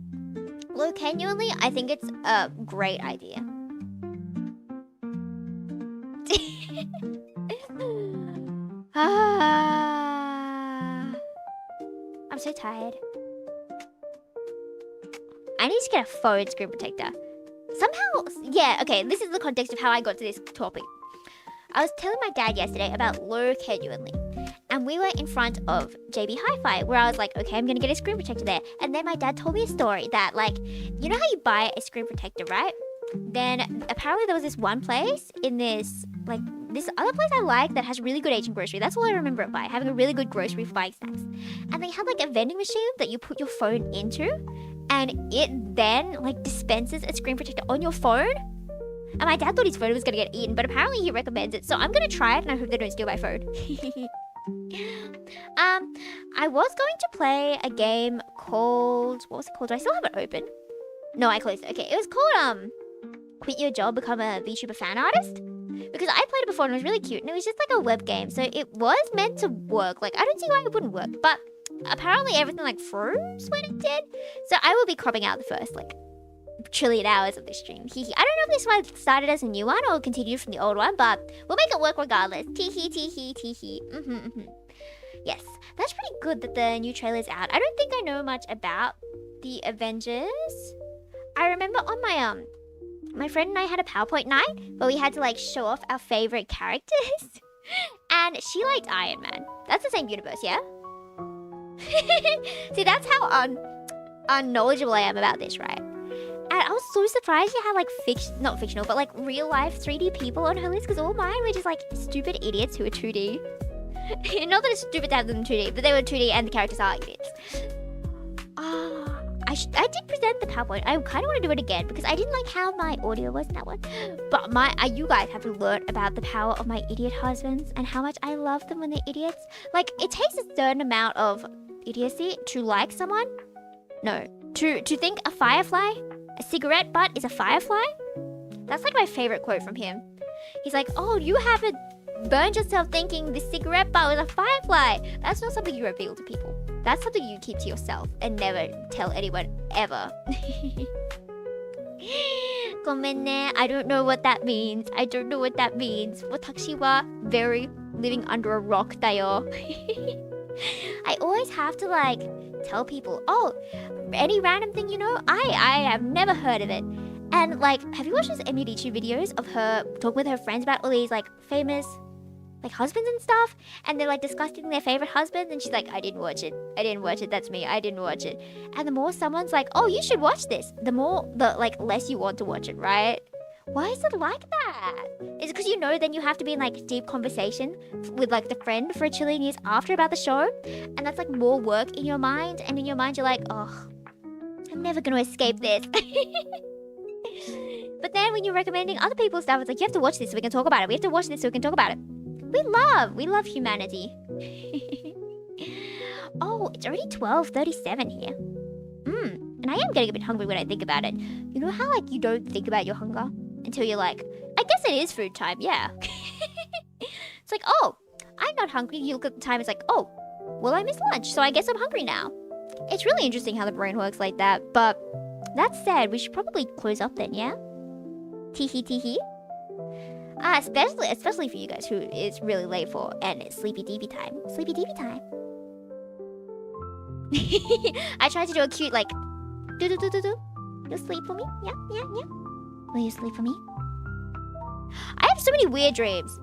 Low genuinely, I think it's a great idea. I'm so tired. I need to get a phone screen protector. Somehow, yeah, okay, this is the context of how I got to this topic. I was telling my dad yesterday about low genuinely. And we were in front of JB Hi-Fi where I was like, okay, I'm going to get a screen protector there. And then my dad told me a story that like, you know how you buy a screen protector, right? Then apparently there was this one place in this, like this other place I like that has really good Asian grocery. That's all I remember it by, having a really good grocery for buying snacks. And they had like a vending machine that you put your phone into and it then like dispenses a screen protector on your phone. And my dad thought his phone was going to get eaten, but apparently he recommends it. So I'm going to try it and I hope they don't steal my phone. I was going to play a game called, what was it called? Do I still have it open? No, I closed it. Okay, it was called Quit Your Job, Become a VTuber Fan Artist. Because I played it before and it was really cute and it was just like a web game, so it was meant to work. Like, I don't see why it wouldn't work, but apparently everything like froze when it did. So I will be cropping out the first like trillion hours of this stream. I don't know if this one started as a new one or continued from the old one, but we'll make it work regardless. Tee-hee. Yes, that's pretty good that the new trailer's out. I don't think I know much about the Avengers. I remember on my friend and I had a PowerPoint night where we had to like show off our favorite characters. And she liked Iron Man. That's the same universe, yeah? See, that's how unknowledgeable I am about this, right? And I was so surprised you had like not fictional, but like real life 3D people on her list because all mine were just like stupid idiots who are 2D. Not that it's stupid to have them in 2D, but they were 2D and the characters are idiots. I did present the PowerPoint. I kind of want to do it again because I didn't like how my audio was in that one. But you guys have to learn about the power of my idiot husbands and how much I love them when they're idiots. Like, it takes a certain amount of idiocy to like someone. No, to think a cigarette butt is a firefly. That's like my favorite quote from him. He's like, oh, you haven't burned yourself thinking the cigarette butt was a firefly. That's not something you reveal to people. That's something you keep to yourself and never tell anyone ever. Gomenne, I don't know what that means. Watashi wa very living under a rock dayo. I always have to like tell people, oh, any random thing you know, I have never heard of it. And like, have you watched those YouTube videos of her talking with her friends about all these like famous like husbands and stuff? And they're like discussing their favorite husbands, and she's like, I didn't watch it. That's me. I didn't watch it. And the more someone's like, oh, you should watch this, the less you want to watch it, right? Why is it like that? Is it because you know then you have to be in like deep conversation with like the friend for a trillion years after about the show? And that's like more work in your mind. And in your mind you're like, oh, I'm never going to escape this. But then when you're recommending other people's stuff, it's like, you have to watch this so we can talk about it. We have to watch this so we can talk about it. We love humanity. Oh, it's already 12:37 here. And I am getting a bit hungry when I think about it. You know how like you don't think about your hunger until you're like, I guess it is food time, yeah. It's like, oh, I'm not hungry. You look at the time, it's like, oh, well, I missed lunch, so I guess I'm hungry now. It's really interesting how the brain works like that. But that said, we should probably close up then, yeah? Teehee teehee. Especially for you guys who it's really late for, and it's sleepy deepy time. Sleepy deepy time. I tried to do a cute like, do. You'll sleep for me? Yeah. Will you sleep for me? I have so many weird dreams.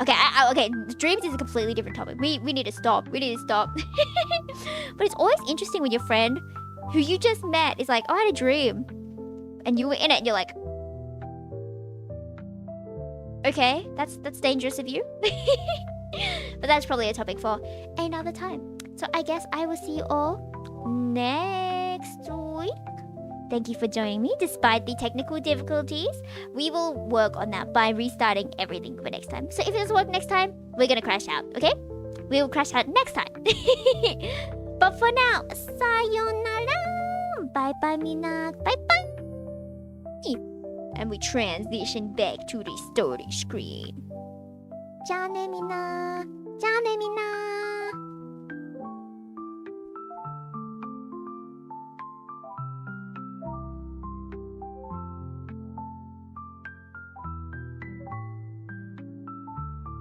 Okay, okay, dreams is a completely different topic. We need to stop. But it's always interesting when your friend who you just met is like, oh, I had a dream. And you were in it and you're like, okay, that's dangerous of you. But that's probably a topic for another time. So I guess I will see you all next week. Thank you for joining me despite the technical difficulties. We will work on that by restarting everything for next time. So if it doesn't work next time, we're gonna crash out, okay? We will crash out next time. But for now, sayonara. Bye-bye, Mina. Bye-bye. And we transition back to the story screen. じゃあねみんな。じゃあねみんな。